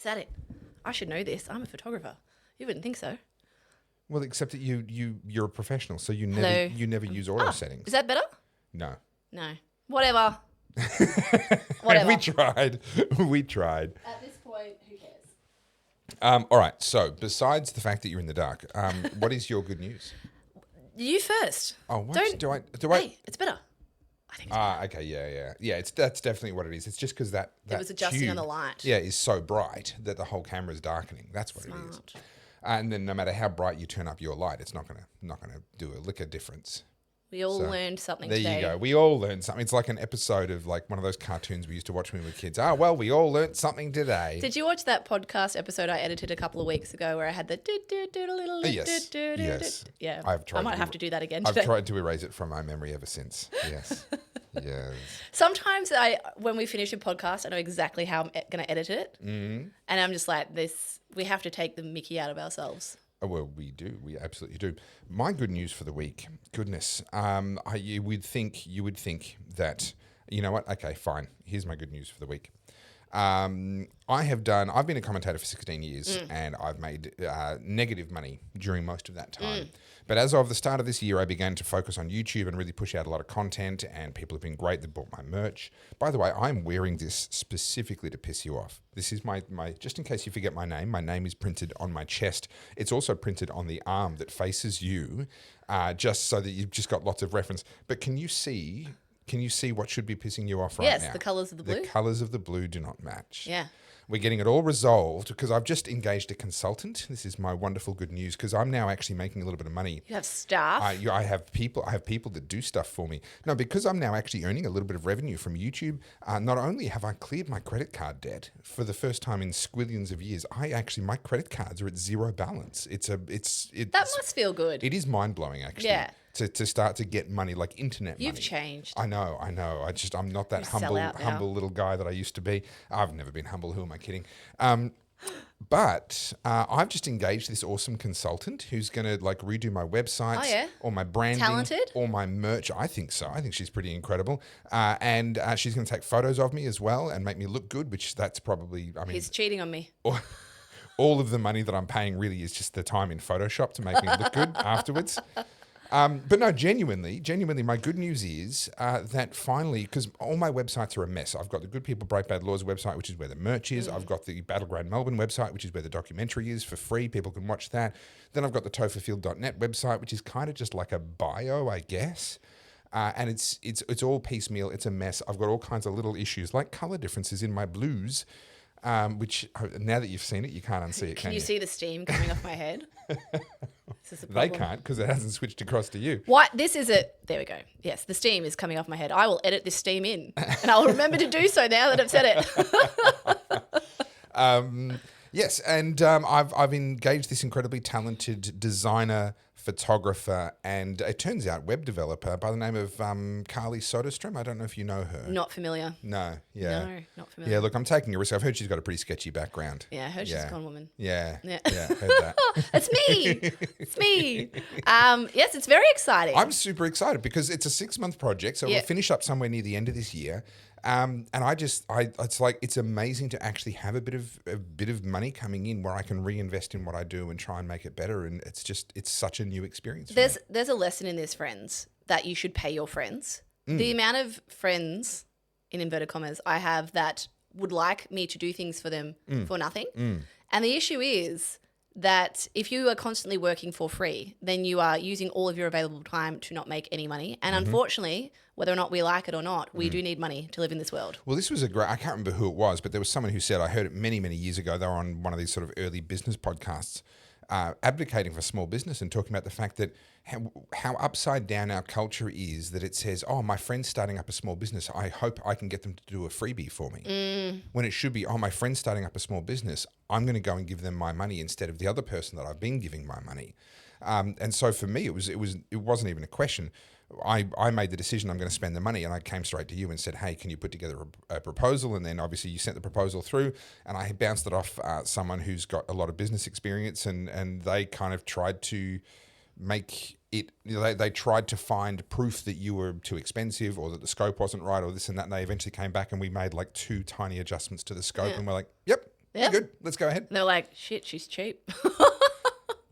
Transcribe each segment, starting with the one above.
that it? I should know this. I'm a photographer. You wouldn't think so. Well, except that you're a professional, so you Hello. never use auto settings. Is that better? No. No. Whatever. Whatever. We tried. At this point, who cares? All right. So, besides the fact that you're in the dark, what is your good news? You first. Oh, what? Do I? Hey, it's better. I think it's better. Okay. Yeah. That's definitely what it is. It's just because that It was adjusting tube, on the light. Yeah, is so bright that the whole camera is darkening. That's what it is. And then no matter how bright you turn up your light, it's not gonna do a lick of difference. We all learned something there today. You go. We all learned something. It's like an episode of like one of those cartoons we used to watch when we were kids. Oh, well, we all learned something today. Did you watch that podcast episode I edited a couple of weeks ago where I had the Yes. Yeah. I might have to do that again today. I've tried to erase it from my memory ever since. Yes. Yes. Sometimes when we finish a podcast, I know exactly how I'm going to edit it. Mm-hmm. And I'm just like, we have to take the mickey out of ourselves. Oh, well, we do. We absolutely do. My good news for the week. Goodness. You would think that, you know what? Okay, fine. Here's my good news for the week. I've been a commentator for 16 years and I've made negative money during most of that time. But as of the start of this year, I began to focus on YouTube and really push out a lot of content, and people have been great. They bought my merch. By the way, I'm wearing this specifically to piss you off. This is my just in case you forget my name is printed on my chest. It's also printed on the arm that faces you, just so that you've just got lots of reference. But can you see what should be pissing you off right now? Yes, the colours of the blue. The colours of the blue do not match. Yeah. We're getting it all resolved because I've just engaged a consultant. This is my wonderful good news because I'm now actually making a little bit of money. You have staff? I have people that do stuff for me. No, because I'm now actually earning a little bit of revenue from YouTube. Not only have I cleared my credit card debt for the first time in squillions of years, my credit cards are at zero balance. That must feel good. It is mind blowing actually. Yeah. To start to get money like internet money. You've changed. I know. I'm not that humble little guy that I used to be. I've never been humble. Who am I kidding? But I've just engaged this awesome consultant who's going to like redo my websites or my branding. Talented? Or my merch. I think so. I think she's pretty incredible. And she's going to take photos of me as well and make me look good, which that's probably, He's cheating on me. All of the money that I'm paying really is just the time in Photoshop to make me look good afterwards. But no, genuinely, my good news is that finally, because all my websites are a mess. I've got the Good People Break Bad Laws website, which is where the merch is. I've got the Battleground Melbourne website, which is where the documentary is for free. People can watch that. Then I've got the tofafield.net website, which is kind of just like a bio, I guess. And it's all piecemeal. It's a mess. I've got all kinds of little issues like color differences in my blues, which now that you've seen it, you can't unsee it, Can you see the steam coming off my head? They can't because it hasn't switched across to you. What? There we go. Yes, the steam is coming off my head. I will edit this steam in and I'll remember to do so now that I've said it. Yes, and I've engaged this incredibly talented designer, photographer, and it turns out web developer by the name of Carly Soderstrom. I don't know if you know her. Not familiar. No, yeah. No, not familiar. Yeah, look, I'm taking a risk. I've heard she's got a pretty sketchy background. Yeah, I heard she's a con woman. Yeah, heard that. It's me. It's me. Yes, it's very exciting. I'm super excited because it's a 6-month project, so we'll finish up somewhere near the end of this year. And it's amazing to actually have a bit of money coming in where I can reinvest in what I do and try and make it better. And it's such a new experience. There's a lesson in this, friends, that you should pay your friends. The amount of friends, in inverted commas, I have that would like me to do things for them for nothing. And the issue is that if you are constantly working for free, then you are using all of your available time to not make any money. And unfortunately, whether or not we like it or not, we do need money to live in this world. Well, this was I can't remember who it was, but there was someone who said, I heard it many, many years ago, they were on one of these sort of early business podcasts, advocating for small business and talking about the fact that how upside down our culture is, that it says, oh, my friend's starting up a small business, I hope I can get them to do a freebie for me. When it should be, oh, my friend's starting up a small business, I'm going to go and give them my money instead of the other person that I've been giving my money. And so for me, it wasn't even a question. I made the decision I'm going to spend the money, and I came straight to you and said, hey, can you put together a proposal? And then obviously you sent the proposal through, and I bounced it off someone who's got a lot of business experience, and they kind of tried to make it, they tried to find proof that you were too expensive or that the scope wasn't right or this and that, and they eventually came back and we made like 2 tiny adjustments to the scope and we're like, yep, Yeah. Good. Let's go ahead. And they're like, shit, she's cheap.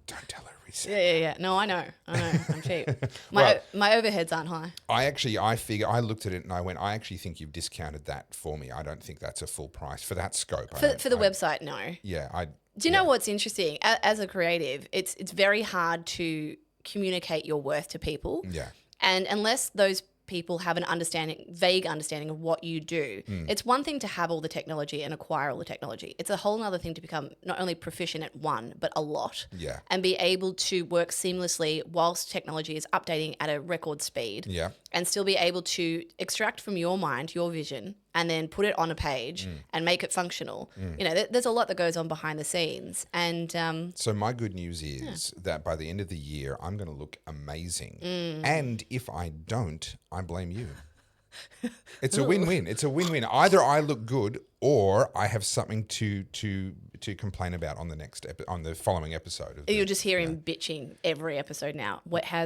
Don't tell her we said. Yeah. No, I know. I'm cheap. My overheads aren't high. I looked at it and I went, I actually think you've discounted that for me. I don't think that's a full price for that scope. For the website, no. Yeah. Do you know what's interesting? As a creative, it's very hard to communicate your worth to people. Yeah. And unless those people have an vague understanding of what you do, it's one thing to have all the technology and acquire all the technology. It's a whole other thing to become not only proficient at one, but a lot. Yeah. And be able to work seamlessly whilst technology is updating at a record speed. Yeah. And still be able to extract from your mind, your vision, and then put it on a page and make it functional. You know, there's a lot that goes on behind the scenes. And so my good news is that by the end of the year, I'm going to look amazing. And if I don't, I blame you. It's a win-win. It's a win-win. Either I look good or I have something to complain about on the following episode. You'll just hear him bitching every episode now.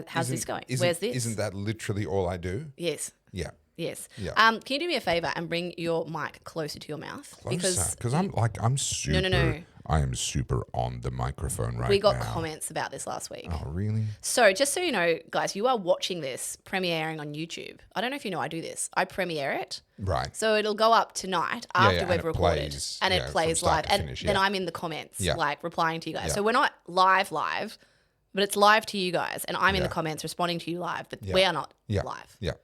How's this going? Where's this? Isn't that literally all I do? Yes. Yeah. Yes. Yeah. Can you do me a favor and bring your mic closer to your mouth? Because I'm super. No. I am super on the microphone right now. We got comments about this last week. Oh, really? So just so you know, guys, you are watching this premiering on YouTube. I don't know if you know I do this. I premiere it. Right. So it'll go up tonight after we've recorded. And it plays live. To finish, then I'm in the comments, like replying to you guys. Yeah. So we're not live, but it's live to you guys. And I'm in the comments responding to you live, but we are not live. Yeah.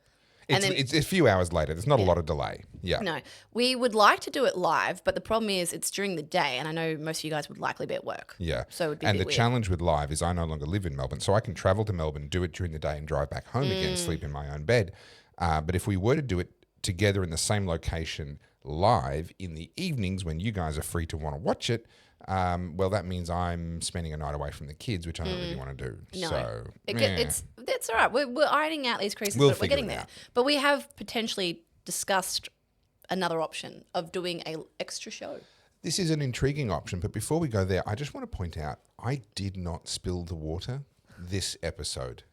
It's a few hours later. There's not a lot of delay. Yeah. No, we would like to do it live, but the problem is it's during the day, and I know most of you guys would likely be at work. Yeah. So it would be and a bit the weird. challenge with live is I no longer live in Melbourne, so I can travel to Melbourne, do it during the day, and drive back home again, sleep in my own bed. But if we were to do it together in the same location live in the evenings when you guys are free to want to watch it, well, that means I'm spending a night away from the kids, which I don't really want to do. No, So it's all right. We're ironing out these creases, We'll but we're figure getting it there. out. But we have potentially discussed another option of doing an extra show. this is an intriguing option. But before we go there, I just want to point out I did not spill the water this episode.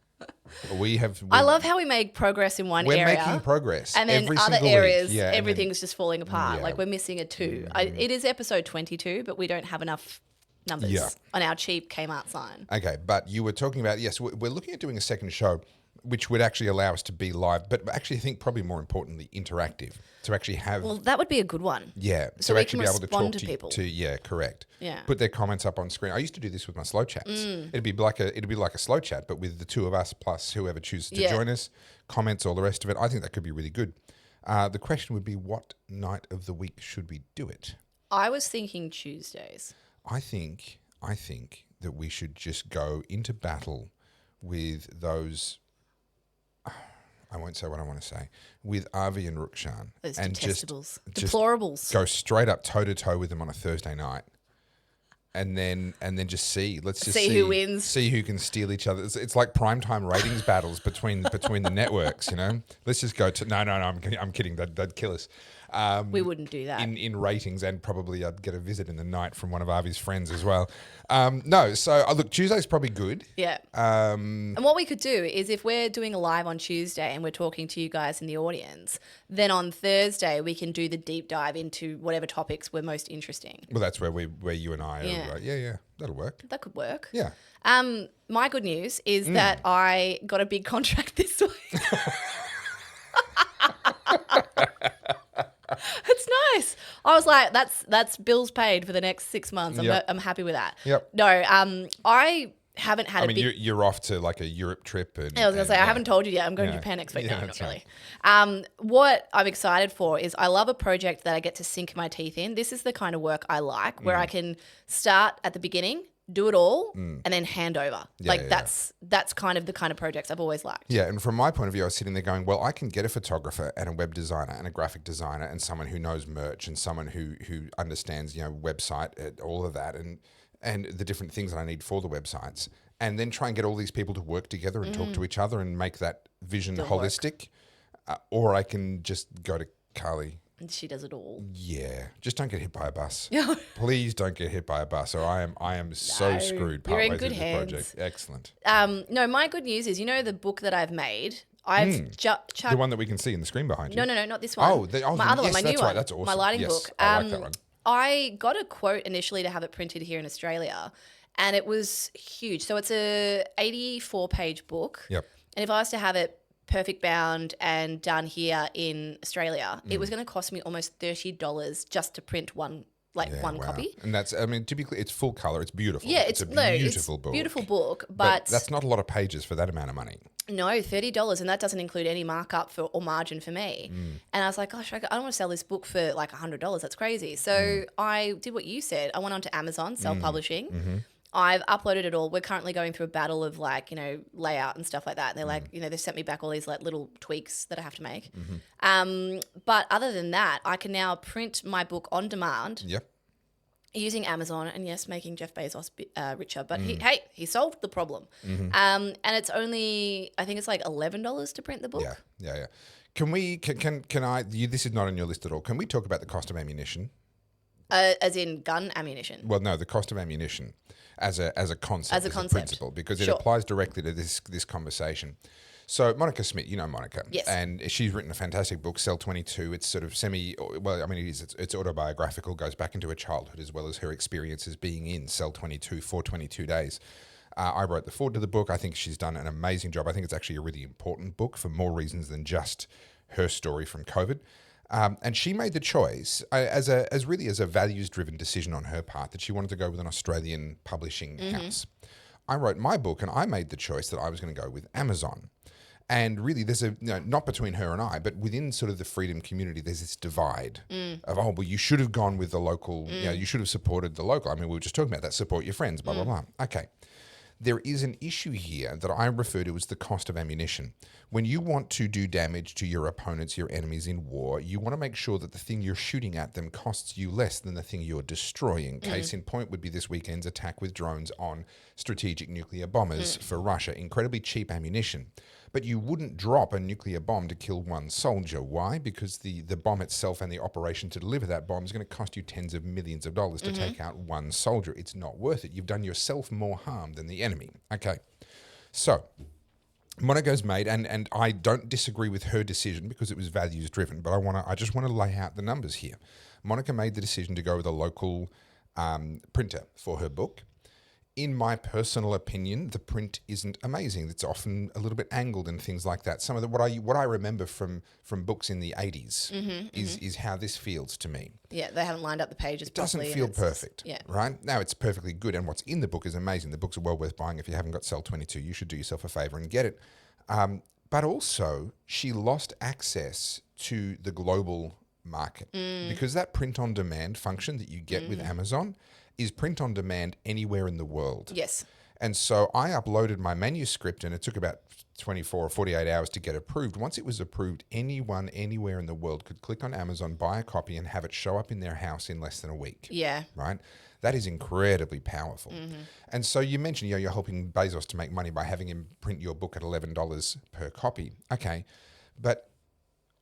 I love how we make progress in one area. We're making progress. And then every other single areas, week. Yeah, everything's just falling apart. Yeah. Like we're missing a 2. It is episode 22, but we don't have enough numbers on our cheap Kmart sign. Okay, but you were talking about, yes, we're looking at doing a second show, which would actually allow us to be live, but actually I think probably more importantly, interactive. To actually have... Well, that would be a good one. Yeah. So to we actually can be able to respond talk to people. Yeah, correct. Yeah. Put their comments up on screen. I used to do this with my slow chats. It'd be like a slow chat, but with the two of us plus whoever chooses to join us, comments, all the rest of it. I think that could be really good. The question would be, what night of the week should we do it? I was thinking Tuesdays. I think that we should just go into battle with those... I won't say what I want to say, with Avi and Rukshan. Those and detestables. just Deplorables. go straight up toe-to-toe with them on a Thursday night. And then just see. Let's just see who wins. See who can steal each other. It's like primetime ratings battles between the networks, you know? Let's just go to... No, I'm kidding. That'd kill us. We wouldn't do that. In ratings, and probably I'd get a visit in the night from one of Avi's friends as well. No, so look, Tuesday's probably good. Yeah. And what we could do is if we're doing a live on Tuesday and we're talking to you guys in the audience, then on Thursday we can do the deep dive into whatever topics were most interesting. Well, that's where you and I are. Yeah, that'll work. That could work. Yeah. My good news is that I got a big contract this week. It's nice. I was like, that's bills paid for the next 6 months. I'm happy with that. Yep. No, I haven't had a big... you're off to like a Europe trip. I was going to say, I haven't told you yet. I'm going to Japan next week. Yeah, No, not that's really. right. What I'm excited for is I love a project that I get to sink my teeth in. This is the kind of work I like, where I can start at the beginning, do it all, and then hand over. That's kind of the kind of projects I've always liked. Yeah, and from my point of view, I was sitting there going, well, I can get a photographer and a web designer and a graphic designer and someone who knows merch and someone who understands, website, all of that and the different things that I need for the websites, and then try and get all these people to work together and talk to each other and make that vision holistic. Or I can just go to Carly. And she does it all. Yeah, just don't get hit by a bus. Please don't get hit by a bus, or I am so screwed. You're in partway good through hands. this project. Excellent. No, my good news is, the book that I've made. I've chucked The one that we can see in the screen behind you. No, not this one. My my other one, yes, my that's new right. one. That's awesome. My lighting Yes, book. I like that one. I got a quote initially to have it printed here in Australia, and it was huge. So it's a 84-page book. Yep. And if I was to have it perfect bound and done here in Australia, it was going to cost me almost $30 just to print one copy. And that's, I mean, typically it's full color. It's beautiful. Yeah, it's a beautiful book. Beautiful book, but that's not a lot of pages for that amount of money. No, $30, and that doesn't include any markup or margin for me. And I was like, gosh, I don't want to sell this book for like $100. That's crazy. So I did what you said. I went on to Amazon, self-publishing. I've uploaded it all. We're currently going through a battle of like, layout and stuff like that. And they're like, they sent me back all these like little tweaks that I have to make. But other than that, I can now print my book on demand. Yep. Using Amazon, and yes, making Jeff Bezos richer, but he solved the problem. And it's only, I think it's like $11 to print the book. Yeah. Can I? This is not on your list at all. Can we talk about the cost of ammunition? As in gun ammunition? Well, no, the cost of ammunition as a concept, as a principle, because it applies directly to this conversation. So Monica Smith, you know Monica. Yes. And she's written a fantastic book, Cell 22. It's sort of it's autobiographical, goes back into her childhood as well as her experiences being in Cell 22 for 22 days. I wrote the foreword to the book. I think she's done an amazing job. I think it's actually a really important book for more reasons than just her story from COVID. And she made the choice as a values-driven decision on her part that she wanted to go with an Australian publishing house. I wrote my book and I made the choice that I was going to go with Amazon. And really, there's not between her and I, but within sort of the freedom community, there's this divide of, you should have gone with the local, you should have supported the local. I mean, we were just talking about that, support your friends, blah, blah, blah. Okay. There is an issue here that I refer to as the cost of ammunition. When you want to do damage to your opponents, your enemies in war, you want to make sure that the thing you're shooting at them costs you less than the thing you're destroying. Case in point would be this weekend's attack with drones on strategic nuclear bombers for Russia. Incredibly cheap ammunition. But you wouldn't drop a nuclear bomb to kill one soldier. Why? Because the bomb itself and the operation to deliver that bomb is going to cost you tens of millions of dollars to take out one soldier. It's not worth it. You've done yourself more harm than the enemy. Okay. So Monica's made, and I don't disagree with her decision because it was values driven, but I just want to lay out the numbers here. Monica made the decision to go with a local printer for her book. In my personal opinion, the print isn't amazing. It's often a little bit angled and things like that. Some of what I remember from books in the 80s is how this feels to me. Yeah, they haven't lined up the pages properly. It doesn't feel perfect, right? Now, it's perfectly good, and what's in the book is amazing. The books are well worth buying. If you haven't got Cell 22, you should do yourself a favor and get it. But also, she lost access to the global market because that print-on-demand function that you get with Amazon is print on demand anywhere in the world. Yes. And so I uploaded my manuscript and it took about 24 or 48 hours to get approved. Once it was approved, anyone, anywhere in the world could click on Amazon, buy a copy and have it show up in their house in less than a week. Yeah. Right? That is incredibly powerful. And so you mentioned, you're helping Bezos to make money by having him print your book at $11 per copy. Okay. But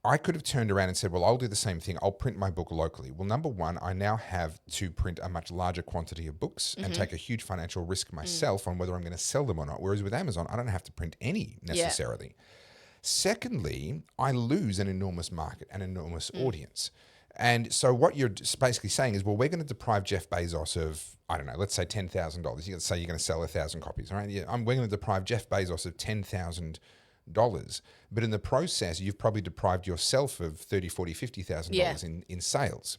I could have turned around and said, well, I'll do the same thing. I'll print my book locally. Well, number one, I now have to print a much larger quantity of books and take a huge financial risk myself on whether I'm going to sell them or not. Whereas with Amazon, I don't have to print any necessarily. Yeah. Secondly, I lose an enormous market, an enormous audience. And so what you're basically saying is, well, we're going to deprive Jeff Bezos of, I don't know, let's say $10,000. You say you're going to sell 1,000 copies, right? Yeah, we're going to deprive Jeff Bezos of $10,000. But in the process, you've probably deprived yourself of $30,000, $40,000, $50,000 in sales.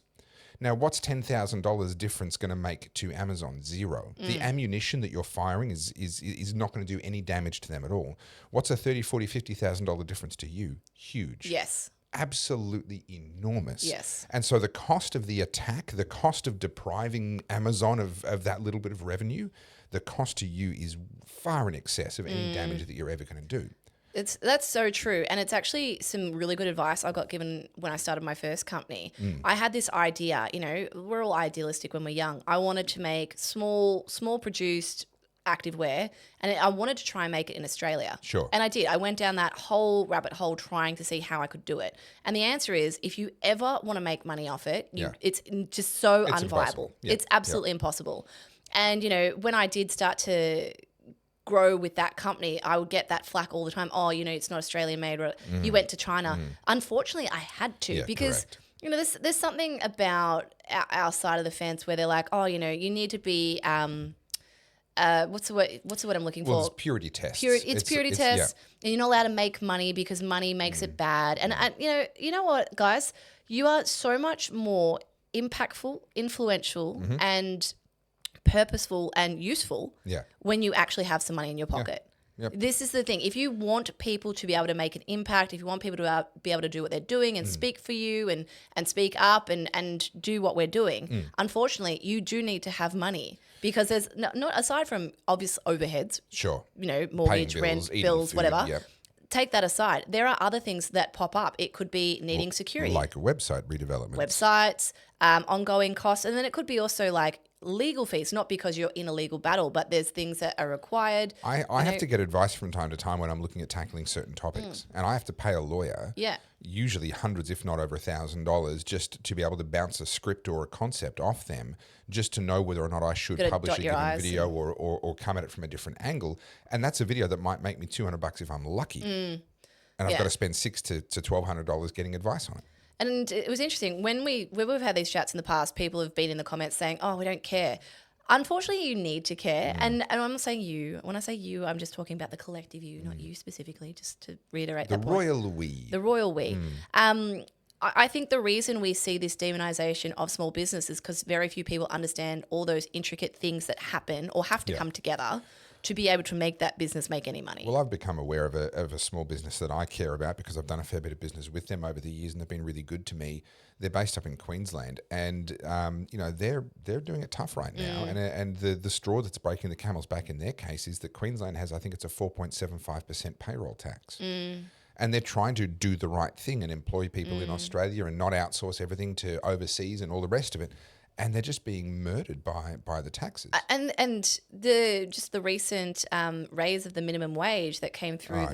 Now, what's $10,000 difference going to make to Amazon? Zero. The ammunition that you're firing is not going to do any damage to them at all. What's a $30,000, $40,000, $50,000 difference to you? Huge. Yes. Absolutely enormous. Yes. And so the cost of the attack, the cost of depriving Amazon of that little bit of revenue, the cost to you is far in excess of any damage that you're ever going to do. That's so true. And it's actually some really good advice I got given when I started my first company. I had this idea, we're all idealistic when we're young. I wanted to make small produced activewear, and I wanted to try and make it in Australia. Sure. And I did. I went down that whole rabbit hole trying to see how I could do it. And the answer is, if you ever want to make money off it, it's just so unviable. Yeah. It's absolutely impossible. And, when I did start to grow with that company, I would get that flack all the time. Oh, it's not Australian made. Or you went to China. Unfortunately, I had to because there's something about our side of the fence where they're like, oh, you need to be what's the word I'm looking Well, for? it's purity tests. It's purity tests, and you're not allowed to make money because money makes it bad. And you know what, guys, you are so much more impactful, influential, and purposeful and useful when you actually have some money in your pocket. Yep. This is the thing. If you want people to be able to make an impact, if you want people to be able to do what they're doing and speak for you and speak up and do what we're doing, unfortunately, you do need to have money because there's not aside from obvious overheads, sure, mortgage, rent, bills, food, whatever. Yep. Take that aside. There are other things that pop up. It could be needing security. Like a website redevelopment. Websites, ongoing costs. And then it could be also like legal fees, not because you're in a legal battle, but there's things that are required. I have to get advice from time to time when I'm looking at tackling certain topics. And I have to pay a lawyer, usually hundreds, if not over $1,000, just to be able to bounce a script or a concept off them, just to know whether or not I should publish a given video or come at it from a different angle. And that's a video that might make me $200 if I'm lucky. And I've got to spend $600 to $1,200 getting advice on it. And it was interesting when we've had these chats in the past, people have been in the comments saying, oh, we don't care. Unfortunately, you need to care. And I'm not saying you. When I say you, I'm just talking about the collective you, not you specifically, just to reiterate that point. The royal we. The royal we. I think the reason we see this demonization of small business is because very few people understand all those intricate things that happen or have to come together to be able to make that business make any money. Well, I've become aware of a small business that I care about because I've done a fair bit of business with them over the years and they've been really good to me. They're based up in Queensland and, they're doing it tough right now. And the straw that's breaking the camel's back in their case is that Queensland has, I think it's a 4.75% payroll tax. And they're trying to do the right thing and employ people in Australia and not outsource everything to overseas and all the rest of it. And they're just being murdered by the taxes. And the recent raise of the minimum wage that came through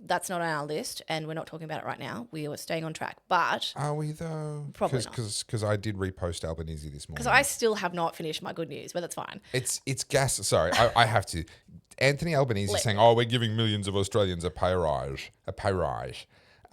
that's not on our list and we're not talking about it right now. We are staying on track. But are we though? Probably not. Because I did repost Albanese this morning. Because I still have not finished my good news, but that's fine. It's gas. Sorry, I have to. Anthony Albanese is saying, "Oh, we're giving millions of Australians a pay rise.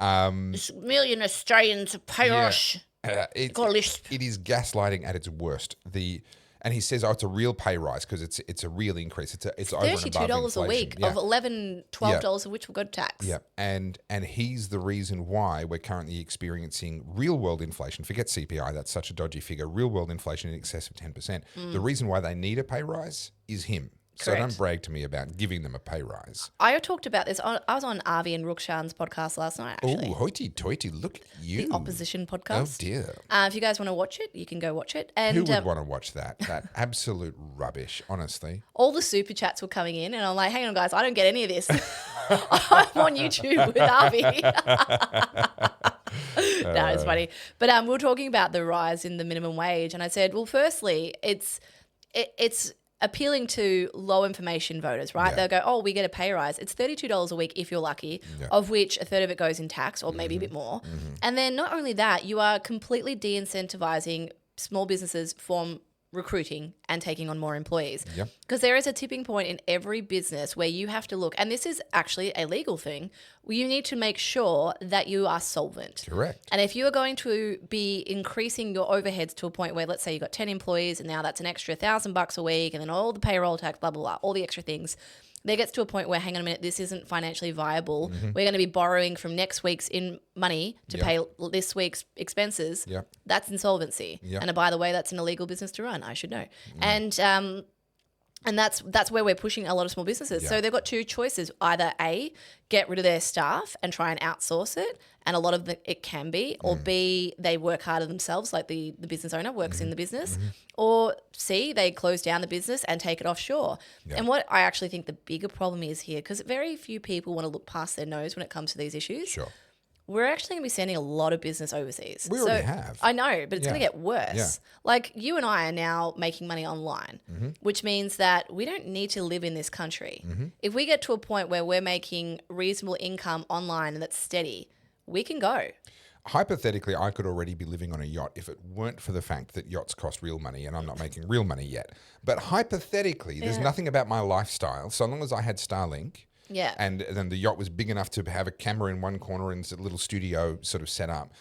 Million Australians a pay rise." It is gaslighting at its worst. And he says, "Oh, it's a real pay rise because it's a real increase. It's over and above $32 a week of $11, $12 of which will go to tax." Yeah, and he's the reason why we're currently experiencing real world inflation. Forget CPI; that's such a dodgy figure. Real world inflation in excess of 10%. The reason why they need a pay rise is him. So Correct. don't brag to me about giving them a pay rise. I talked about this. I was on Avi and Rukshan's podcast last night, actually. Oh, hoity-toity, look at you. The Opposition podcast. Oh, dear. If you guys want to watch it, you can go watch it. And who would want to watch that? That absolute rubbish, honestly. All the super chats were coming in, and I'm like, hang on, guys, I don't get any of this. I'm on YouTube with Avi. No, it's funny. But we were talking about the rise in the minimum wage, and I said, well, firstly, it's appealing to low information voters, right? They'll go, oh, we get a pay rise. It's $32 a week if you're lucky, of which a third of it goes in tax or maybe a bit more. And then not only that, you are completely de-incentivizing small businesses from recruiting and taking on more employees. Because there is a tipping point in every business where you have to look, and this is actually a legal thing, where you need to make sure that you are solvent. Correct. And if you are going to be increasing your overheads to a point where, let's say you've got 10 employees and now that's an extra $1,000 a week and then all the payroll tax, blah, blah, blah, all the extra things, there gets to a point where, hang on a minute, this isn't financially viable. We're going to be borrowing from next week's money to pay this week's expenses. That's insolvency. And by the way, that's an illegal business to run. I should know. And that's where we're pushing a lot of small businesses. So they've got two choices. Either A, get rid of their staff and try and outsource it. And a lot of it can be. Or B, they work harder themselves, like the business owner works in the business. Or C, they close down the business and take it offshore. And what I actually think the bigger problem is here, because very few people want to look past their nose when it comes to these issues. We're actually going to be sending a lot of business overseas. We already have. I know, but it's going to get worse. Like you and I are now making money online, which means that we don't need to live in this country. If we get to a point where we're making reasonable income online and that's steady, we can go. Hypothetically, I could already be living on a yacht if it weren't for the fact that yachts cost real money and I'm not making real money yet. But hypothetically, there's nothing about my lifestyle. So long as I had Starlink, and then the yacht was big enough to have a camera in one corner and a little studio sort of set up,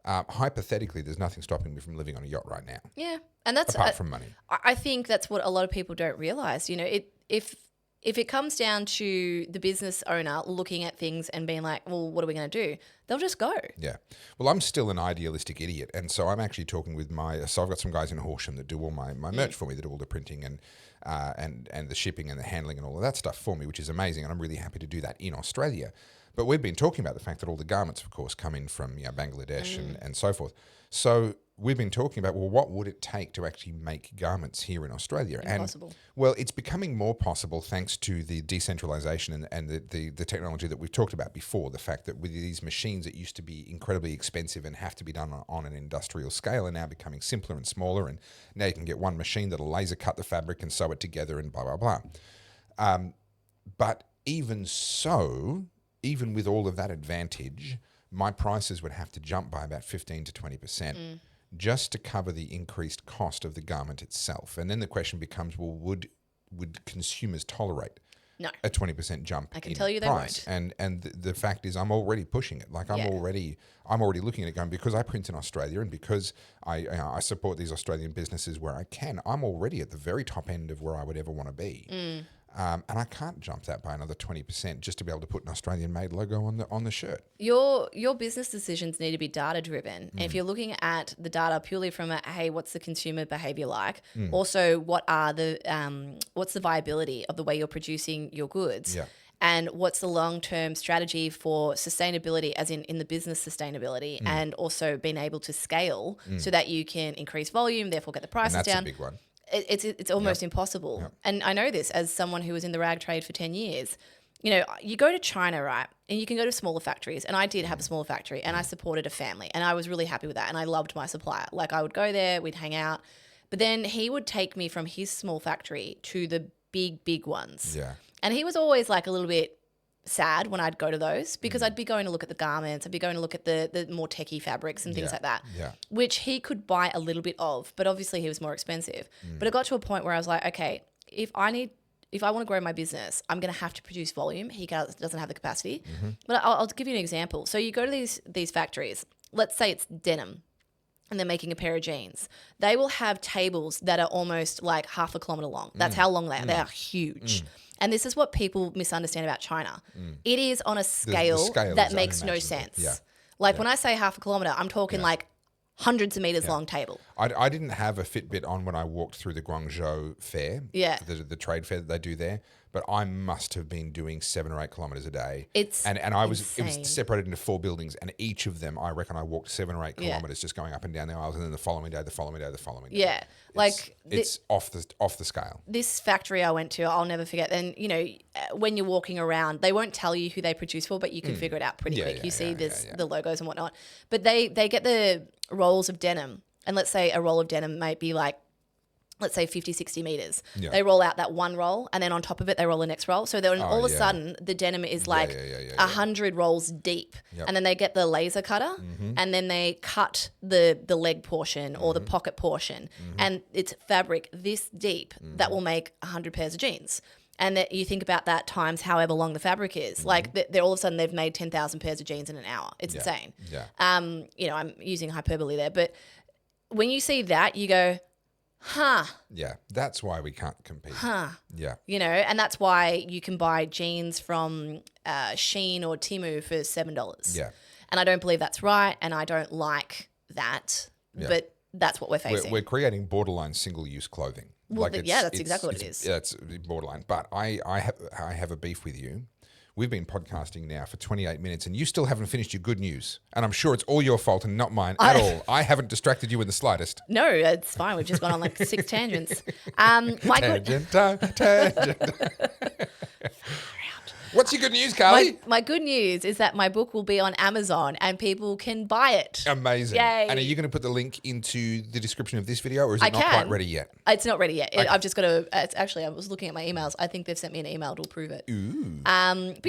Hypothetically, there's nothing stopping me from living on a yacht right now, Yeah. And that's apart from money. I think that's what a lot of people don't realize. You know, if it comes down to the business owner looking at things and being like, well, what are we going to do? They'll just go. Yeah. Well, I'm still an idealistic idiot. And so I'm actually talking with so I've got some guys in Horsham that do all my merch for me, that do all the printing and the shipping and the handling and all of that stuff for me, which is amazing. And I'm really happy to do that in Australia. But we've been talking about the fact that all the garments, of course, come in from Bangladesh and so forth. So we've been talking about, well, what would it take to actually make garments here in Australia? Impossible. And, well, it's becoming more possible thanks to the decentralization and the technology that we've talked about before, the fact that with these machines that used to be incredibly expensive and have to be done on an industrial scale are now becoming simpler and smaller, and now you can get one machine that'll laser cut the fabric and sew it together and blah, blah, blah. But even so, even with all of that advantage, my prices would have to jump by about 15 to 20%. Just to cover the increased cost of the garment itself. And then the question becomes, well, would consumers tolerate a 20% jump I can in tell you they price? won't. And the fact is, I'm already pushing it. Like I'm already looking at it going, because I print in Australia and because I support these Australian businesses where I can, I'm already at the very top end of where I would ever want to be. And I can't jump that by another 20% just to be able to put an Australian-made logo on the shirt. Your business decisions need to be data-driven. And if you're looking at the data purely from hey, what's the consumer behavior like? Also, what's the viability of the way you're producing your goods? Yeah. And what's the long-term strategy for sustainability, as in the business sustainability, and also being able to scale so that you can increase volume, therefore get the prices And that's down. a big one. It's almost impossible. And I know this as someone who was in the rag trade for 10 years. You know, you go to China, right? And you can go to smaller factories. And I did have a smaller factory and I supported a family and I was really happy with that. And I loved my supplier. Like I would go there, we'd hang out. But then he would take me from his small factory to the big ones. Yeah. And he was always like a little bit sad when I'd go to those because I'd be going to look at the garments, I'd be going to look at the more techie fabrics and things like that, which he could buy a little bit of, but obviously he was more expensive. But it got to a point where I was like, okay, if I want to grow my business, I'm going to have to produce volume. He doesn't have the capacity. But I'll give you an example. So you go to these factories, let's say it's denim, and they're making a pair of jeans. They will have tables that are almost like half a kilometre long. That's how long they are. They are huge. And this is what people misunderstand about China. It is on a scale that makes no sense. Yeah. Like when I say half a kilometre, I'm talking like hundreds of meters long table. I didn't have a Fitbit on when I walked through the Guangzhou fair, the trade fair that they do there, but I must have been doing 7 or 8 kilometers a day. It was separated into 4 buildings, and each of them, I reckon I walked 7 or 8 kilometers just going up and down the aisles, and then the following day. Yeah. It's off the scale. This factory I went to, I'll never forget. And, you know, when you're walking around, they won't tell you who they produce for, but you can figure it out pretty quick. You see the logos and whatnot. But they get the rolls of denim. And let's say a roll of denim might be like, let's say 50, 60 meters. Yeah. They roll out that one roll and then on top of it, they roll the next roll. So then all of a sudden the denim is like 100 rolls deep. Yep. And then they get the laser cutter and then they cut the leg portion or the pocket portion. And it's fabric this deep that will make 100 pairs of jeans. And that you think about that times however long the fabric is. Like they're all of a sudden they've made 10,000 pairs of jeans in an hour. It's insane. Yeah. You know, I'm using hyperbole there, but when you see that, you go, huh. Yeah, that's why we can't compete. Huh. Yeah. You know, and that's why you can buy jeans from Shein or Temu for $7. Yeah. And I don't believe that's right, and I don't like that, but that's what we're facing. We're creating borderline single-use clothing. Well, that's exactly what it is. That's borderline. But I have a beef with you. We've been podcasting now for 28 minutes and you still haven't finished your good news. And I'm sure it's all your fault and not mine at all. I haven't distracted you in the slightest. No, it's fine. We've just gone on like 6 tangents. Tangent. What's your good news, Carly? My good news is that my book will be on Amazon and people can buy it. Amazing. Yay. And are you going to put the link into the description of this video or is it not quite ready yet? It's not ready yet. Okay. I've just got to, actually, I was looking at my emails. I think they've sent me an email to approve it. Ooh. But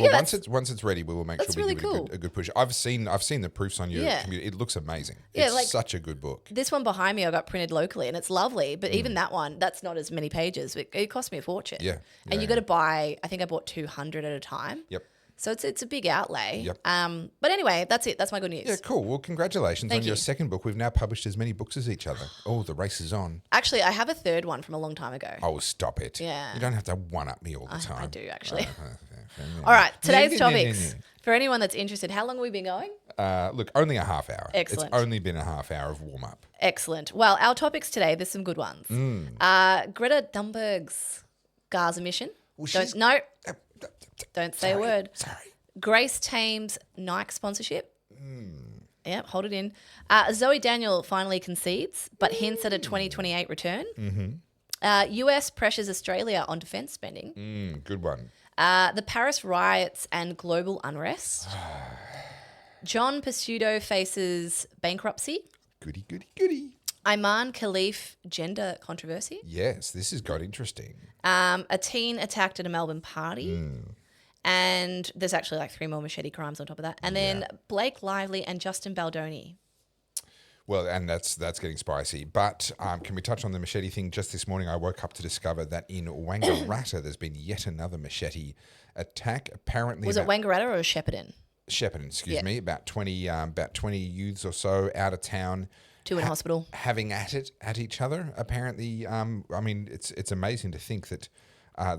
once it's ready, we will make sure we give it a good push. I've seen the proofs on your computer. It looks amazing. It's such a good book. This one behind me I got printed locally and it's lovely. But even that one, that's not as many pages. It cost me a fortune. Yeah. And you got to buy, I think I bought 200 at a time. Yep. So it's a big outlay. Yep. But anyway, that's it. That's my good news. Yeah, cool. Well, congratulations Thank on your you. second book. We've now published as many books as each other. Oh, the race is on. Actually, I have a third one from a long time ago. Oh, stop it. Yeah. You don't have to one-up me all the time. I do, actually. Okay. All right, today's topics. For anyone that's interested, how long have we been going? Look, only a half hour. Excellent. It's only been a half hour of warm-up. Excellent. Well, our topics today, there's some good ones. Greta Thunberg's Gaza mission. Well, Don't say a word. Sorry. Grace Tame's Nike sponsorship. Yep, hold it in. Zoe Daniel finally concedes, but hints at a 2028 return. US pressures Australia on defence spending. Good one. The Paris riots and global unrest. John Pesutto faces bankruptcy. Goody, goody, goody. Imane Khelif gender controversy. Yes, this has got interesting. A teen attacked at a Melbourne party. And there's actually like 3 more machete crimes on top of that. And then Blake Lively and Justin Baldoni. Well, and that's getting spicy. But can we touch on the machete thing? Just this morning, I woke up to discover that in Wangaratta, there's been yet another machete attack. Apparently, Was it Wangaratta or Shepparton? Shepparton, excuse me. About 20 youths or so out of town. 2 in hospital. Having at each other. Apparently, I mean, it's amazing to think that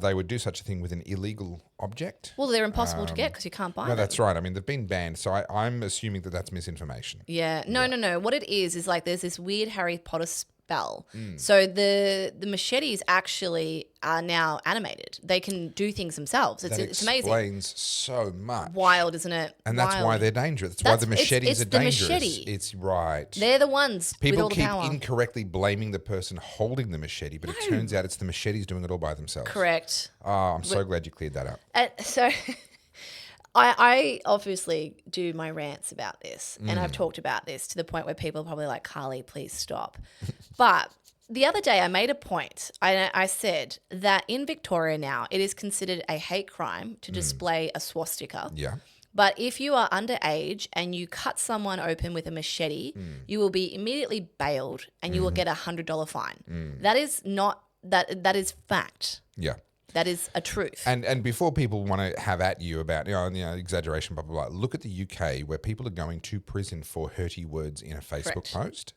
they would do such a thing with an illegal object. Well, they're impossible to get because you can't buy them. No, that's right. I mean, they've been banned, so I'm assuming that that's misinformation. Yeah. No. What it is like there's this weird Harry Potter spell. So the machetes actually are now animated. They can do things themselves. It's amazing. That explains so much. Wild, isn't it? And that's why they're dangerous. That's why the machetes are dangerous. The machete. It's right. They're the ones with all the power. People keep incorrectly blaming the person holding the machete, but it turns out it's the machetes doing it all by themselves. Correct. Oh, I'm so glad you cleared that up. So I obviously do my rants about this, and I've talked about this to the point where people are probably like, Carly, please stop. But the other day I made a point. I said that in Victoria now it is considered a hate crime to display a swastika. Yeah. But if you are underage and you cut someone open with a machete, you will be immediately bailed and you will get $100 fine. That is not that is fact. Yeah. That is a truth. And before people want to have at you about exaggeration, blah, blah, blah, look at the UK where people are going to prison for hurty words in a Facebook post.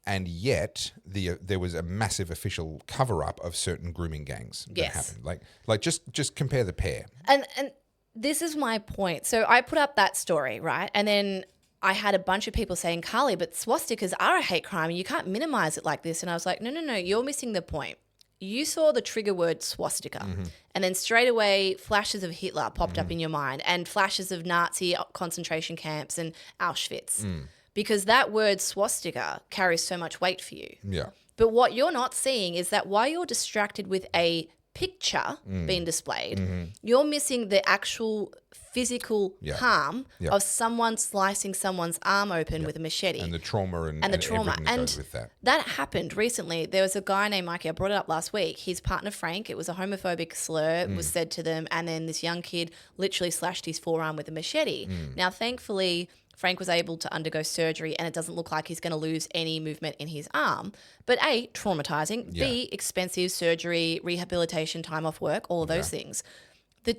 And yet there was a massive official cover-up of certain grooming gangs that happened. Like just compare the pair. And this is my point. So I put up that story, right? And then I had a bunch of people saying, Carly, but swastikas are a hate crime and you can't minimize it like this. And I was like, no, you're missing the point. You saw the trigger word swastika and then straight away flashes of Hitler popped up in your mind and flashes of Nazi concentration camps and Auschwitz because that word swastika carries so much weight for you. Yeah. But what you're not seeing is that while you're distracted with a picture being displayed, you're missing the actual physical harm of someone slicing someone's arm open with a machete. And the trauma and the trauma. Everything that goes with that. That happened recently. There was a guy named Mikey, I brought it up last week. His partner Frank, it was a homophobic slur, was said to them, and then this young kid literally slashed his forearm with a machete. Now, thankfully, Frank was able to undergo surgery and it doesn't look like he's going to lose any movement in his arm. But A, traumatizing. B, expensive surgery, rehabilitation, time off work, all of those things. The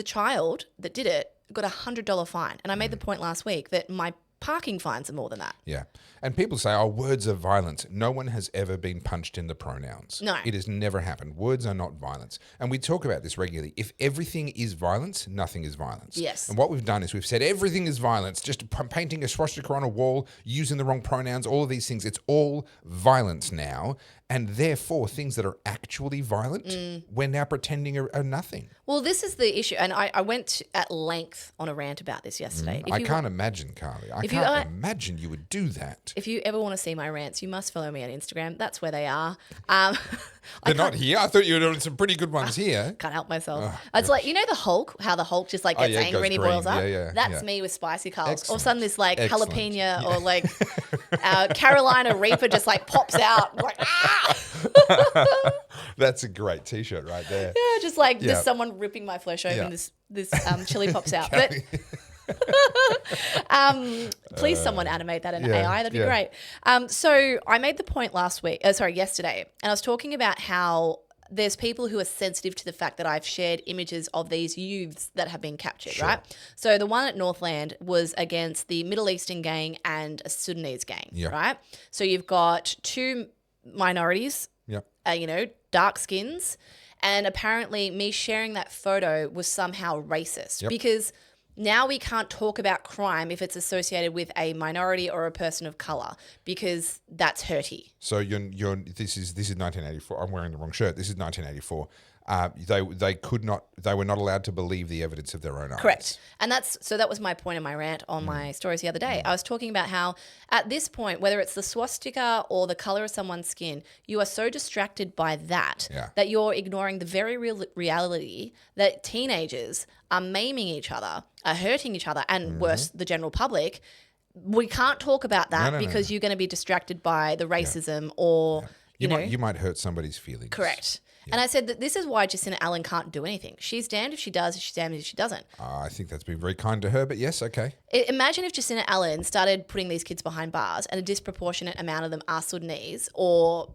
child that did it got $100 fine. And I made the point last week that my parking fines are more than that. Yeah. And people say, words are violence. No one has ever been punched in the pronouns. No. It has never happened. Words are not violence. And we talk about this regularly. If everything is violence, nothing is violence. Yes. And what we've done is we've said everything is violence. Just painting a swastika on a wall, using the wrong pronouns, all of these things. It's all violence now. And therefore, things that are actually violent, we're now pretending are nothing. Well, this is the issue. And I went at length on a rant about this yesterday. I can't imagine, Carly. I can't imagine you would do that. If you ever want to see my rants, you must follow me on Instagram. That's where they are. They're not here. I thought you were doing some pretty good ones here. Can't help myself. It's like, the Hulk, how the Hulk just like gets angry and he boils up. That's me with spicy Carls. Excellent. All of a sudden this like jalapeno or like Carolina Reaper just like pops out. Like, That's a great T-shirt right there. Yeah, just like there's someone ripping my flesh open. This chili pops out. But please someone animate that in AI. That'd be great. So I made the point yesterday, and I was talking about how there's people who are sensitive to the fact that I've shared images of these youths that have been captured, right? So the one at Northland was against the Middle Eastern gang and a Sudanese gang, right? So you've got two minorities, dark skins, and apparently me sharing that photo was somehow racist because now we can't talk about crime if it's associated with a minority or a person of color because that's hurty. So this is 1984. I'm wearing the wrong shirt. This is 1984. They were not allowed to believe the evidence of their own eyes. Correct. And that was my point in my rant on my stories the other day. I was talking about how at this point, whether it's the swastika or the color of someone's skin, you are so distracted by that that you're ignoring the very real reality that teenagers are maiming each other, are hurting each other, and worse, the general public. We can't talk about that because you're going to be distracted by the racism or, you might hurt somebody's feelings. Correct. And I said that this is why Jacinta Allen can't do anything. She's damned if she does, she's damned if she doesn't. I think that's been very kind to her, but yes, okay. Imagine if Jacinta Allen started putting these kids behind bars and a disproportionate amount of them are Sudanese or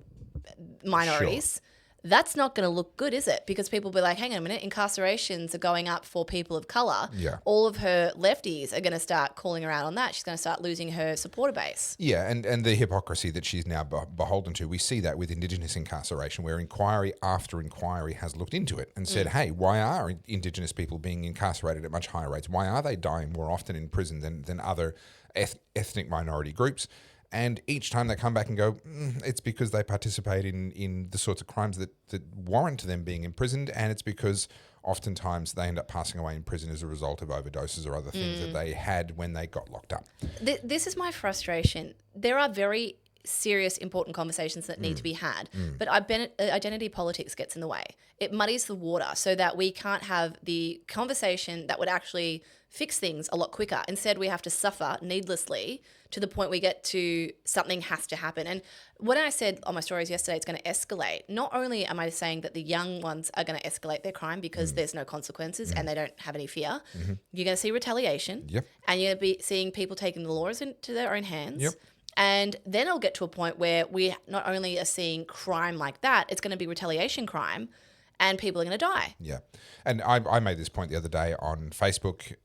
minorities. Sure. That's not going to look good, is it? Because people will be like, hang on a minute, incarcerations are going up for people of colour. Yeah. All of her lefties are going to start calling her out on that. She's going to start losing her supporter base. Yeah, and the hypocrisy that she's now beholden to. We see that with Indigenous incarceration, where inquiry after inquiry has looked into it and said, hey, why are Indigenous people being incarcerated at much higher rates? Why are they dying more often in prison than other ethnic minority groups? And each time they come back and go, it's because they participate in the sorts of crimes that warrant them being imprisoned, and it's because oftentimes they end up passing away in prison as a result of overdoses or other things that they had when they got locked up. This is my frustration. There are very serious, important conversations that need to be had, but identity politics gets in the way. It muddies the water so that we can't have the conversation that would actually fix things a lot quicker. Instead, we have to suffer needlessly to the point we get to something has to happen. And when I said on my stories yesterday, it's going to escalate, not only am I saying that the young ones are going to escalate their crime because there's no consequences and they don't have any fear, you're going to see retaliation and you're going to be seeing people taking the laws into their own hands. And then it'll get to a point where we not only are seeing crime like that, it's going to be retaliation crime and people are going to die. Yeah. And I made this point the other day on Facebook.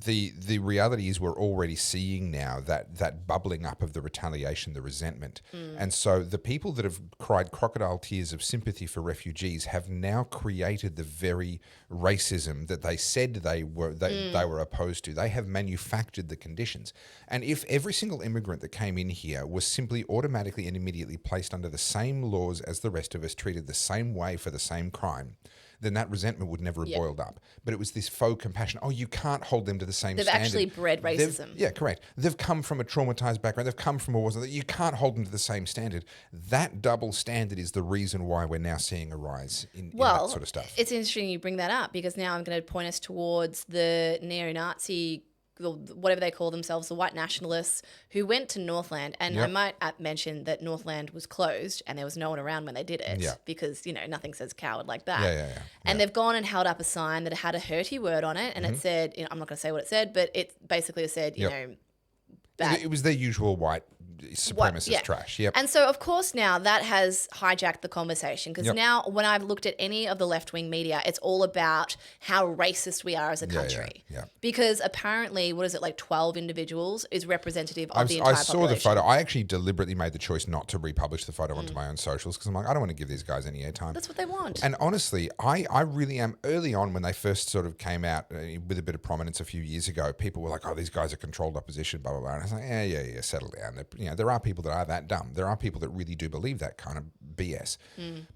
The reality is we're already seeing now that bubbling up of the retaliation, the resentment. And so the people that have cried crocodile tears of sympathy for refugees have now created the very racism that they said they were opposed to. They have manufactured the conditions. And if every single immigrant that came in here was simply automatically and immediately placed under the same laws as the rest of us, treated the same way for the same crime, then that resentment would never have boiled up. But it was this faux compassion. Oh, you can't hold them to the same standard. They've actually bred racism. Yeah, correct. They've come from a traumatized background. They've come from a war. You can't hold them to the same standard. That double standard is the reason why we're now seeing a rise in that sort of stuff. It's interesting you bring that up because now I'm going to point us towards the neo-Nazi, whatever they call themselves, the white nationalists who went to Northland. And I might mention that Northland was closed and there was no one around when they did it because, nothing says coward like that. And they've gone and held up a sign that had a hurty word on it and it said, I'm not going to say what it said, but it basically said, bad. It was their usual white supremacist trash. And so, of course, now that has hijacked the conversation because now when I've looked at any of the left-wing media, it's all about how racist we are as a country. Because apparently, 12 individuals is representative of the entire population. I saw the photo. I actually deliberately made the choice not to republish the photo onto my own socials because I'm like, I don't want to give these guys any airtime. That's what they want. And honestly, I really am. Early on when they first sort of came out with a bit of prominence a few years ago, people were like, oh, these guys are controlled opposition, blah, blah, blah. And I was like, yeah, settle down. There are people that are that dumb. There are people that really do believe that kind of BS.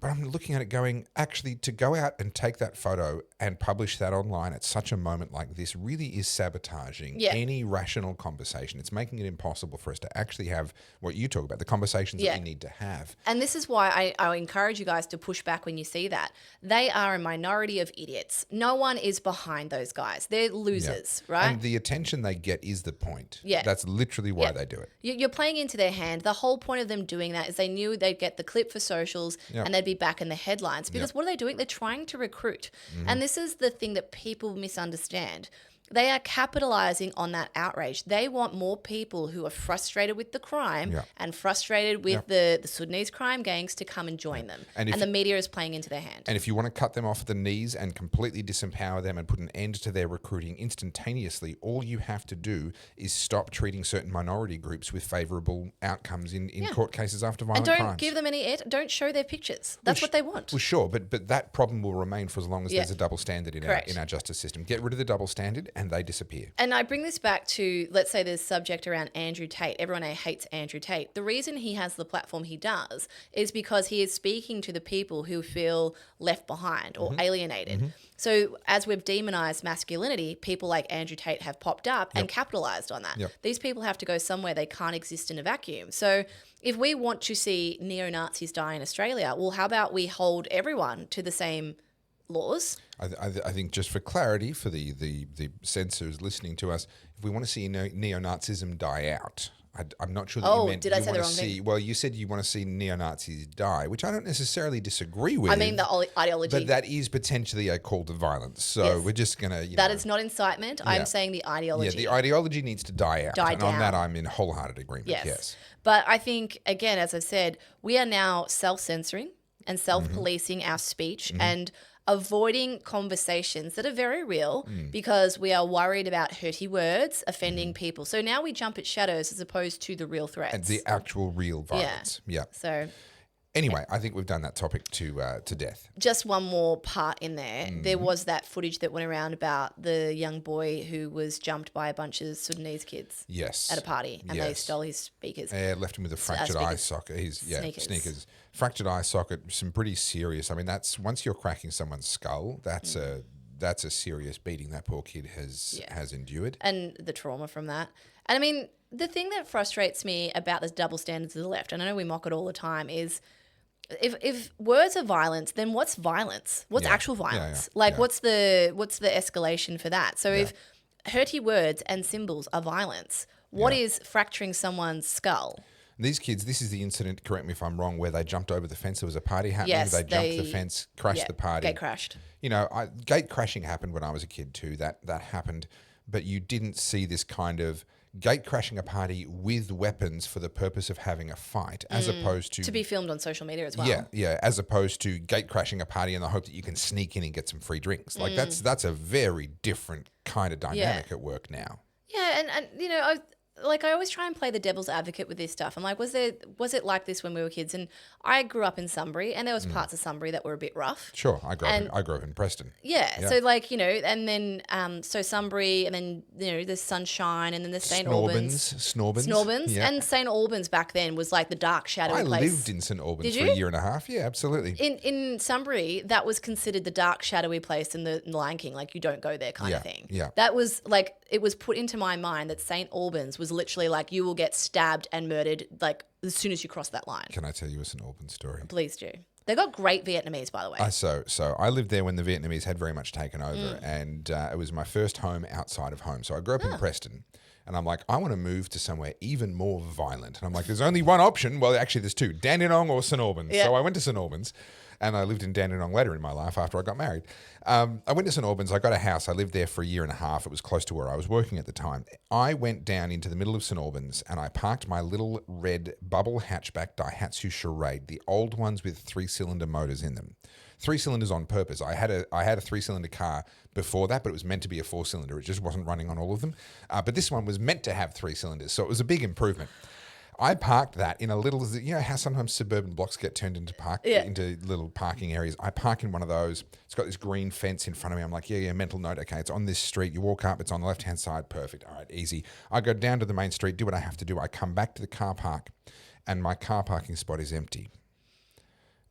But I'm looking at it going, actually, to go out and take that photo and publish that online at such a moment like this really is sabotaging any rational conversation. It's making it impossible for us to actually have what you talk about, the conversations that we need to have. And this is why I encourage you guys to push back when you see that. They are a minority of idiots. No one is behind those guys. They're losers, right? And the attention they get is the point. That's literally why they do it. You're playing into their hand. The whole point of them doing that is they knew they'd get the clip for socials and they'd be back in the headlines because what are they doing? They're trying to recruit. And this is the thing that people misunderstand. they are capitalizing on that outrage. They want more people who are frustrated with the crime and frustrated with the Sudanese crime gangs to come and join them. And the media is playing into their hand. And if you want to cut them off at the knees and completely disempower them and put an end to their recruiting instantaneously, all you have to do is stop treating certain minority groups with favourable outcomes in court cases after violent crimes. And don't give them any don't show their pictures. That's what they want. Well, sure, but that problem will remain for as long as there's a double standard in our justice system. Get rid of the double standard and they disappear. And I bring this back to, let's say, this subject around Andrew Tate. Everyone hates Andrew Tate. The reason he has the platform he does is because he is speaking to the people who feel left behind or alienated. So as we've demonized masculinity, people like Andrew Tate have popped up and capitalized on that. These people have to go somewhere. They can't exist in a vacuum. So if we want to see neo-Nazis die in Australia, well, how about we hold everyone to the same laws? I think just for clarity, for the censors listening to us, if we want to see neo-Nazism die out, I'm not sure that you meant did I say the wrong thing? Well, you said you want to see neo-Nazis die, which I don't necessarily disagree with. I mean the ideology. But that is potentially a call to violence. So we're just going to... That is not incitement. I'm saying the ideology. Yeah, the ideology needs to die out. Die down. On that, I'm in wholehearted agreement, yes. But I think, again, as I've said, we are now self-censoring and self-policing our speech and avoiding conversations that are very real because we are worried about hurty words offending people. So now we jump at shadows as opposed to the real threats. And the actual real violence. Yeah. So anyway, I think we've done that topic to death. Just one more part in there. There was that footage that went around about the young boy who was jumped by a bunch of Sudanese kids at a party and they stole his speakers. Yeah, left him with a fractured eye socket. Sneakers. Fractured eye socket, some pretty serious. I mean, that's once you're cracking someone's skull, that's a serious beating that poor kid has endured. And the trauma from that. And I mean, the thing that frustrates me about the double standards of the left, and I know we mock it all the time, is if words are violence, then what's violence? What's actual violence? What's the escalation for that? So if hurty words and symbols are violence, what is fracturing someone's skull? These kids, this is the incident, correct me if I'm wrong, where they jumped over the fence. There was a party happening. They jumped the fence, crashed the party. Gate crashed. You know, gate crashing happened when I was a kid too. That happened. But you didn't see this kind of gate crashing a party with weapons for the purpose of having a fight, as opposed to be filmed on social media as well. Yeah, as opposed to gate crashing a party in the hope that you can sneak in and get some free drinks. Like that's a very different kind of dynamic at work now. Yeah, and you know, I always try and play the devil's advocate with this stuff. I'm like, was it like this when we were kids? And I grew up in Sunbury, and there was parts of Sunbury that were a bit rough. Sure, I grew up in Preston. Yeah, so like, you know, and then so Sunbury, and then, you know, there's Sunshine, and then there's St Albans. Snorbans. Yeah. And St Albans back then was like the dark shadowy place. I lived in St Albans for a year and a half. Yeah, absolutely. In Sunbury, that was considered the dark shadowy place in the Lion King, like you don't go there kind of thing. Yeah. That was like, it was put into my mind that St Albans was literally like you will get stabbed and murdered like as soon as you cross that line. Can I tell you a St Albans story? Please do. They got great Vietnamese, by the way. So I lived there when the Vietnamese had very much taken over, and it was my first home outside of home. So I grew up in Preston, and I'm like, I want to move to somewhere even more violent. And I'm like, there's only one option. Well, actually, there's two: Dandenong or St Albans. Yeah. So I went to St Albans. And I lived in Dandenong later in my life after I got married. I went to St Albans. I got a house. I lived there for a year and a half. It was close to where I was working at the time. I went down into the middle of St Albans and I parked my little red bubble hatchback Daihatsu Charade, the old ones with 3-cylinder motors in them. 3 cylinders on purpose. I had a 3-cylinder car before that, but it was meant to be a 4-cylinder. It just wasn't running on all of them. But this one was meant to have 3 cylinders, so it was a big improvement. I parked that in a little, you know how sometimes suburban blocks get turned into little parking areas. I park in one of those. It's got this green fence in front of me. I'm like, mental note. Okay, it's on this street. You walk up, it's on the left-hand side. Perfect. All right, easy. I go down to the main street, do what I have to do. I come back to the car park, and my car parking spot is empty.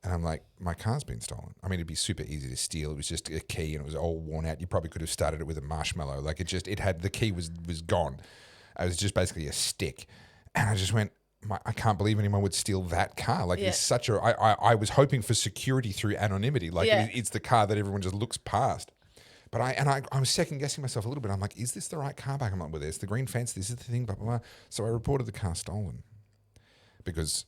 And I'm like, my car's been stolen. I mean, it'd be super easy to steal. It was just a key, and it was all worn out. You probably could have started it with a marshmallow. Like the key was gone. It was just basically a stick. And I just went, I can't believe anyone would steal that car. Like it's such a, I was hoping for security through anonymity. Like it's the car that everyone just looks past. But I was second guessing myself a little bit. I'm like, is this the right car back? I'm like, well, there's the green fence. This is the thing, blah, blah, blah. So I reported the car stolen because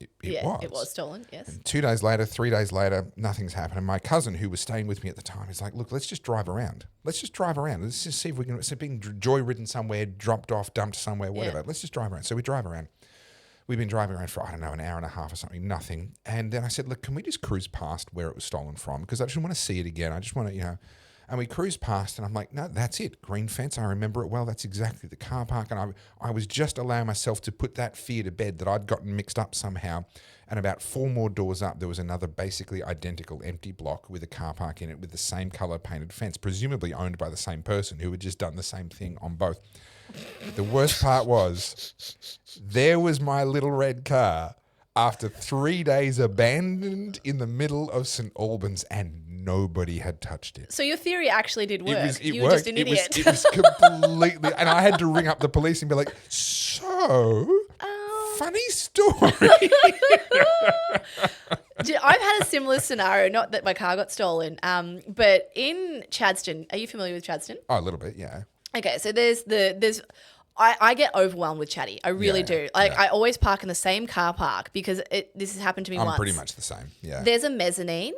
It was. It was stolen, yes. And 2 days later, 3 days later, nothing's happened. And my cousin, who was staying with me at the time, is like, look, let's just drive around. Let's just see if we can, it's being joy-ridden somewhere, dropped off, dumped somewhere, whatever. Let's just drive around. So we drive around. We've been driving around for, I don't know, an hour and a half or something, nothing. And then I said, look, can we just cruise past where it was stolen from? Because I just want to see it again. I just want to, And we cruised past and I'm like, no, that's it. Green fence. I remember it well. That's exactly the car park. And I was just allowing myself to put that fear to bed that I'd gotten mixed up somehow. And about 4 more doors up, there was another basically identical empty block with a car park in it with the same color painted fence, presumably owned by the same person who had just done the same thing on both. The worst part was, there was my little red car after 3 days abandoned in the middle of St. Albans, and nobody had touched it. So your theory actually did work. It were worked. just an idiot. It was completely... And I had to ring up the police and be like, funny story. I've had a similar scenario, not that my car got stolen, but in Chadstone, are you familiar with Chadstone? Oh, a little bit, yeah. Okay, so I get overwhelmed with chatty. I really do. I always park in the same car park because this has happened to me once. I'm pretty much the same, yeah. There's a mezzanine,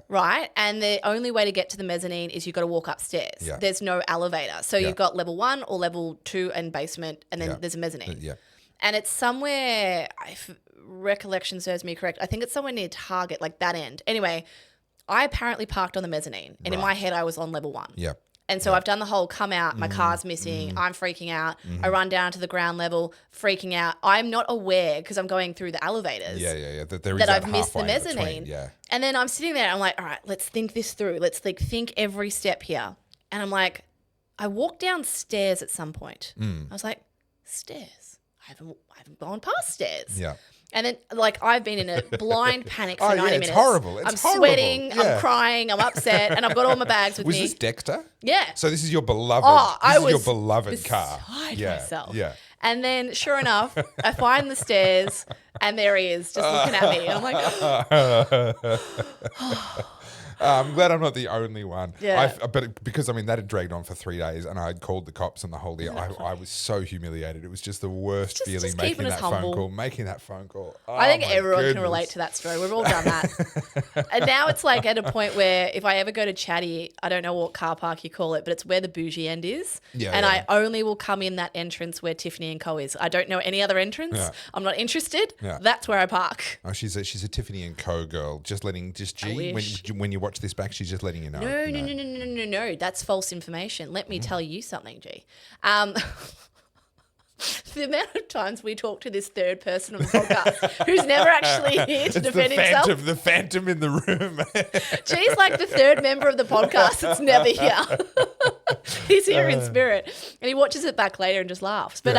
right? And the only way to get to the mezzanine is you've got to walk upstairs. Yeah. There's no elevator. So you've got level 1 or level 2 and basement, and then there's a mezzanine. Yeah. And it's somewhere, if recollection serves me correct, I think it's somewhere near Target, like that end. Anyway, I apparently parked on the mezzanine, and in my head I was on level 1. Yeah. And so I've done the whole come out, my car's missing, I'm freaking out. I run down to the ground level, freaking out. I'm not aware, because I'm going through the elevators, that I've missed the mezzanine. Yeah. And then I'm sitting there, I'm like, all right, let's think this through. Let's think every step here. And I'm like, I walked downstairs at some point. I was like, stairs? I haven't gone past stairs. Yeah. And then, I've been in a blind panic for 90 minutes. It's horrible. I'm sweating, I'm crying, I'm upset, and I've got all my bags with me. Was this Dexter? Yeah. So this is your beloved. Your beloved car. Myself. Yeah. And then, sure enough, I find the stairs, and there he is, just looking at me. And I'm like, I'm glad I'm not the only one. Yeah. But because, that had dragged on for 3 days and I had called the cops and the whole deal. I was so humiliated. It was just the worst feeling making that phone call. Oh, I think everyone can relate to that story. We've all done that. And now it's like at a point where if I ever go to Chatty, I don't know what car park you call it, but it's where the bougie end is. Yeah, and I only will come in that entrance where Tiffany and Co is. I don't know any other entrance. Yeah. I'm not interested. Yeah. That's where I park. Oh, she's a Tiffany and Co girl. When you watch this back, she's just letting you know. No. That's false information. Let me tell you something, G. The amount of times we talk to this third person on the podcast who's never actually here to defend himself. The phantom in the room. G's like the third member of the podcast that's never here. He's here in spirit. And he watches it back later and just laughs. But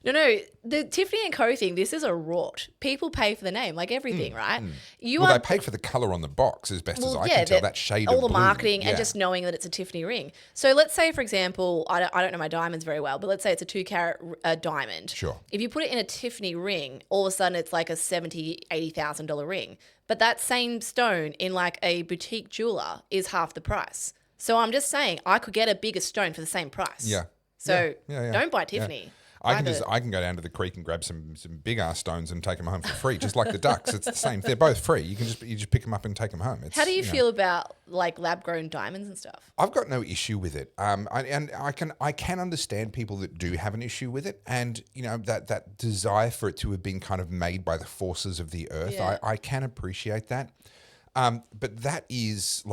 no, the Tiffany and Co thing, this is a rort. People pay for the name, like everything, right? They pay for the colour on the box as best as I can tell, that shade of blue. All the marketing and just knowing that it's a Tiffany ring. So let's say, for example, I don't know my diamonds very well, but let's say it's a 2-carat diamond. Sure. If you put it in a Tiffany ring, all of a sudden it's like a $70,000, $80,000 ring. But that same stone in like a boutique jeweler is half the price. So I'm just saying I could get a bigger stone for the same price. Yeah. So don't buy Tiffany. Yeah. I can go down to the creek and grab some big ass stones and take them home for free, just like the ducks. It's the same. They're both free. You just pick them up and take them home. How do you feel about like lab grown diamonds and stuff? I've got no issue with it. I can understand people that do have an issue with it, and that desire for it to have been kind of made by the forces of the earth. Yeah. I can appreciate that. But that is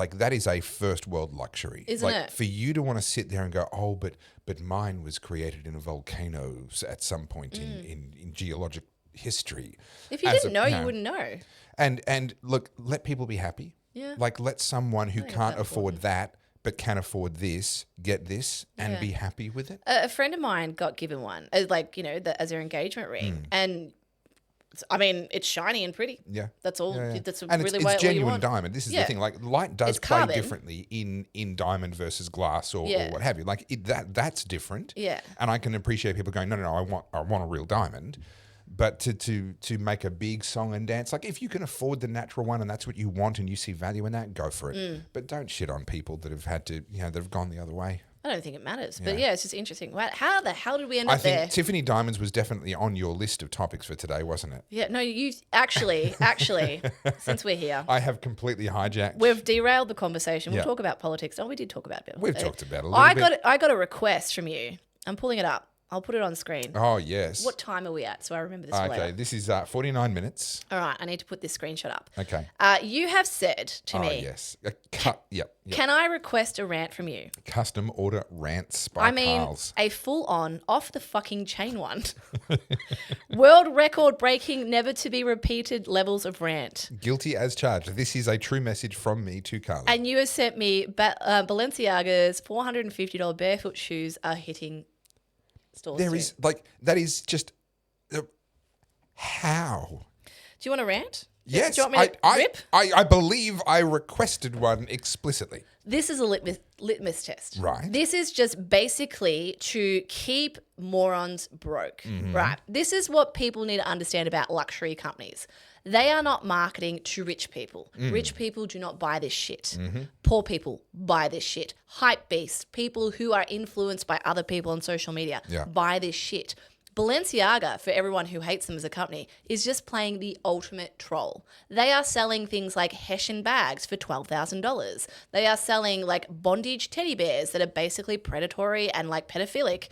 a first world luxury, isn't it? For you to want to sit there and go, oh, but mine was created in a volcano at some point in geologic history. If you didn't know, you wouldn't know. And look, let people be happy. Yeah. Let someone who can't afford that but can afford this get this and be happy with it. A friend of mine got given one, as their engagement ring, and. It's shiny and pretty. Yeah. That's all. Yeah. That's and really it's genuine diamond. This is the thing. Like, light does play carbon. differently in diamond versus glass or what have you. Like, that's different. Yeah. And I can appreciate people going, no, I want a real diamond. But to make a big song and dance, like if you can afford the natural one and that's what you want and you see value in that, go for it. But don't shit on people that have had to, that have gone the other way. I don't think it matters. But yeah, it's just interesting. How the hell did we end up there? I think Tiffany Diamonds was definitely on your list of topics for today, wasn't it? Yeah, no, you actually, since we're here, I have completely hijacked. we've derailed the conversation. We'll talk about politics. Oh, we did talk about it. We've talked about it a little bit. I got a request from you. I'm pulling it up. I'll put it on screen. Oh, yes. What time are we at? So I remember this later. Okay, this is 49 minutes. All right, I need to put this screenshot up. Okay. You have said to me. Oh, yes. Yep. Can I request a rant from you? Custom order rants by Carls. A full-on, off-the-fucking-chain one. World record-breaking, never-to-be-repeated levels of rant. Guilty as charged. This is a true message from me to Carly. And you have sent me Balenciaga's $450 barefoot shoes are hitting stores. There is, that is just, how? Do you want to rant? Yes, Do you want me to rip? I believe I requested one explicitly. This is a litmus test. Right. This is just basically to keep morons broke. Mm-hmm. Right. This is what people need to understand about luxury companies. They are not marketing to rich people. Rich people do not buy this shit. Mm-hmm. Poor people buy this shit. Hype beasts, people who are influenced by other people on social media, buy this shit. Balenciaga, for everyone who hates them as a company, is just playing the ultimate troll. They are selling things like Hessian bags for $12,000. They are selling like bondage teddy bears that are basically predatory and like pedophilic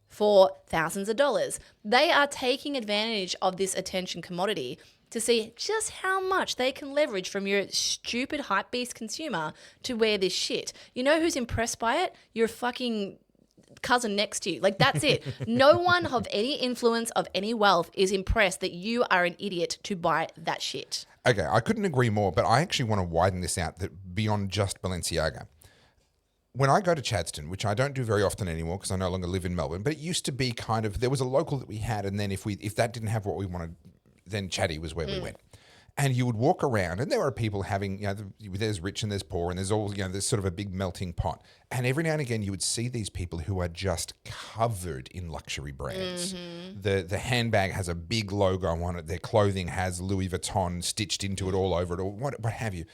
for thousands of dollars. They are taking advantage of this attention commodity to see just how much they can leverage from your stupid hypebeast consumer to wear this shit. You know who's impressed by it? Your fucking cousin next to you. Like, that's it. No one of any influence, of any wealth, is impressed that you are an idiot to buy that shit. Okay, I couldn't agree more, but I actually want to widen this out that beyond just Balenciaga. When I go to Chadstone, which I don't do very often anymore because I no longer live in Melbourne, but it used to be kind of, there was a local that we had, and then if that didn't have what we wanted, then Chatty was where we went. And you would walk around, and there are people having, there's rich and there's poor, and there's all, there's sort of a big melting pot. And every now and again, you would see these people who are just covered in luxury brands. Mm-hmm. The handbag has a big logo on it. Their clothing has Louis Vuitton stitched into it all over it, or what have you.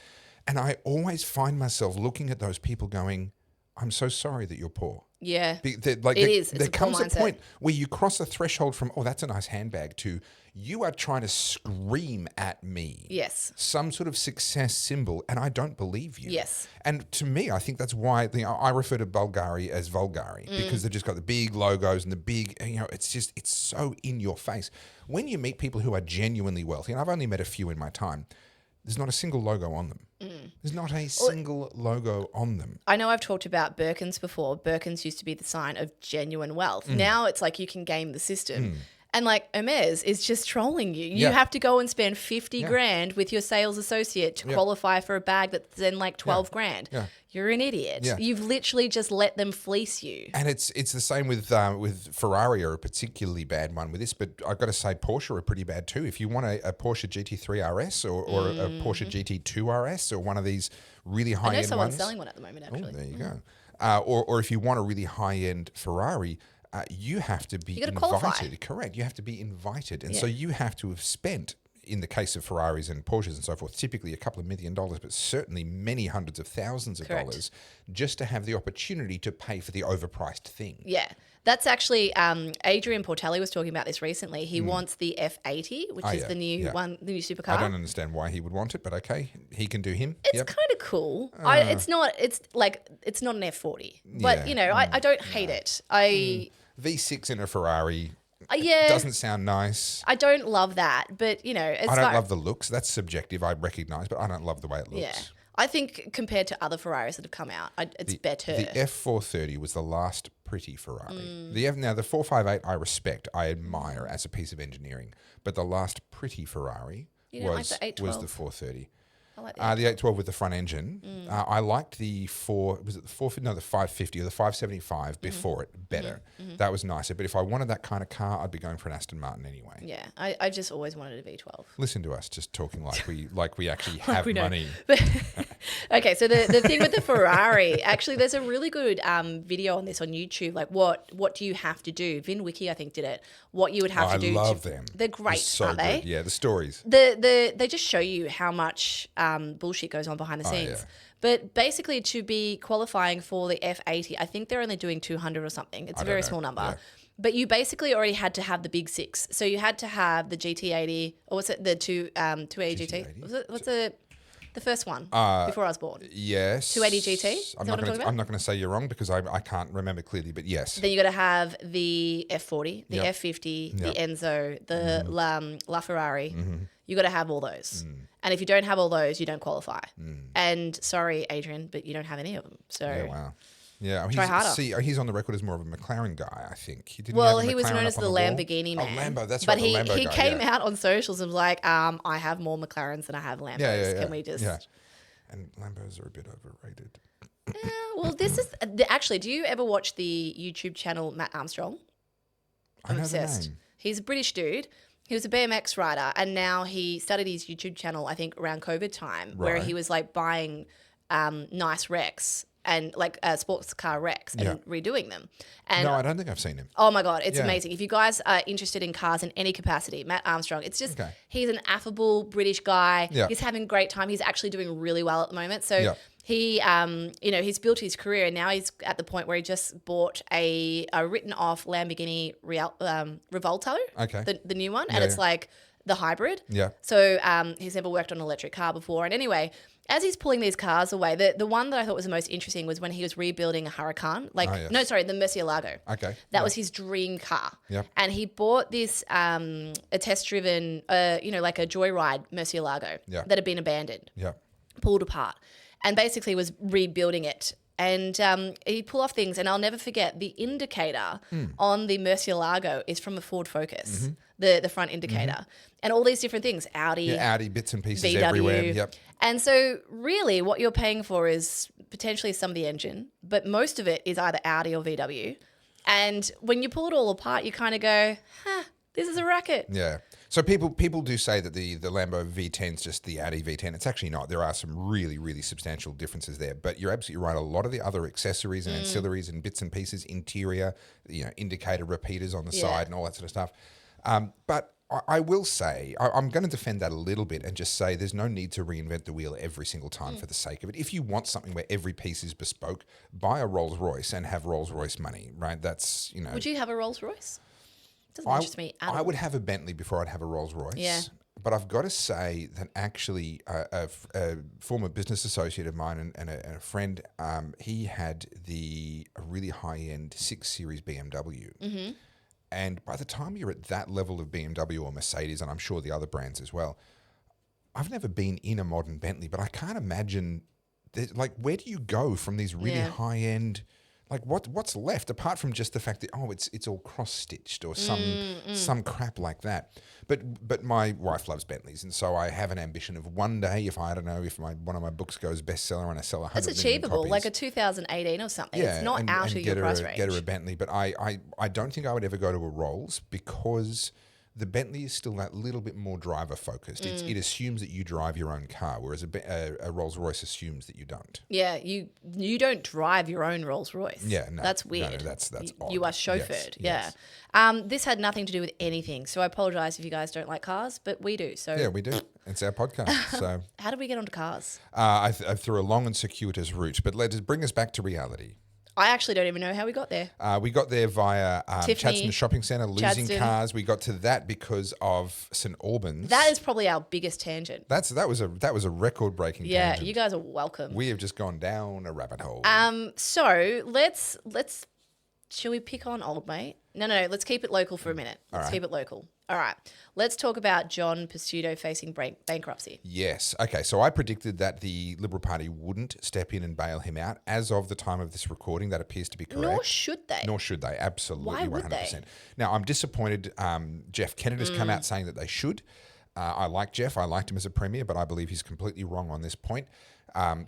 And I always find myself looking at those people going, I'm so sorry that you're poor. Yeah, There comes a point where you cross a threshold from, oh, that's a nice handbag, to you are trying to scream at me. Yes. Some sort of success symbol, and I don't believe you. Yes. And to me, I think that's why I refer to Bulgari as Vulgari, because they've just got the big logos and the big, it's so in your face. When you meet people who are genuinely wealthy, and I've only met a few in my time, there's not a single logo on them. There's not a single logo on them. I know I've talked about Birkins before. Birkins used to be the sign of genuine wealth. Now it's like you can game the system. And like Hermes is just trolling you. You have to go and spend 50 grand with your sales associate to qualify for a bag that's then like 12 grand. Yeah. You're an idiot. Yeah. You've literally just let them fleece you. And it's the same with Ferrari, are a particularly bad one with this, but I've got to say Porsche are pretty bad too. If you want a Porsche GT3 RS or a Porsche GT2 RS or one of these really high-end ones. I know someone's selling one at the moment, actually. Oh, there you go. Or if you want a really high-end Ferrari, you have to be invited. Qualify. Correct. You have to be invited. And so you have to have spent, in the case of Ferraris and Porsches and so forth, typically a couple of $1 million, but certainly many hundreds of thousands of dollars just to have the opportunity to pay for the overpriced thing. Yeah. That's actually, Adrian Portelli was talking about this recently. He wants the F80, which is the new one, the new supercar. I don't understand why he would want it, but okay, he can do him. It's kind of cool. It's not an F40, but I don't hate it. V6 in a Ferrari doesn't sound nice. I don't love that, but I don't love the looks. That's subjective, I recognise, but I don't love the way it looks. Yeah. I think compared to other Ferraris that have come out, it's better. The F430 was the last pretty Ferrari. Now, the 458 I respect, I admire as a piece of engineering, but the last pretty Ferrari was the 430. I like the 812 with the front engine. I liked the 550 or the 575 before it better. That was nicer. But if I wanted that kind of car, I'd be going for an Aston Martin anyway. Yeah, I just always wanted a V12. Listen to us just talking like we actually have money. Okay, so the thing with the Ferrari, actually, there's a really good video on this on YouTube. Like, what do you have to do? Vin Wiki, I think, did it. What you would have to do. I love them. They're great, aren't they? Yeah, the stories. They just show you how much bullshit goes on behind the scenes. Yeah. But basically, to be qualifying for the F80, I think they're only doing 200 or something. It's a very small number. Yeah. But you basically already had to have the big six. So you had to have the GT80, or what's it, the 280 GT? What's the first one before I was born? Yes. 280 GT? I'm not going to say you're wrong because I can't remember clearly, but yes. Then you got to have the F40, the F50, the Enzo, the La Ferrari. Mm-hmm. You got to have all those. And if you don't have all those, you don't qualify. And sorry, Adrian, but you don't have any of them. So Yeah, wow. Yeah, try harder. He's on the record as more of a McLaren guy, I think. He was known as the Lamborghini man. Oh, Lambo, that's but right, the Lambo guy. He came out on socials and was like, I have more McLarens than I have Lambos. Yeah. Can we just... Yeah. And Lambos are a bit overrated. Yeah, well, this is... Actually, do you ever watch the YouTube channel Matt Armstrong? I'm obsessed. The name. He's a British dude. He was a BMX rider, and now he started his YouTube channel, I think, around COVID time, where he was like buying nice wrecks and like sports car wrecks and redoing them. And No, I don't think I've seen him. oh my God, it's amazing. If you guys are interested in cars in any capacity, Matt Armstrong, it's just, he's an affable British guy. Yeah. He's having a great time. He's actually doing really well at the moment. So he, he's built his career, and now he's at the point where he just bought a written off Lamborghini Revolto, the new one. And it's like the hybrid. Yeah. So he's never worked on an electric car before. And anyway, as he's pulling these cars away, the one that I thought was the most interesting was when he was rebuilding a Huracan. the Murcielago. Okay. That was his dream car. Yep. And he bought this, a test-driven, like a joyride Murcielago that had been abandoned, pulled apart, and basically was rebuilding it. And he'd pull off things, and I'll never forget, the indicator on the Murcielago is from a Ford Focus, the front indicator, and all these different things, Audi, bits and pieces VW. everywhere. Yep. And so really what you're paying for is potentially some of the engine, but most of it is either Audi or VW. And when you pull it all apart, you kind of go, this is a racket. Yeah. So people do say that the Lambo V10 is just the Audi V10. It's actually not. There are some really, really substantial differences there. But you're absolutely right. A lot of the other accessories and ancillaries and bits and pieces, interior, indicator repeaters on the side and all that sort of stuff. But I will say, I'm going to defend that a little bit and just say there's no need to reinvent the wheel every single time for the sake of it. If you want something where every piece is bespoke, buy a Rolls-Royce and have Rolls-Royce money, right? That's, Would you have a Rolls-Royce? Doesn't interest me at all. I would have a Bentley before I'd have a Rolls-Royce. Yeah. But I've got to say that actually a former business associate of mine and a friend, he had a really high-end 6 Series BMW. Mm-hmm. And by the time you're at that level of BMW or Mercedes, and I'm sure the other brands as well, I've never been in a modern Bentley, but I can't imagine, where do you go from these really high-end... Like what's left apart from just the fact that it's all cross stitched or some crap like that. But my wife loves Bentleys, and so I have an ambition of one day, if one of my books goes bestseller and I sell 100 That's million achievable, copies, like a 2018 or something. Yeah, it's not out of your price range. Get her a Bentley, but I don't think I would ever go to a Rolls because the Bentley is still that little bit more driver focused. It assumes that you drive your own car, whereas a Rolls Royce assumes that you don't. Yeah, you don't drive your own Rolls Royce. Yeah, no, that's weird. No, that's odd. You are chauffeured. Yes. This had nothing to do with anything, so I apologise if you guys don't like cars, but we do. So yeah, we do. It's our podcast. So how did we get onto cars? I through a long and circuitous route, but let us bring us back to reality. I actually don't even know how we got there. We got there via Tiffany, Chadstone Shopping Centre, losing Chadstone. cars. We got to that because of St Albans. That is probably our biggest tangent. That was a record breaking tangent. Yeah, you guys are welcome. We have just gone down a rabbit hole. So let's shall we pick on old mate? No, let's keep it local for a minute. Let's keep it local. All right. Let's talk about John Pesutto facing bankruptcy. Yes. Okay. So I predicted that the Liberal Party wouldn't step in and bail him out. As of the time of this recording, that appears to be correct. Nor should they. Absolutely. Why would 100%. they? Now, I'm disappointed. Jeff Kennett has come out saying that they should. I like Jeff. I liked him as a premier, but I believe he's completely wrong on this point.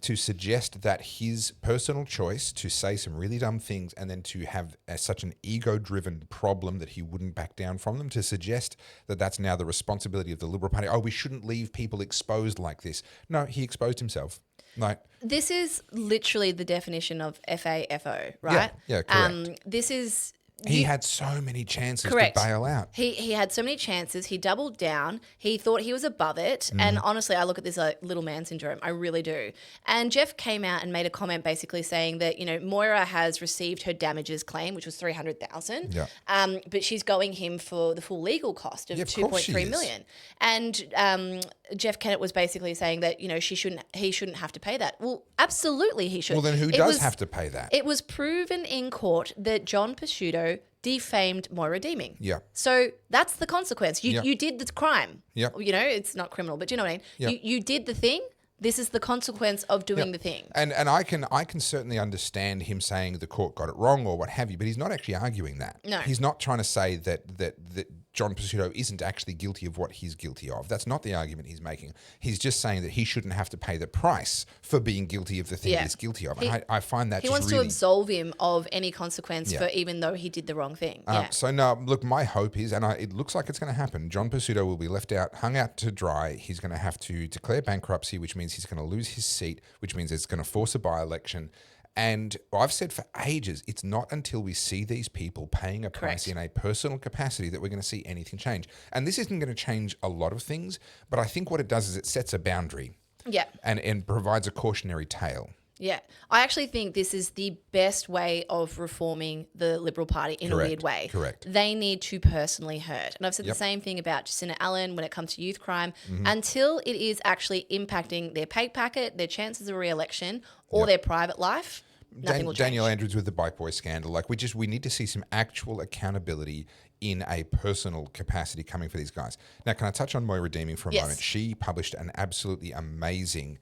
To suggest that his personal choice to say some really dumb things and then to have such an ego-driven problem that he wouldn't back down from them, to suggest that that's now the responsibility of the Liberal Party. Oh, we shouldn't leave people exposed like this. No, he exposed himself. Like, this is literally the definition of FAFO, right? Yeah, correct. This is He had so many chances Correct. to bail out. He had so many chances. He doubled down. He thought he was above it. And honestly, I look at this like little man syndrome. I really do. And Jeff came out and made a comment basically saying that, Moira has received her damages claim, which was $300,000. Yeah. But she's going him for the full legal cost of $2.3 million. And Jeff Kennett was basically saying that, he shouldn't have to pay that. Well, absolutely he should. Well, then who does have to pay that? It was proven in court that John Pesutto defamed Moira Deeming. Yeah. So that's the consequence. You did the crime. Yeah. It's not criminal, but you know what I mean? Yeah. You did the thing. This is the consequence of doing the thing. And I can certainly understand him saying the court got it wrong or what have you, but he's not actually arguing that. No. He's not trying to say that John Pesutto isn't actually guilty of what he's guilty of. That's not the argument he's making. He's just saying that he shouldn't have to pay the price for being guilty of the thing he's guilty of. And I find that he wants to absolve him of any consequence for even though he did the wrong thing. So no, look, my hope is, and it looks like it's going to happen, John Pesutto will be hung out to dry. He's going to have to declare bankruptcy, which means he's going to lose his seat, which means it's going to force a by-election. And I've said for ages, it's not until we see these people paying a price in a personal capacity that we're going to see anything change. And this isn't going to change a lot of things, but I think what it does is it sets a boundary. Yeah. And provides a cautionary tale. Yeah. I actually think this is the best way of reforming the Liberal Party in a weird way. Correct. They need to personally hurt. And I've said the same thing about Jacinta Allen when it comes to youth crime. Until it is actually impacting their pay packet, their chances of re-election, or their private life, nothing will change. Daniel Andrews with the Bike Boy scandal. Like we need to see some actual accountability in a personal capacity coming for these guys. Now, can I touch on Moira Deeming for a moment? She published an absolutely amazing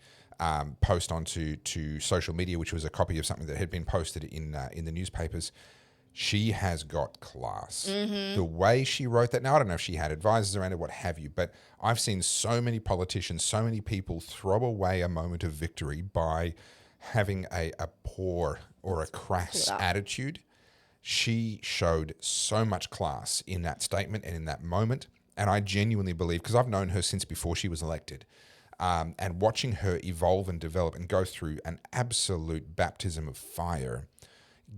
post onto social media, which was a copy of something that had been posted in the newspapers. She has got class. The way she wrote that, now I don't know if she had advisors around it, what have you, but I've seen so many politicians, so many people throw away a moment of victory by having a poor or a crass attitude. She showed so much class in that statement and in that moment. And I genuinely believe, because I've known her since before she was elected, and watching her evolve and develop and go through an absolute baptism of fire,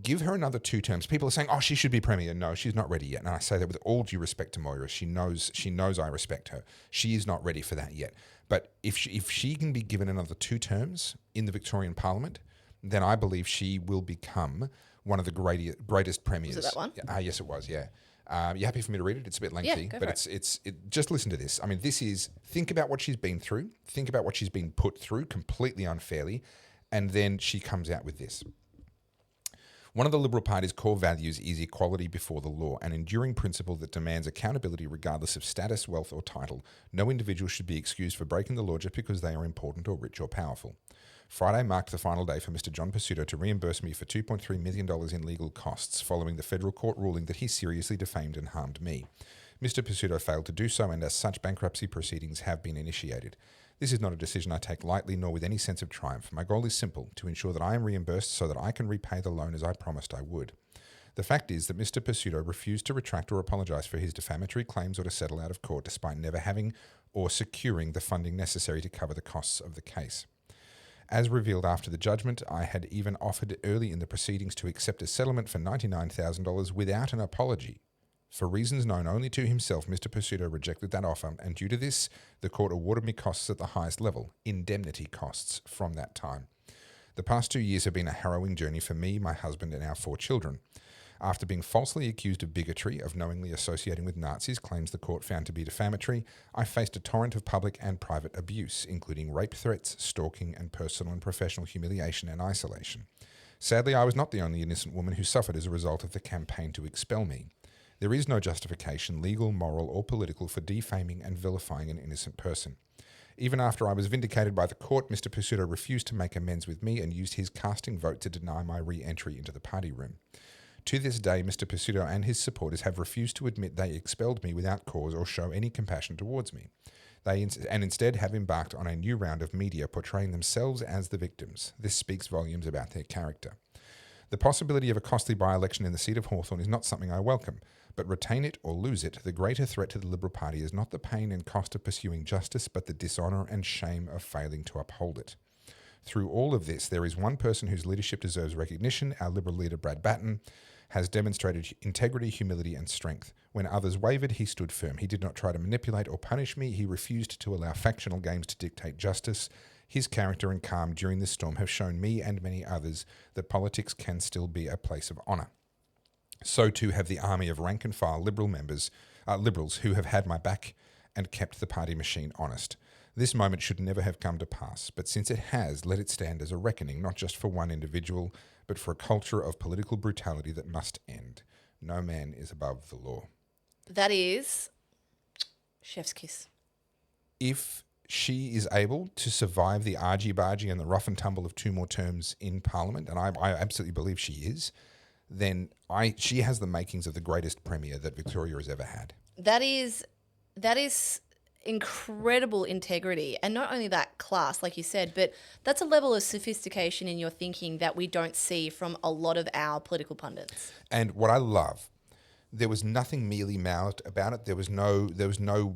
give her another 2 terms. People are saying, oh, she should be premier. No, she's not ready yet. And I say that with all due respect to Moira. She knows I respect her. She is not ready for that yet. But if she can be given another 2 terms in the Victorian Parliament, then I believe she will become one of the greatest premiers. Was it that one? Yes, it was, yeah. You happy for me to read it? It's a bit lengthy, but it's just listen to this. I mean, think about what she's been through, think about what she's been put through completely unfairly, and then she comes out with this. One of the Liberal Party's core values is equality before the law, an enduring principle that demands accountability regardless of status, wealth, or title. No individual should be excused for breaking the law just because they are important or rich or powerful. Friday marked the final day for Mr. John Pesutto to reimburse me for $2.3 million in legal costs following the federal court ruling that he seriously defamed and harmed me. Mr. Pesutto failed to do so, and as such, bankruptcy proceedings have been initiated. This is not a decision I take lightly nor with any sense of triumph. My goal is simple, to ensure that I am reimbursed so that I can repay the loan as I promised I would. The fact is that Mr. Pesutto refused to retract or apologise for his defamatory claims or to settle out of court despite never having or securing the funding necessary to cover the costs of the case. As revealed after the judgment, I had even offered early in the proceedings to accept a settlement for $99,000 without an apology. For reasons known only to himself, Mr. Pesutto rejected that offer, and due to this, the court awarded me costs at the highest level, indemnity costs, from that time. The past 2 years have been a harrowing journey for me, my husband, and our 4 children. After being falsely accused of bigotry, of knowingly associating with Nazis, claims the court found to be defamatory, I faced a torrent of public and private abuse, including rape threats, stalking, and personal and professional humiliation and isolation. Sadly, I was not the only innocent woman who suffered as a result of the campaign to expel me. There is no justification, legal, moral, or political, for defaming and vilifying an innocent person. Even after I was vindicated by the court, Mr. Pesutto refused to make amends with me and used his casting vote to deny my re-entry into the party room. To this day, Mr. Pesutto and his supporters have refused to admit they expelled me without cause or show any compassion towards me. They instead have embarked on a new round of media portraying themselves as the victims. This speaks volumes about their character. The possibility of a costly by-election in the seat of Hawthorn is not something I welcome, but retain it or lose it, the greater threat to the Liberal Party is not the pain and cost of pursuing justice, but the dishonour and shame of failing to uphold it. Through all of this, there is one person whose leadership deserves recognition, our Liberal leader Brad Batten. has demonstrated integrity, humility, and strength. When others wavered, he stood firm. He did not try to manipulate or punish me. He refused to allow factional games to dictate justice. His character and calm during this storm have shown me and many others that politics can still be a place of honour. So too have the army of rank and file liberals who have had my back and kept the party machine honest. This moment should never have come to pass, but since it has, let it stand as a reckoning, not just for one individual, but for a culture of political brutality that must end. No man is above the law. That is chef's kiss. If she is able to survive the argy-bargy and the rough and tumble of 2 more terms in Parliament, and I absolutely believe she is, then she has the makings of the greatest premier that Victoria has ever had. That is incredible integrity, and not only that, class, like you said, but that's a level of sophistication in your thinking that we don't see from a lot of our political pundits. And what I love, there was nothing mealy-mouthed about it. There was no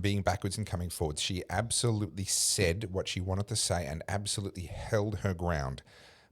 being backwards and coming forwards. She absolutely said what she wanted to say and absolutely held her ground,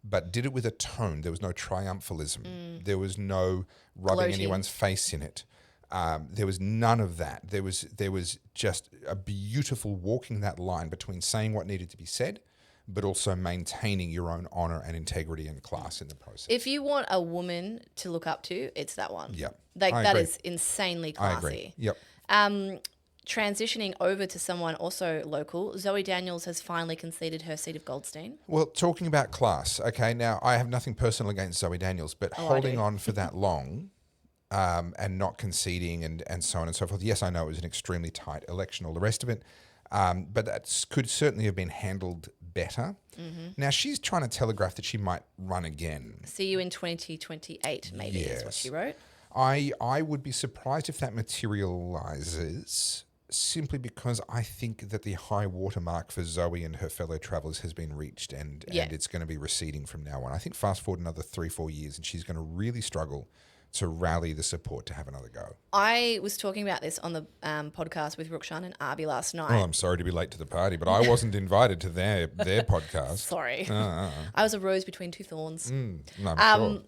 but did it with a tone. There was no triumphalism. There was no rubbing Gloating. anyone's face in it. There was none of that. There was just a beautiful walking that line between saying what needed to be said, but also maintaining your own honour and integrity and class in the process. If you want a woman to look up to, it's that one. Yep. Like I that agree. is insanely I classy. agree. Yep. Transitioning over to someone also local, Zoe Daniels has finally conceded her seat of Goldstein. Well, talking about class, okay, now I have nothing personal against Zoe Daniels, but holding on for that long and not conceding and so on and so forth. Yes, I know it was an extremely tight election, all the rest of it, but that could certainly have been handled better. Mm-hmm. Now, she's trying to telegraph that she might run again. See you in 2028, maybe, is what she wrote. I would be surprised if that materialises, simply because I think that the high watermark for Zoe and her fellow travellers has been reached and it's going to be receding from now on. I think fast forward another 3-4 years and she's going to really struggle to rally the support to have another go. I was talking about this on the podcast with Rukshan and Arby last night. Oh, I'm sorry to be late to the party, but I wasn't invited to their podcast. Sorry. I was a rose between 2 thorns. No, I'm sure.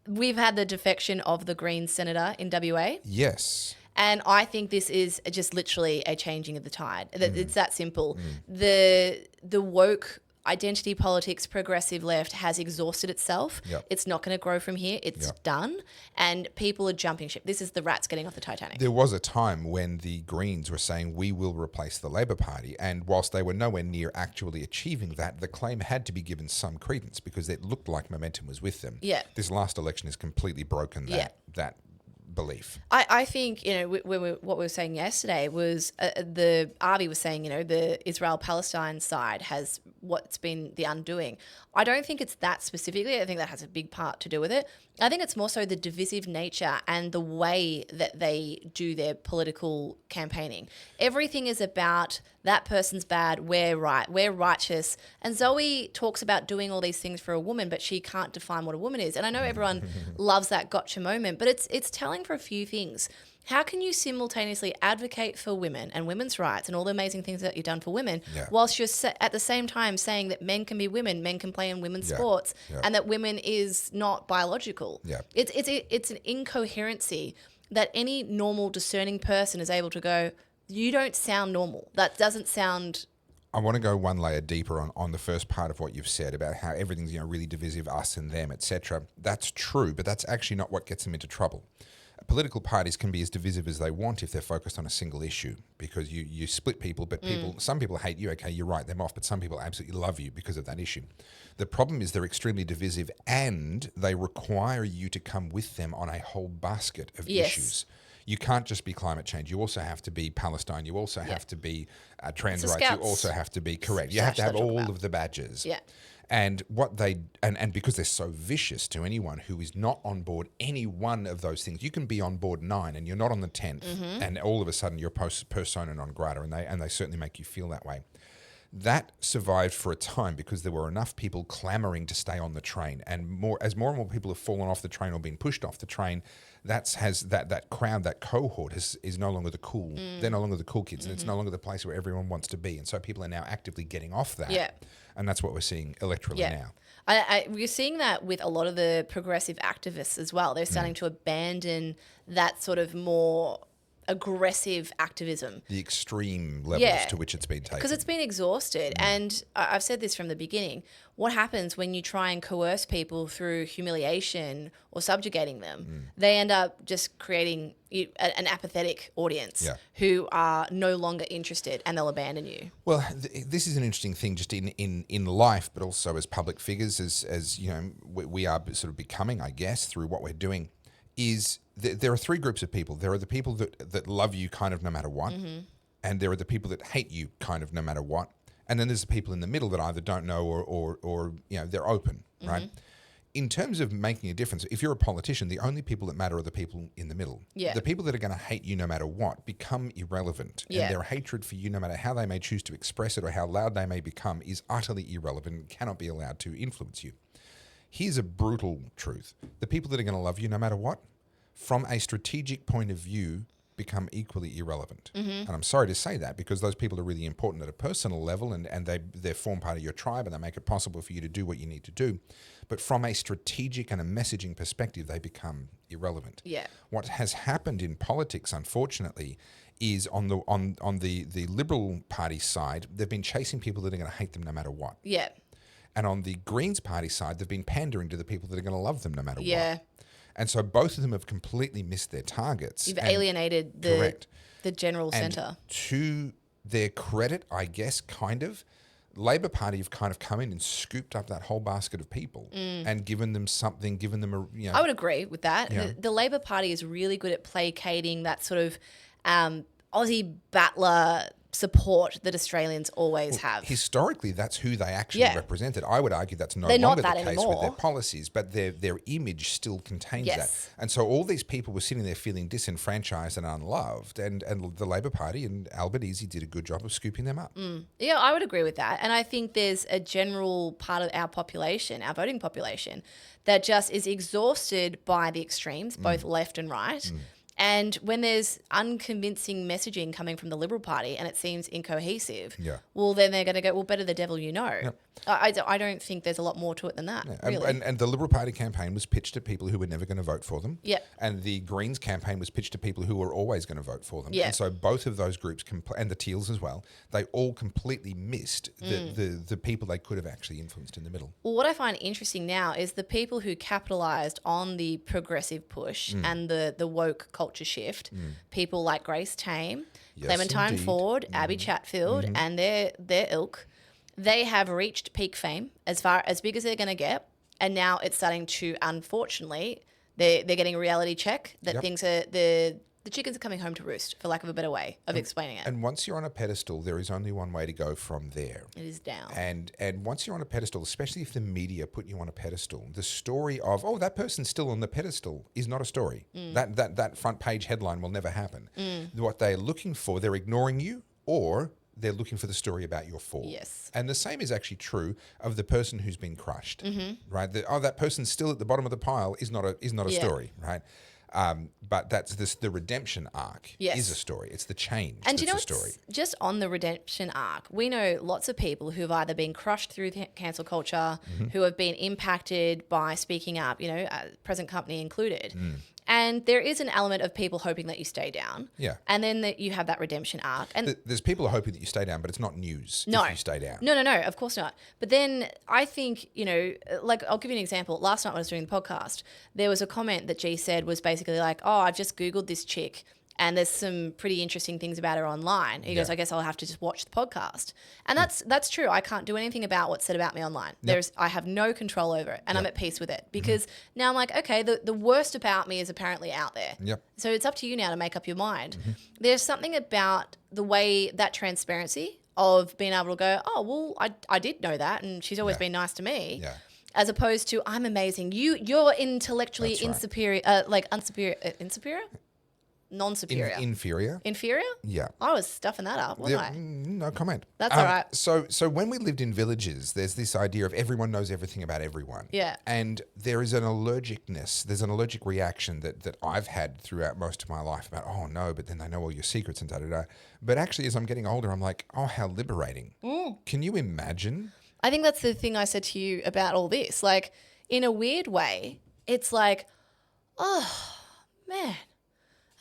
We've had the defection of the Greens senator in WA. Yes. And I think this is just literally a changing of the tide. It's that simple. The woke identity politics progressive left has exhausted itself. Yep. It's not going to grow from here. It's done. And people are jumping ship. This is the rats getting off the Titanic. There was a time when the Greens were saying we will replace the Labor Party, and whilst they were nowhere near actually achieving that, the claim had to be given some credence because it looked like momentum was with them. Yeah. This last election has completely broken that belief. I think, what we were saying yesterday was the Arby was saying, the Israel-Palestine side has what's been the undoing. I don't think it's that specifically. I think that has a big part to do with it. I think it's more so the divisive nature and the way that they do their political campaigning. Everything is about that person's bad, we're right, we're righteous. And Zoe talks about doing all these things for a woman, but she can't define what a woman is. And I know everyone loves that gotcha moment, but it's telling for a few things. How can you simultaneously advocate for women and women's rights and all the amazing things that you've done for women whilst you're at the same time saying that men can be women, men can play in women's sports, and that women is not biological? Yeah. It's an incoherency that any normal discerning person is able to go, you don't sound normal. That doesn't sound... I want to go one layer deeper on the first part of what you've said about how everything's really divisive, us and them, etc. That's true, but that's actually not what gets them into trouble. Political parties can be as divisive as they want if they're focused on a single issue, because you split people, but some people hate you, okay, you write them off, but some people absolutely love you because of that issue. The problem is they're extremely divisive and they require you to come with them on a whole basket of issues. You can't just be climate change. You also have to be Palestine. You also have to be trans rights. You also have to be correct. You have to have all of the badges. Yeah. And what they and because they're so vicious to anyone who is not on board any one of those things, you can be on board 9 and you're not on the 10th, and all of a sudden you're persona non grata, and they certainly make you feel that way. That survived for a time because there were enough people clamoring to stay on the train, and more and more people have fallen off the train or been pushed off the train. That crowd, that cohort is no longer the cool. They're no longer the cool kids, and it's no longer the place where everyone wants to be. And so people are now actively getting off that. Yeah. And that's what we're seeing electorally now. We're seeing that with a lot of the progressive activists as well. They're starting to abandon that sort of more aggressive activism. The extreme levels to which it's been taken. Because it's been exhausted. And I've said this from the beginning. What happens when you try and coerce people through humiliation or subjugating them? They end up just creating an apathetic audience who are no longer interested, and they'll abandon you. Well, this is an interesting thing just in life, but also as public figures, as you know, we are sort of becoming, I guess, through what we're doing, is there are three groups of people. There are the people that love you kind of no matter what, and there are the people that hate you kind of no matter what, and then there's the people in the middle that either don't know or you know, they're open, right? In terms of making a difference, if you're a politician, the only people that matter are the people in the middle. Yeah. The people that are going to hate you no matter what become irrelevant, and their hatred for you, no matter how they may choose to express it or how loud they may become, is utterly irrelevant and cannot be allowed to influence you. Here's a brutal truth. The people that are going to love you no matter what, from a strategic point of view, become equally irrelevant. And I'm sorry to say that, because those people are really important at a personal level, and they form part of your tribe, and they make it possible for you to do what you need to do. But from a strategic and a messaging perspective, they become irrelevant. Yeah. What has happened in politics, unfortunately, is on the Liberal Party side, they've been chasing people that are going to hate them no matter what. Yeah. And on the Greens Party side, they've been pandering to the people that are going to love them no matter Yeah. what. And so both of them have completely missed their targets. You've alienated the general centre. To their credit, I guess, kind of, Labor Party have kind of come in and scooped up that whole basket of people and given them something, given them a, you know. I would agree with that. Yeah. The Labor Party is really good at placating that sort of Aussie battler support that Australians always have. Historically, that's who they actually represented. I would argue that's no They're longer not the that case with their anymore. policies, but their image still contains that. And so all these people were sitting there feeling disenfranchised and unloved, and the Labor Party and Albanese did a good job of scooping them up. Yeah, I would agree with that. And I think there's a general part of our population, our voting population, that just is exhausted by the extremes, both left and right. And when there's unconvincing messaging coming from the Liberal Party and it seems incohesive, well, then they're going to go, well, better the devil you know. Yep. I don't think there's a lot more to it than that, really. And the Liberal Party campaign was pitched at people who were never going to vote for them. Yep. And the Greens campaign was pitched to people who were always going to vote for them. Yep. And so both of those groups, and the Teals as well, they all completely missed the people they could have actually influenced in the middle. Well, what I find interesting now is the people who capitalised on the progressive push and the woke culture shift, people like Grace Tame, Clementine indeed. Ford, Abby Chatfield, and their ilk, they have reached peak fame as big as they're going to get, and now it's starting to, unfortunately, they're getting a reality check that things are the chickens are coming home to roost, for lack of a better way of explaining it. And once you're on a pedestal, there is only one way to go from there. It is down. And once you're on a pedestal, especially if the media put you on a pedestal, the story of, oh, that person's still on the pedestal is not a story. That front page headline will never happen. What they're looking for, they're ignoring you, or they're looking for the story about your fall. Yes. And the same is actually true of the person who's been crushed, right? That person's still at the bottom of the pile is not a story, right? But that's the redemption arc is a story. It's the change and that's you know, a story. Just on the redemption arc, we know lots of people who've either been crushed through cancel culture, who have been impacted by speaking up, you know, present company included. And there is an element of people hoping that you stay down. Yeah. And then that you have that redemption arc. And there's people who are hoping that you stay down, but it's not news if you stay down. No, of course not. But then I think, you know, like I'll give you an example. Last night when I was doing the podcast, there was a comment that G said was basically like, oh, I've just Googled this chick and there's some pretty interesting things about her online. He goes, I guess I'll have to just watch the podcast. And that's true. I can't do anything about what's said about me online. I have no control over it, and I'm at peace with it, because now I'm like, okay, the worst about me is apparently out there. Yep. So it's up to you now to make up your mind. There's something about the way that transparency of being able to go, oh, well, I did know that, and she's always been nice to me. Yeah. As opposed to, I'm amazing. You're intellectually That's right. insuperior, unsuperior, insuperior? non-superior. Inferior. Inferior? Yeah. I was stuffing that up, wasn't I? No comment. That's all right. So when we lived in villages, there's this idea of everyone knows everything about everyone. Yeah. And there is an allergicness, there's an allergic reaction that I've had throughout most of my life about, oh no, but then they know all your secrets and da-da-da. But actually, as I'm getting older, I'm like, oh, how liberating. Can you imagine? I think that's the thing I said to you about all this. Like, in a weird way, it's like, oh, man.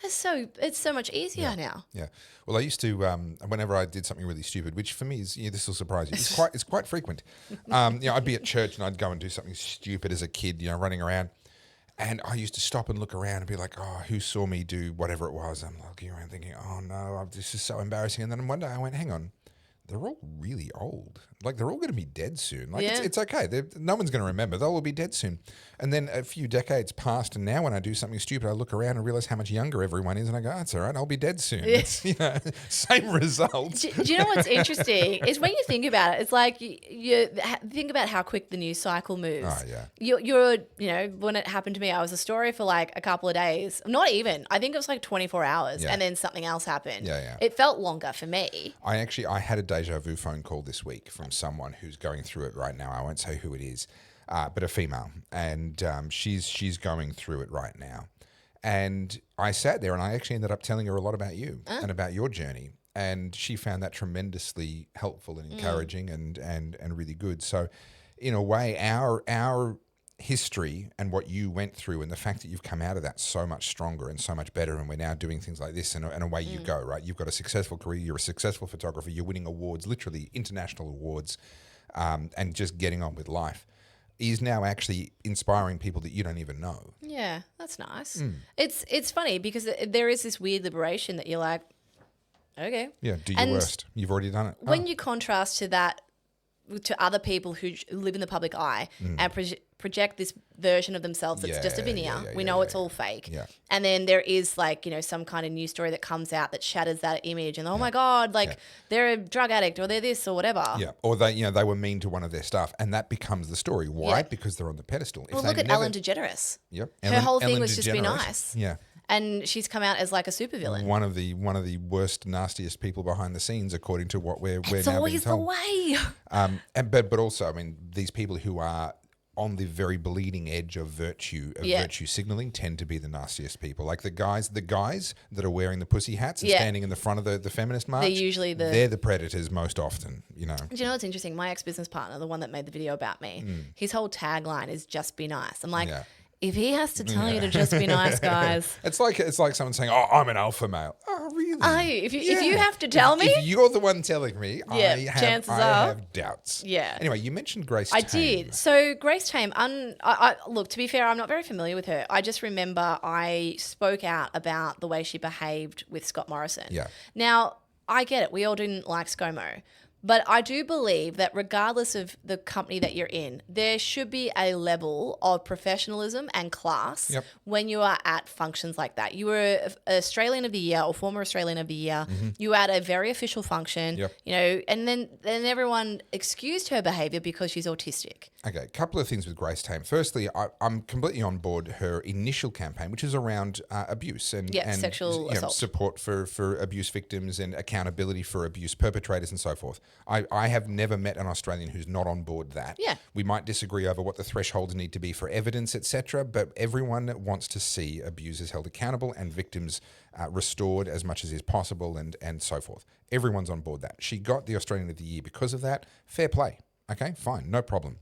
It's so much easier now. Yeah. Well, I used to, whenever I did something really stupid, which for me is, this will surprise you, it's quite frequent. I'd be at church and I'd go and do something stupid as a kid, running around. And I used to stop and look around and be like, oh, who saw me do whatever it was? I'm looking around thinking, oh no, this is so embarrassing. And then one day I went, hang on. They're all really old. Like, they're all going to be dead soon. Like, it's okay. No one's going to remember. They'll all be dead soon. And then a few decades passed, and now when I do something stupid, I look around and realize how much younger everyone is, and I go, that's all right. I'll be dead soon. Yeah. It's, same result. Do you know what's interesting? Is when you think about it, it's like you think about how quick the news cycle moves. Oh, yeah. You're when it happened to me, I was a story for like a couple of days. Not even. I think it was like 24 hours, and then something else happened. Yeah. It felt longer for me. I had a deja vu phone call this week from someone who's going through it right now. I won't say who it is, but a female, and she's going through it right now. And I sat there and I actually ended up telling her a lot about you and about your journey, and she found that tremendously helpful and encouraging and really good. So, in a way, our history and what you went through and the fact that you've come out of that so much stronger and so much better, and we're now doing things like this, and away you go, right? You've got a successful career, you're a successful photographer, you're winning awards, literally international awards, and just getting on with life is now actually inspiring people that you don't even know. Yeah, that's nice. It's funny because there is this weird liberation that you're like, okay. Yeah, do your worst. You've already done it. When you contrast to that, to other people who live in the public eye and project this version of themselves that's just a veneer. We know it's all fake. Yeah. And then there is like, some kind of news story that comes out that shatters that image and oh my God, they're a drug addict or they're this or whatever. Yeah. Or they were mean to one of their staff, and that becomes the story. Why? Yeah. Because they're on the pedestal. Well, look at Ellen DeGeneres. Yep. Her whole thing was just be nice. Yeah. And she's come out as like a supervillain. One of the worst, nastiest people behind the scenes, according to what we're now being told. It's always the way. But also, I mean, these people who are on the very bleeding edge of virtue signaling tend to be the nastiest people. Like the guys that are wearing the pussy hats and standing in the front of the feminist march. They're the predators most often. Do you know what's interesting? My ex-business partner, the one that made the video about me, his whole tagline is "just be nice." I'm like. Yeah. If he has to tell you to just be nice, guys. It's like someone saying, oh, I'm an alpha male. Oh, really? If you have to tell me? If you're the one telling me, chances I are. have doubts. Yeah. Anyway, you mentioned Grace Tame. I did. So Grace Tame, look, to be fair, I'm not very familiar with her. I just remember I spoke out about the way she behaved with Scott Morrison. Yeah. Now, I get it. We all didn't like ScoMo. But I do believe that regardless of the company that you're in, there should be a level of professionalism and class when you are at functions like that. You were Australian of the Year or former Australian of the Year. You were at a very official function, and then everyone excused her behaviour because she's autistic. Okay, a couple of things with Grace Tame. Firstly, I'm completely on board her initial campaign, which is around abuse and sexual assault. Support for abuse victims and accountability for abuse perpetrators and so forth. I have never met an Australian who's not on board that. Yeah. We might disagree over what the thresholds need to be for evidence, etc., but everyone wants to see abusers held accountable and victims restored as much as is possible and so forth. Everyone's on board that. She got the Australian of the Year because of that. Fair play. Okay, fine, no problem.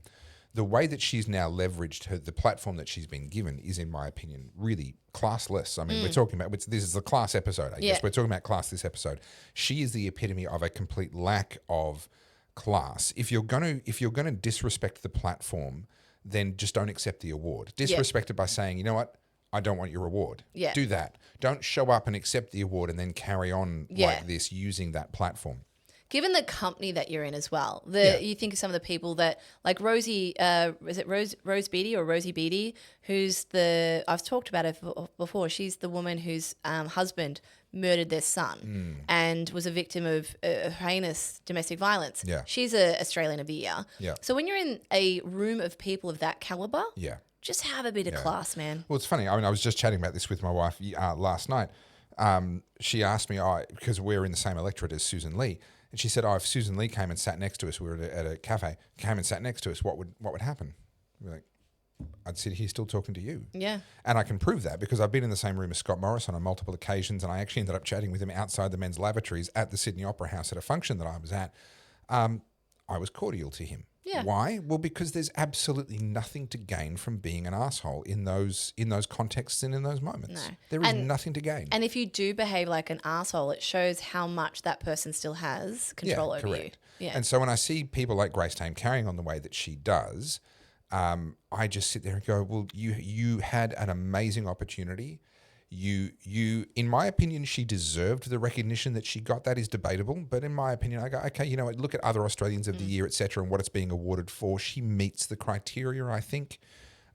The way that she's now leveraged the platform that she's been given is, in my opinion, really classless. I mean, we're talking about, this is the class episode, I guess. We're talking about class this episode. She is the epitome of a complete lack of class. If you're gonna disrespect the platform, then just don't accept the award. Disrespect it by saying, you know what? I don't want your award. Yeah. Do that. Don't show up and accept the award and then carry on like this using that platform. Given the company that you're in as well, you think of some of the people that, like Rosie, is it Rose Beatty or Rosie Beatty, who's I've talked about her before. She's the woman whose husband murdered their son and was a victim of heinous domestic violence. Yeah. She's an Australian of the Year. Yeah. So when you're in a room of people of that caliber, just have a bit of class, man. Well, it's funny. I mean, I was just chatting about this with my wife last night. she asked me, because we're in the same electorate as Susan Lee, and she said, if Susan Lee came and sat next to us, we were at a cafe, came and sat next to us, what would happen? We're like, I'd sit here still talking to you. Yeah. And I can prove that because I've been in the same room as Scott Morrison on multiple occasions, and I actually ended up chatting with him outside the men's lavatories at the Sydney Opera House at a function that I was at. I was cordial to him. Yeah. Why? Well, because there's absolutely nothing to gain from being an asshole in those contexts and in those moments. No. There is nothing to gain. And if you do behave like an asshole, it shows how much that person still has control over correct. you. Yeah. And so when I see people like Grace Tame carrying on the way that she does, I just sit there and go, well, you had an amazing opportunity. You, in my opinion, she deserved the recognition that she got. That is debatable, but in my opinion, I go, okay, you know what? Look at other Australians of the year, etc., and what it's being awarded for. She meets the criteria, I think.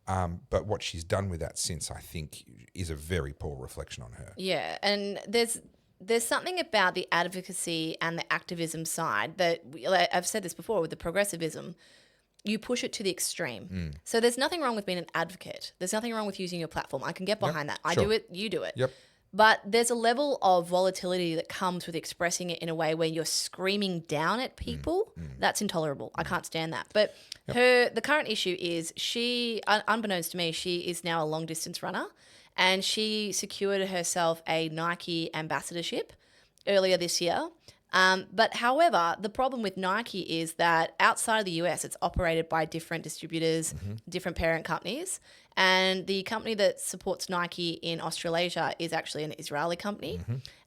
But what she's done with that since, I think, is a very poor reflection on her. Yeah, and there's something about the advocacy and the activism side that I've said this before with the progressivism. You push it to the extreme. So there's nothing wrong with being an advocate. There's nothing wrong with using your platform. I can get behind that. I do it, you do it. Yep. But there's a level of volatility that comes with expressing it in a way where you're screaming down at people. That's intolerable. I can't stand that. But the current issue is she, unbeknownst to me, she is now a long distance runner, and she secured herself a Nike ambassadorship earlier this year. But however, the problem with Nike is that outside of the US, it's operated by different distributors, different parent companies. And the company that supports Nike in Australasia is actually an Israeli company.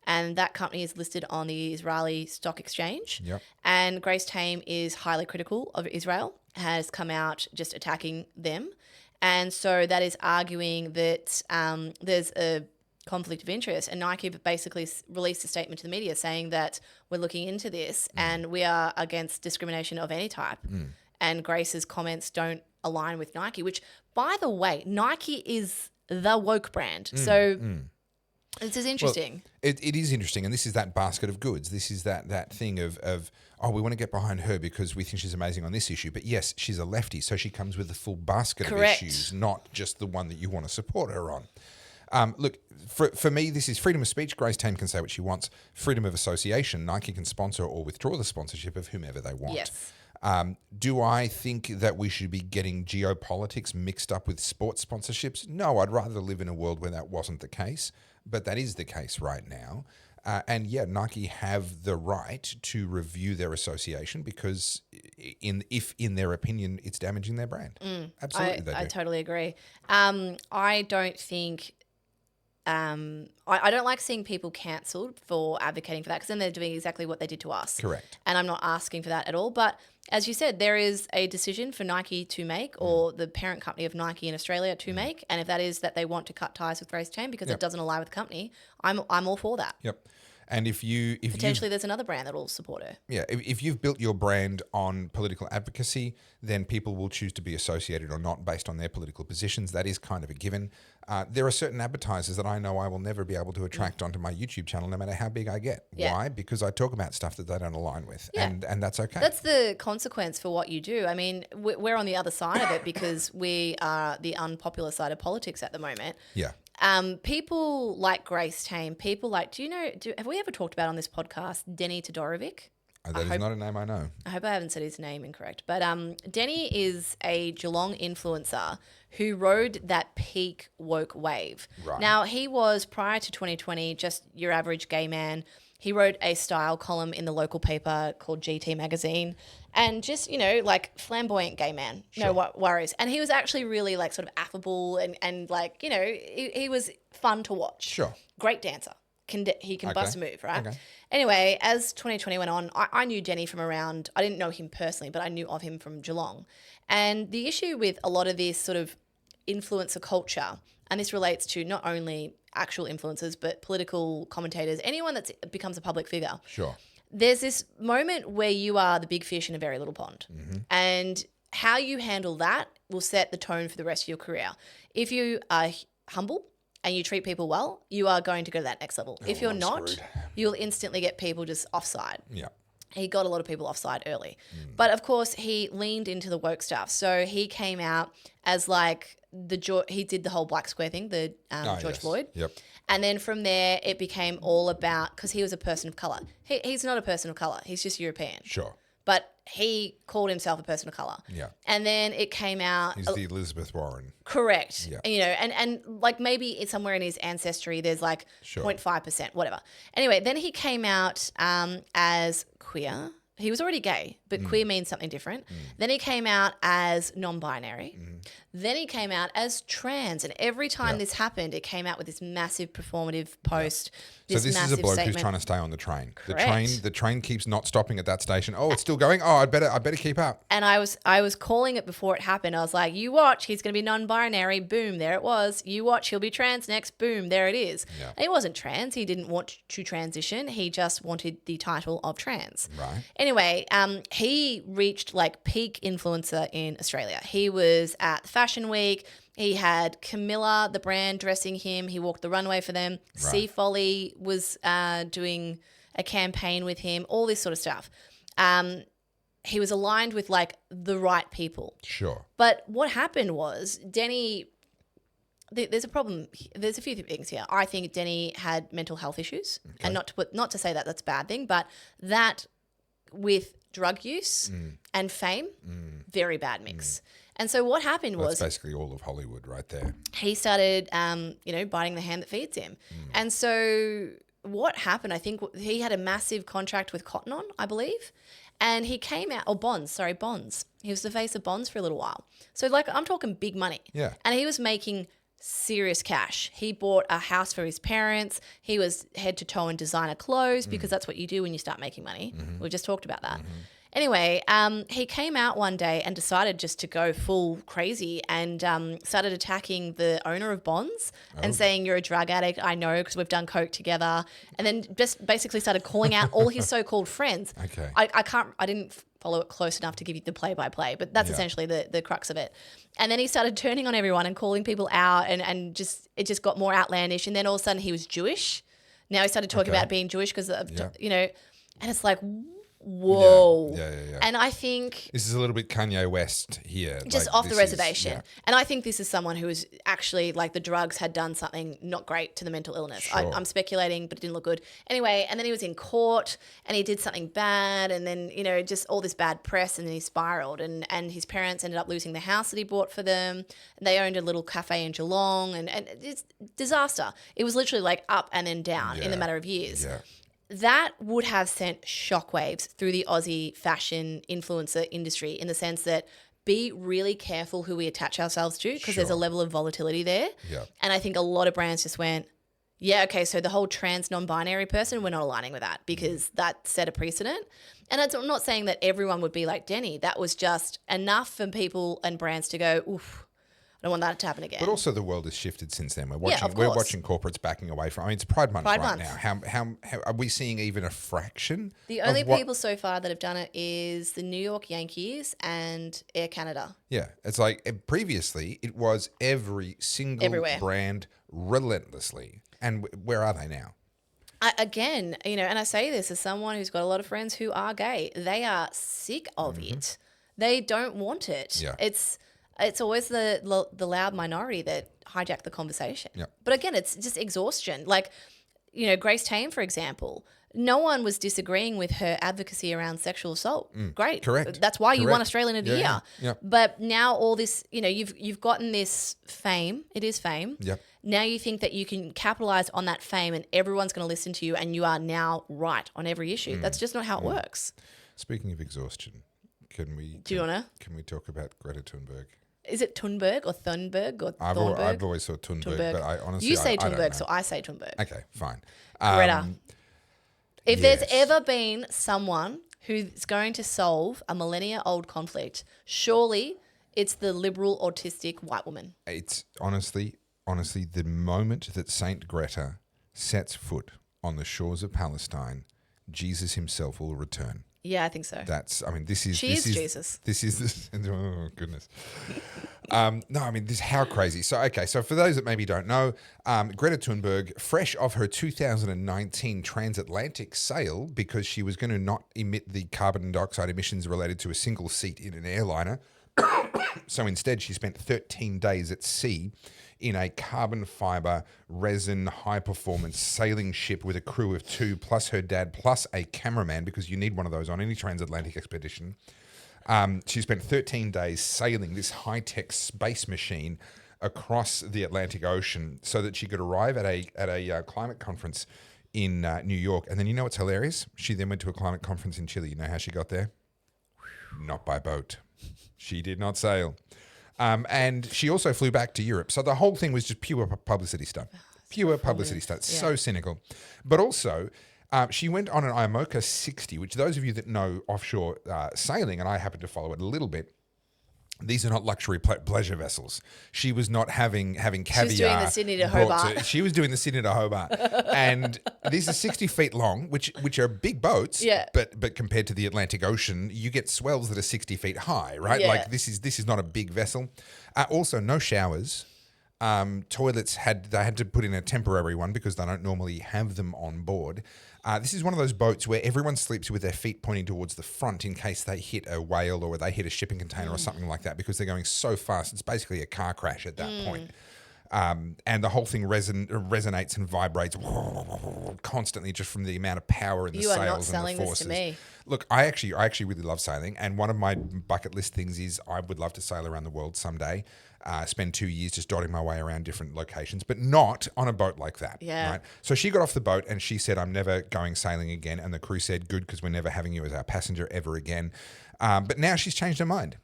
And that company is listed on the Israeli Stock Exchange. Yep. And Grace Tame is highly critical of Israel, has come out just attacking them. And so that is arguing that there's a conflict of interest, and Nike basically released a statement to the media saying that we're looking into this and we are against discrimination of any type. And Grace's comments don't align with Nike, which, by the way, Nike is the woke brand. So this is interesting. Well, it is interesting, and this is that basket of goods. This is that thing of we want to get behind her because we think she's amazing on this issue. But yes, she's a lefty, so she comes with the full basket of issues, not just the one that you want to support her on. Look, for me, this is freedom of speech. Grace Tame can say what she wants. Freedom of association. Nike can sponsor or withdraw the sponsorship of whomever they want. Yes. Do I think that we should be getting geopolitics mixed up with sports sponsorships? No, I'd rather live in a world where that wasn't the case, but that is the case right now. And yeah, Nike have the right to review their association because if in their opinion it's damaging their brand. Absolutely, they do. I totally agree. I don't think... I don't like seeing people cancelled for advocating for that, because then they're doing exactly what they did to us. Correct. And I'm not asking for that at all. But as you said, there is a decision for Nike to make, or the parent company of Nike in Australia to make. And if that is that they want to cut ties with Grace Tame because it doesn't align with the company, I'm all for that. Yep. And if potentially there's another brand that will support her. Yeah, if you've built your brand on political advocacy, then people will choose to be associated or not based on their political positions. That is kind of a given. There are certain advertisers that I know I will never be able to attract onto my YouTube channel, no matter how big I get. Yeah. Why? Because I talk about stuff that they don't align with, and that's okay. That's the consequence for what you do. I mean, we're on the other side of it because we are the unpopular side of politics at the moment. Yeah. People like Grace Tame, people like, have we ever talked about on this podcast Denny Todorovic? That is not a name I know. I hope I haven't said his name incorrect. But Denny is a Geelong influencer who rode that peak woke wave. Right. Now, he was, prior to 2020, just your average gay man. He wrote a style column in the local paper called GT Magazine, and just, like flamboyant gay man, no worries. And he was actually really like sort of affable and like, he was fun to watch. Sure. Great dancer. He can bust a move, right? Okay. Anyway, as 2020 went on, I knew Denny from around, I didn't know him personally, but I knew of him from Geelong. And the issue with a lot of this sort of influencer culture, and this relates to not only actual influencers, but political commentators, anyone that becomes a public figure. Sure. There's this moment where you are the big fish in a very little pond. Mm-hmm. And how you handle that will set the tone for the rest of your career. If you are humble and you treat people well, you are going to go to that next level. If you're not, you'll instantly get people just offside. Yeah. He got a lot of people offside early. But of course, he leaned into the woke stuff. So he came out as like he did the whole black square thing, the George Floyd. Yep. And then from there, it became all about, because he was a person of colour. He's not a person of colour. He's just European. Sure. But he called himself a person of colour. Yeah. And then it came out. He's the Elizabeth Warren. Correct. Yeah. You know, and like maybe it's somewhere in his ancestry, there's like Sure. 0.5%, whatever. Anyway, then he came out as queer. He was already gay, but queer means something different. Then he came out as non-binary. Then he came out as trans. And every time this happened, it came out with this massive performative post. So this is a bloke statement. who's trying to stay on the train. Correct. The train keeps not stopping at that station. Oh, it's still going. Oh, I better keep up. And I was calling it before it happened. I was like, you watch, he's going to be non-binary. Boom, there it was. You watch, he'll be trans next. Boom, there it is. Yeah. And he wasn't trans. He didn't want to transition. He just wanted the title of trans. Right. Anyway, he reached like peak influencer in Australia. He was at Fashion Week. He had Camilla, the brand, dressing him. He walked the runway for them. Right. Sea Folly was doing a campaign with him, all this sort of stuff. He was aligned with like the right people. Sure. But what happened was Denny, there's a problem. There's a few things here. I think Denny had mental health issues, and not to say that that's a bad thing, but that with drug use and fame, very bad mix. And so what happened was That's basically all of Hollywood right there. he started, biting the hand that feeds him. And so what happened, I think he had a massive contract with Cotton On, I believe. And he came out, Bonds. He was the face of Bonds for a little while. So like I'm talking big money. Yeah. And he was making serious cash. He bought a house for his parents. He was head to toe in designer clothes because that's what you do when you start making money. We just talked about that. Anyway, he came out one day and decided just to go full crazy and started attacking the owner of Bonds and saying, you're a drug addict, I know, because we've done coke together. And then just basically started calling out all his so-called friends. Okay. I didn't follow it close enough to give you the play-by-play, but that's essentially the crux of it. And then he started turning on everyone and calling people out and it just got more outlandish. And then all of a sudden he was Jewish. Now he started talking about being Jewish because, and it's like, whoa. Yeah. And I think This is a little bit Kanye West here. just like, off the this reservation. is- And I think this is someone who was actually like the drugs had done something not great to the mental illness. Sure. I'm speculating, but it didn't look good. Anyway, and then he was in court and he did something bad and then, just all this bad press and then he spiraled and his parents ended up losing the house that he bought for them. And they owned a little cafe in Geelong and it's disaster. It was literally like up and then down in the matter of years. Yeah. That would have sent shockwaves through the Aussie fashion influencer industry in the sense that be really careful who we attach ourselves to because there's a level of volatility there. Yeah. And I think a lot of brands just went, yeah, okay, so the whole trans non-binary person, we're not aligning with that because that set a precedent. And I'm not saying that everyone would be like Denny. That was just enough for people and brands to go, oof, I don't want that to happen again. But also the world has shifted since then. We're of we're course. watching corporates backing away from. I mean, it's Pride Month Pride right Month. now. How are we seeing even a fraction? The only of what, people so far that have done it is the New York Yankees and Air Canada. Yeah, it's like previously it was every single Everywhere. brand relentlessly. And where are they now? Again, and I say this as someone who's got a lot of friends who are gay. They are sick of it. They don't want it. Yeah. It's always the loud minority that hijack the conversation. Yeah. But again, it's just exhaustion. Like, Grace Tame, for example, no one was disagreeing with her advocacy around sexual assault. Great. Correct. That's why you won Correct. Australian of the Yeah, Year. yeah. But now all this, you've gotten this fame. It is fame. Yep. Now you think that you can capitalize on that fame and everyone's going to listen to you and you are now right on every issue. That's just not how it works. Speaking of exhaustion, can we talk about Greta Thunberg? Is it Thunberg or Thunberg or I've Thornberg? always thought Thunberg, Thunberg. but I honestly You say I don't Thunberg, know. so I say Thunberg. Okay, fine. Greta. If yes. there's ever been someone who's going to solve a millennia-old conflict, surely it's the liberal, autistic white woman. It's honestly, the moment that Saint Greta sets foot on the shores of Palestine, Jesus himself will return. Yeah, I think so. This is Jesus. This is this. Oh goodness. How crazy. So for those that maybe don't know, Greta Thunberg, fresh off her 2019 transatlantic sail, because she was going to not emit the carbon dioxide emissions related to a single seat in an airliner, So instead, she spent 13 days at sea in a carbon fiber, resin, high-performance sailing ship with a crew of 2, plus her dad, plus a cameraman, because you need one of those on any transatlantic expedition. She spent 13 days sailing this high-tech space machine across the Atlantic Ocean so that she could arrive at a climate conference in New York. And then you know what's hilarious? She then went to a climate conference in Chile. You know how she got there? Not by boat. She did not sail. And she also flew back to Europe. So the whole thing was just pure publicity stunt. Pure publicity stunt. Yeah. So cynical. But also, she went on an IMOCA 60, which those of you that know offshore sailing, and I happen to follow it a little bit, these are not luxury pleasure vessels. She was not having caviar. She was doing the Sydney to Hobart. She was doing the Sydney to Hobart. And these are 60 feet long, which are big boats. Yeah. But compared to the Atlantic Ocean, you get swells that are 60 feet high, right? Yeah. Like this is not a big vessel. Also, no showers. Toilets they had to put in a temporary one because they don't normally have them on board. This is one of those boats where everyone sleeps with their feet pointing towards the front in case they hit a whale or they hit a shipping container or something like that, because they're going so fast. It's basically a car crash at that point. And the whole thing resonates and vibrates constantly just from the amount of power in the You are not sails and selling the this forces. to me. Look, I actually really love sailing, and one of my bucket list things is I would love to sail around the world someday. Spend 2 years just dotting my way around different locations, but not on a boat like that. Yeah. Right. So she got off the boat and she said, "I'm never going sailing again." And the crew said, "Good, because we're never having you as our passenger ever again." But now she's changed her mind.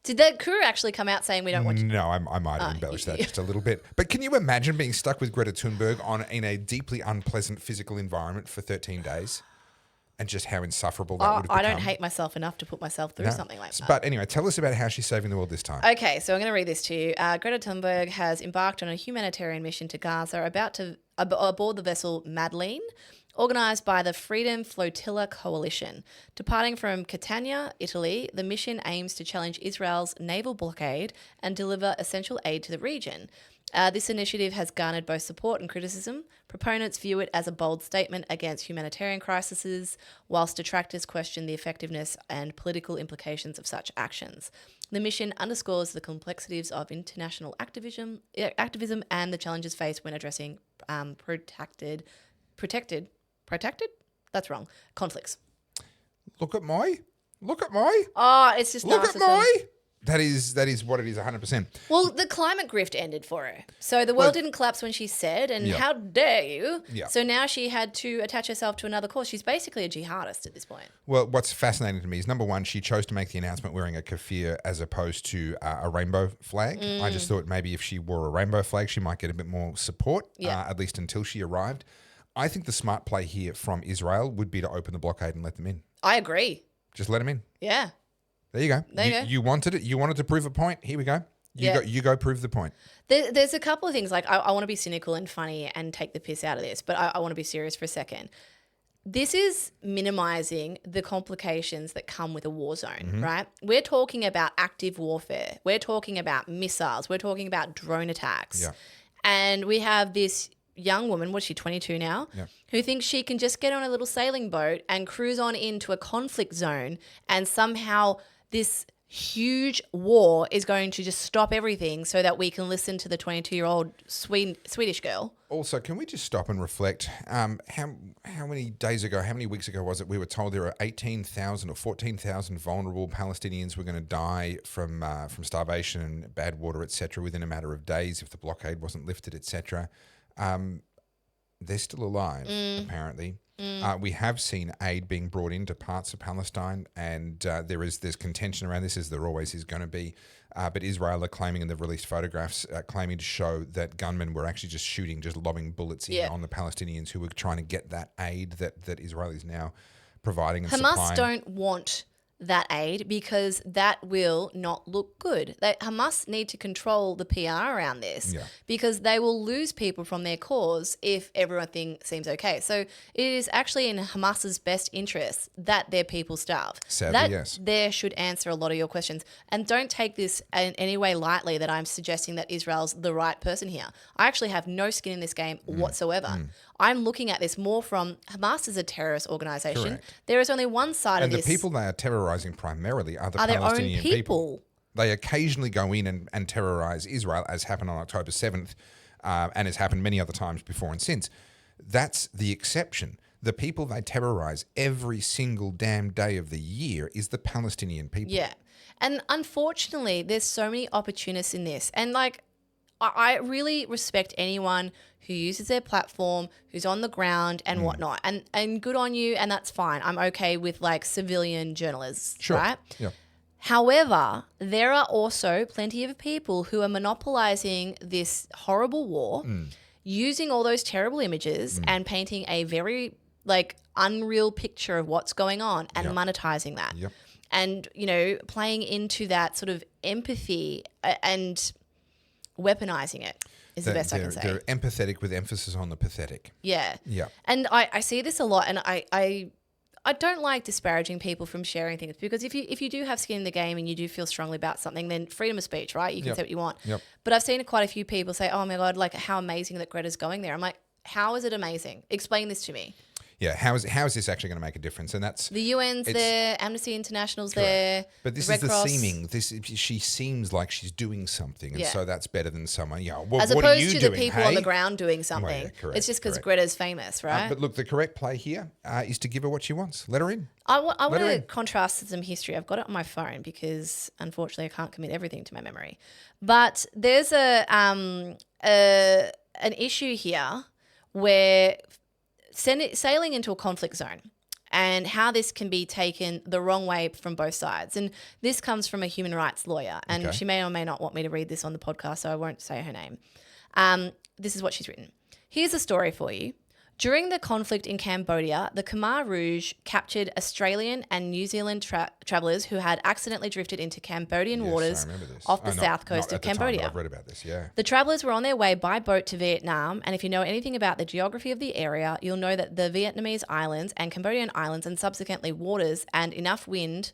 Did the crew actually come out saying we don't want you? No, I might have embellished that just a little bit. But can you imagine being stuck with Greta Thunberg in a deeply unpleasant physical environment for 13 days? And just how insufferable that would have become. I don't hate myself enough to put myself through something like that. But anyway, tell us about how she's saving the world this time. Okay, so I'm going to read this to you. Greta Thunberg has embarked on a humanitarian mission to Gaza, about to aboard the vessel Madeleine, organised by the Freedom Flotilla Coalition. Departing from Catania, Italy, the mission aims to challenge Israel's naval blockade and deliver essential aid to the region. This initiative has garnered both support and criticism. Proponents view it as a bold statement against humanitarian crises, whilst detractors question the effectiveness and political implications of such actions. The mission underscores the complexities of international activism and the challenges faced when addressing protected? That's wrong. Conflicts. Look at my. Oh, it's just Look at narcissism. my. That is what it is, 100%. Well, the climate grift ended for her. So the world didn't collapse when she said, and how dare you? Yeah. So now she had to attach herself to another cause. She's basically a jihadist at this point. Well, what's fascinating to me is, number one, she chose to make the announcement wearing a keffiyeh as opposed to a rainbow flag. I just thought maybe if she wore a rainbow flag, she might get a bit more support, at least until she arrived. I think the smart play here from Israel would be to open the blockade and let them in. I agree. Just let them in. Yeah. There you go. There you go. You wanted it. You wanted to prove a point. Here we go. You go prove the point. There's a couple of things. Like, I want to be cynical and funny and take the piss out of this, but I want to be serious for a second. This is minimizing the complications that come with a war zone, right? We're talking about active warfare. We're talking about missiles. We're talking about drone attacks. Yeah. And we have this young woman, what's she, 22 now, who thinks she can just get on a little sailing boat and cruise on into a conflict zone, and somehow this huge war is going to just stop everything so that we can listen to the 22-year-old Swedish girl. Also, can we just stop and reflect? How many days ago, how many weeks ago was it we were told there are 18,000 or 14,000 vulnerable Palestinians were going to die from starvation and bad water, etc., within a matter of days if the blockade wasn't lifted, etc. They're still alive, apparently. We have seen aid being brought into parts of Palestine, and there's contention around this, as there always is going to be. But Israel are claiming, and they've released photographs, claiming to show that gunmen were actually just lobbing bullets in on the Palestinians who were trying to get that aid that Israel is now providing and Hamas supplying. don't want that aid because that will not look good. Hamas need to control the PR around this because they will lose people from their cause if everything seems okay. So it is actually in Hamas's best interest that their people starve. Sadly, that yes. there should answer a lot of your questions. And don't take this in any way lightly that I'm suggesting that Israel's the right person here. I actually have no skin in this game whatsoever. I'm looking at this more from Hamas is a terrorist organization. Correct. There is only one side And of this. the people they are terrorizing primarily are the Are their own Palestinian people. They occasionally go in and terrorize Israel, as happened on October 7th, and has happened many other times before and since. That's the exception. The people they terrorize every single damn day of the year is the Palestinian people. Yeah. And unfortunately, there's so many opportunists in this. And like, I really respect anyone who uses their platform, who's on the ground and whatnot. And good on you, and that's fine. I'm okay with like civilian journalists, right? Yeah. However, there are also plenty of people who are monopolizing this horrible war, using all those terrible images and painting a very like unreal picture of what's going on and monetizing that. Yep. And, you know, playing into that sort of empathy and weaponizing it is the best I can say. They're empathetic with emphasis on the pathetic. Yeah. Yeah. And I see this a lot, and I don't like disparaging people from sharing things, because if you do have skin in the game and you do feel strongly about something, then freedom of speech, right? You can say what you want. Yep. But I've seen quite a few people say, oh my God, like how amazing that Greta's going there. I'm like, how is it amazing? Explain this to me. Yeah, how is this actually going to make a difference? And that's the UN's there, Amnesty International's there, but this the is Red the Cross. seeming. She seems like she's doing something, and so that's better than someone. Yeah, well, as what are you opposed to doing, the people on the ground doing something. Well, yeah, correct, it's just because correct. Greta's famous, right? But look, the correct play here is to give her what she wants. Let her in. I want her to in. contrast some history. I've got it on my phone because unfortunately I can't commit everything to my memory. But there's an issue here where sailing into a conflict zone and how this can be taken the wrong way from both sides. And this comes from a human rights lawyer, and she may or may not want me to read this on the podcast, so I won't say her name. This is what she's written. Here's a story for you. During the conflict in Cambodia, the Khmer Rouge captured Australian and New Zealand travellers who had accidentally drifted into Cambodian waters off the south coast of Cambodia. I've read about this, yeah. The travellers were on their way by boat to Vietnam, and if you know anything about the geography of the area, you'll know that the Vietnamese islands and Cambodian islands and subsequently waters and enough wind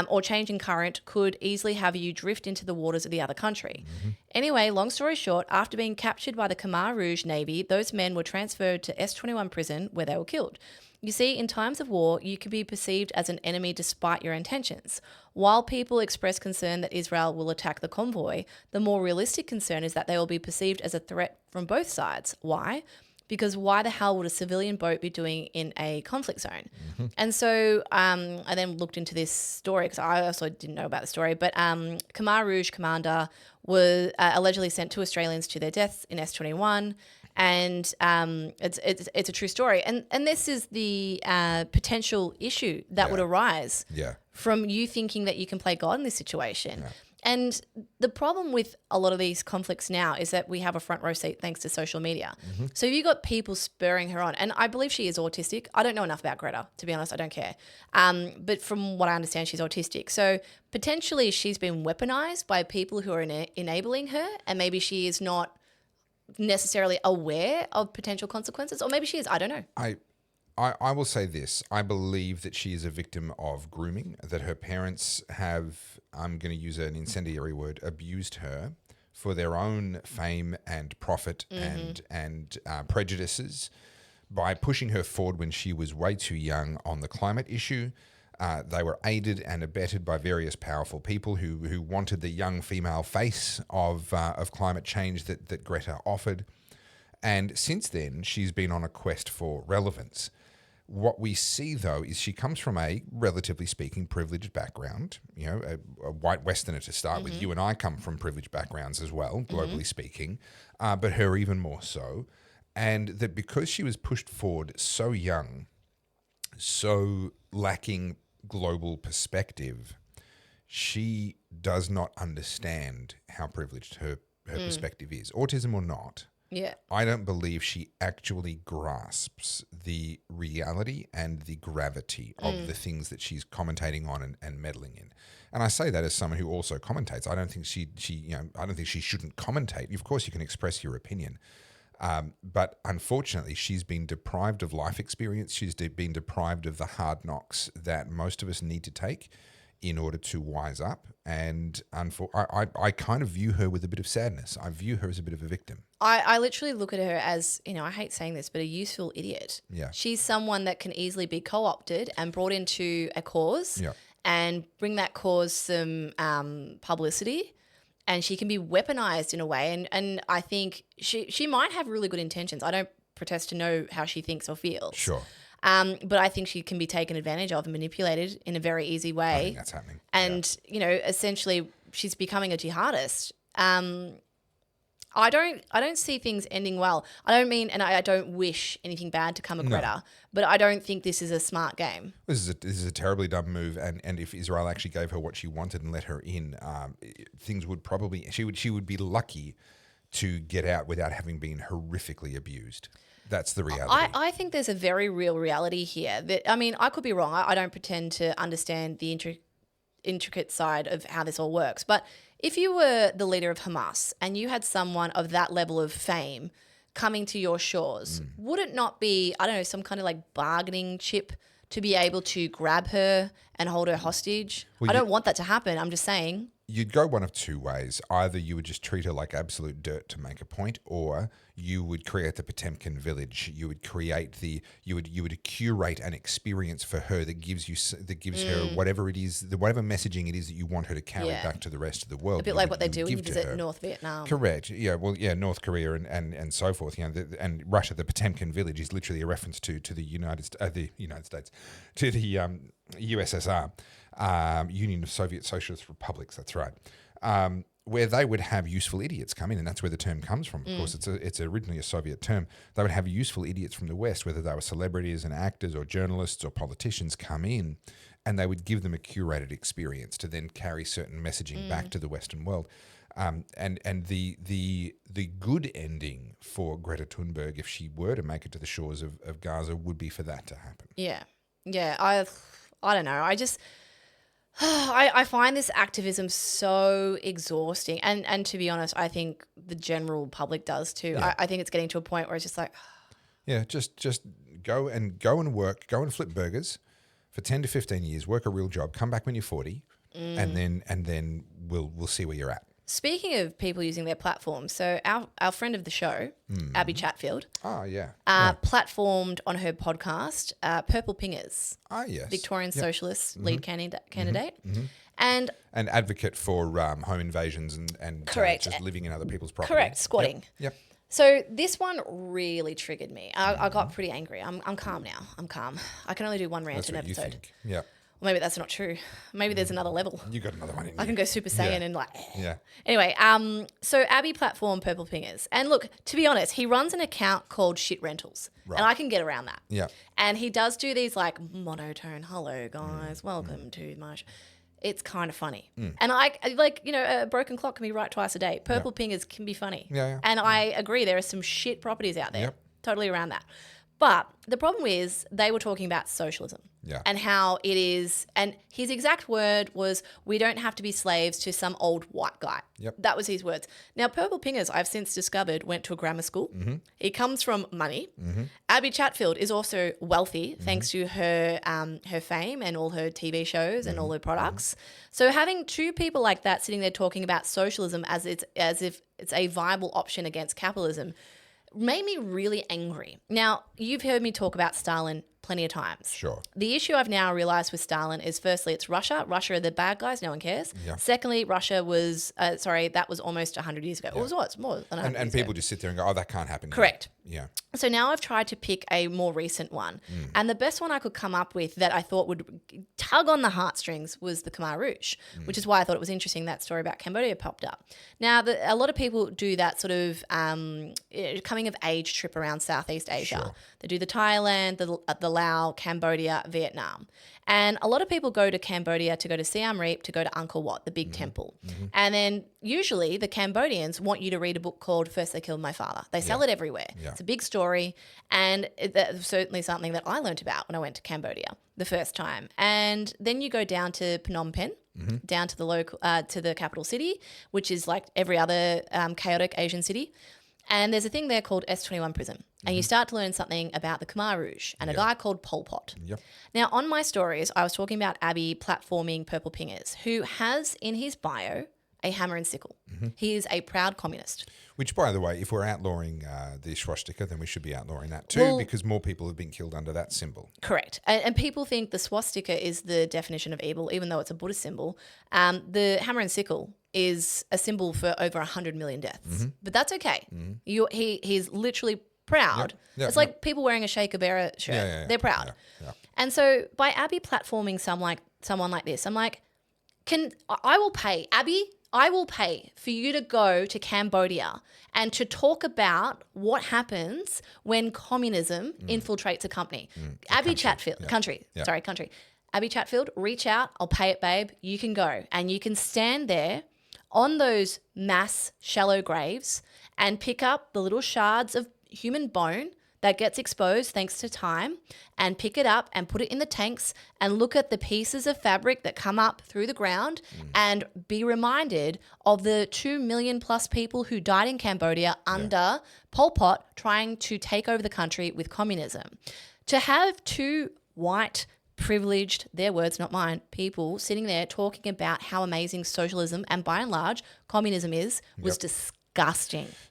or change in current could easily have you drift into the waters of the other country. Anyway, long story short, after being captured by the Khmer Rouge Navy, those men were transferred to S21 prison where they were killed. You see, in times of war, you can be perceived as an enemy despite your intentions. While people express concern that Israel will attack the convoy, the more realistic concern is that they will be perceived as a threat from both sides. Why? Because why the hell would a civilian boat be doing in a conflict zone? And so I then looked into this story because I also didn't know about the story. But Khmer Rouge commander was allegedly sent two Australians to their deaths in S21. And it's a true story. And this is the potential issue that would arise from you thinking that you can play God in this situation. Yeah. And the problem with a lot of these conflicts now is that we have a front row seat thanks to social media. So you've got people spurring her on. And I believe she is autistic. I don't know enough about Greta, to be honest. I don't care. But from what I understand, she's autistic. So potentially she's been weaponized by people who are enabling her, and maybe she is not necessarily aware of potential consequences, or maybe she is. I don't know. I will say this. I believe that she is a victim of grooming, that her parents have, I'm going to use an incendiary word, abused her for their own fame and profit and prejudices by pushing her forward when she was way too young on the climate issue. They were aided and abetted by various powerful people who wanted the young female face of climate change that Greta offered. And since then, she's been on a quest for relevance. What we see, though, is she comes from a, relatively speaking, privileged background, you know, a white Westerner to start with. You and I come from privileged backgrounds as well, globally speaking, but her even more so. And that because she was pushed forward so young, so lacking global perspective, she does not understand how privileged her perspective is, autism or not. Yeah. I don't believe she actually grasps the reality and the gravity of the things that she's commentating on and meddling in. And I say that as someone who also commentates. I don't think I don't think she shouldn't commentate. Of course, you can express your opinion. But unfortunately, she's been deprived of life experience. She's been deprived of the hard knocks that most of us need to take in order to wise up. And I kind of view her with a bit of sadness. I view her as a bit of a victim. I literally look at her as, you know, I hate saying this, but a useful idiot. Yeah. She's someone that can easily be co-opted and brought into a cause and bring that cause some publicity, and she can be weaponized in a way. And I think she might have really good intentions. I don't pretend to know how she thinks or feels. Sure. But I think she can be taken advantage of and manipulated in a very easy way. I think that's happening. And, essentially she's becoming a jihadist. I don't see things ending well. I don't mean, and I don't wish anything bad to come of Greta, but I don't think this is a smart game. This is a terribly dumb move, and if Israel actually gave her what she wanted and let her in, things would probably she would be lucky to get out without having been horrifically abused. That's the reality. I think there's a very real reality here. I could be wrong. I don't pretend to understand the intricate side of how this all works, but if you were the leader of Hamas and you had someone of that level of fame coming to your shores, would it not be, I don't know, some kind of like bargaining chip to be able to grab her and hold her hostage? I don't want that to happen. I'm just saying. You'd go one of two ways. Either you would just treat her like absolute dirt to make a point, or you would create the Potemkin village. You would create you would curate an experience for her that gives her whatever it is, whatever messaging it is that you want her to carry back to the rest of the world. A bit like what they do when you visit North Vietnam. Correct. Yeah. Well, yeah. North Korea and so forth. And Russia, the Potemkin village is literally a reference to the United States, to the USSR. Union of Soviet Socialist Republics, that's right, where they would have useful idiots come in, and that's where the term comes from. Of course, it's originally a Soviet term. They would have useful idiots from the West, whether they were celebrities and actors or journalists or politicians, come in, and they would give them a curated experience to then carry certain messaging back to the Western world. And the good ending for Greta Thunberg, if she were to make it to the shores of Gaza, would be for that to happen. Yeah. I don't know. I find this activism so exhausting. And to be honest, I think the general public does too. Yeah. I think it's getting to a point where it's just like... Yeah, just go and work, go and flip burgers for 10 to 15 years, work a real job, come back when you're 40, and then we'll see where you're at. Speaking of people using their platforms, so our friend of the show, Abby Chatfield, platformed on her podcast, Purple Pingers, yes, Victorian Socialist lead candidate, and an advocate for home invasions and just living in other people's property. Correct, squatting. Yep. So this one really triggered me. I got pretty angry. I'm calm now. I'm calm. I can only do one rant an episode. You think. Yeah. Well, maybe that's not true. Maybe there's another level. You got another one in you. I can go Super Saiyan and like... Yeah. Anyway, so Abby platformed Purple Fingers. And look, to be honest, he runs an account called Shit Rentals. Right. And I can get around that. Yeah. And he does do these like monotone, hello guys, welcome to my... It's kind of funny. And a broken clock can be right twice a day. Purple Fingers can be funny. Yeah. And I agree, there are some shit properties out there. Yep. Totally around that. But the problem is they were talking about socialism and how it is, and his exact word was, we don't have to be slaves to some old white guy. Yep. That was his words. Now, Purple Pingers, I've since discovered, went to a grammar school. He comes from money. Abby Chatfield is also wealthy thanks to her fame and all her TV shows and all her products. So having two people like that sitting there talking about socialism as if it's a viable option against capitalism made me really angry. Now, you've heard me talk about Stalin plenty of times. Sure. The issue I've now realised with Stalin is, firstly, it's Russia. Russia are the bad guys. No one cares. Yeah. Secondly, Russia was, that was almost 100 years ago. Yeah. It was more than 100 years And people just sit there and go, oh, that can't happen. Correct. Yeah. So now I've tried to pick a more recent one. And the best one I could come up with that I thought would tug on the heartstrings was the Khmer Rouge, which is why I thought it was interesting that story about Cambodia popped up. Now, a lot of people do that sort of coming of age trip around Southeast Asia. Sure. They do the Thailand, the Laos, Cambodia, Vietnam. And a lot of people go to Cambodia to go to Siam Reap, to go to Angkor Wat, the big temple. And then usually the Cambodians want you to read a book called First They Killed My Father. They sell it everywhere. Yeah. It's a big story. And that's certainly something that I learned about when I went to Cambodia the first time. And then you go down to Phnom Penh, down to the local, to the capital city, which is like every other chaotic Asian city. And there's a thing there called S21 Prison. And you start to learn something about the Khmer Rouge and a guy called Pol Pot. Yep. Now, on my stories, I was talking about Abby platforming Purple Pingers, who has in his bio a hammer and sickle. He is a proud communist. Which, by the way, if we're outlawing the swastika, then we should be outlawing that too, because more people have been killed under that symbol. Correct. And people think the swastika is the definition of evil, even though it's a Buddhist symbol. The hammer and sickle is a symbol for over 100 million deaths. But that's okay. He's literally proud. It's like people wearing a Shaker Bearer shirt. They're proud. And so by Abby platforming someone like this, I'm like, I will pay, Abby, I will pay for you to go to Cambodia and to talk about what happens when communism infiltrates a company. Abby Chatfield, country. Abby Chatfield, reach out. I'll pay it, babe. You can go. And you can stand there on those mass shallow graves and pick up the little shards of human bone that gets exposed thanks to time, and pick it up and put it in the tanks and look at the pieces of fabric that come up through the ground and be reminded of the 2 million plus people who died in Cambodia under Pol Pot trying to take over the country with communism. To have two white, privileged, their words, not mine, people sitting there talking about how amazing socialism and by and large communism was disgusting.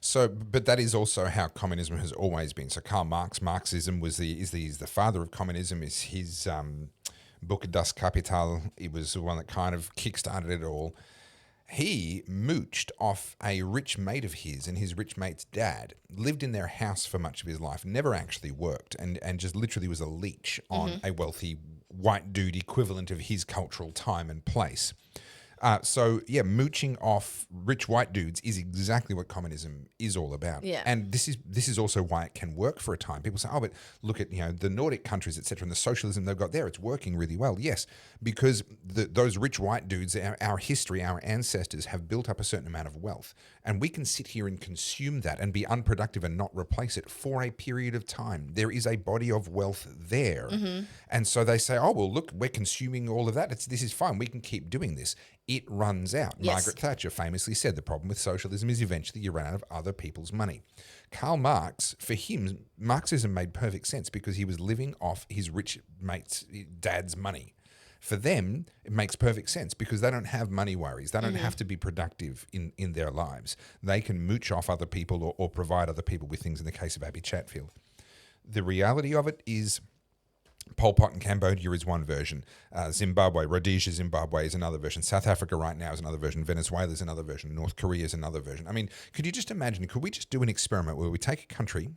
So, but that is also how communism has always been. So, Karl Marx, Marxism is the father of communism. Is his book Das Kapital? It was the one that kind of kickstarted it all. He mooched off a rich mate of his, and his rich mate's dad lived in their house for much of his life, never actually worked, and just literally was a leech on a wealthy white dude equivalent of his cultural time and place. Mooching off rich white dudes is exactly what communism is all about. Yeah. And this is also why it can work for a time. People say, oh, but look at the Nordic countries, etc., and the socialism they've got there, it's working really well. Yes, because those rich white dudes, our history, our ancestors have built up a certain amount of wealth, and we can sit here and consume that and be unproductive and not replace it for a period of time. There is a body of wealth there. And so they say, oh, well, look, we're consuming all of that. This is fine. We can keep doing this. It runs out. Yes. Margaret Thatcher famously said the problem with socialism is eventually you run out of other people's money. Karl Marx, for him, Marxism made perfect sense because he was living off his rich mate's dad's money. For them, it makes perfect sense because they don't have money worries. They don't have to be productive in their lives. They can mooch off other people or provide other people with things in the case of Abby Chatfield. The reality of it is Pol Pot in Cambodia is one version. Zimbabwe, Rhodesia, Zimbabwe is another version. South Africa right now is another version. Venezuela is another version. North Korea is another version. I mean, could you just imagine, could we just do an experiment where we take a country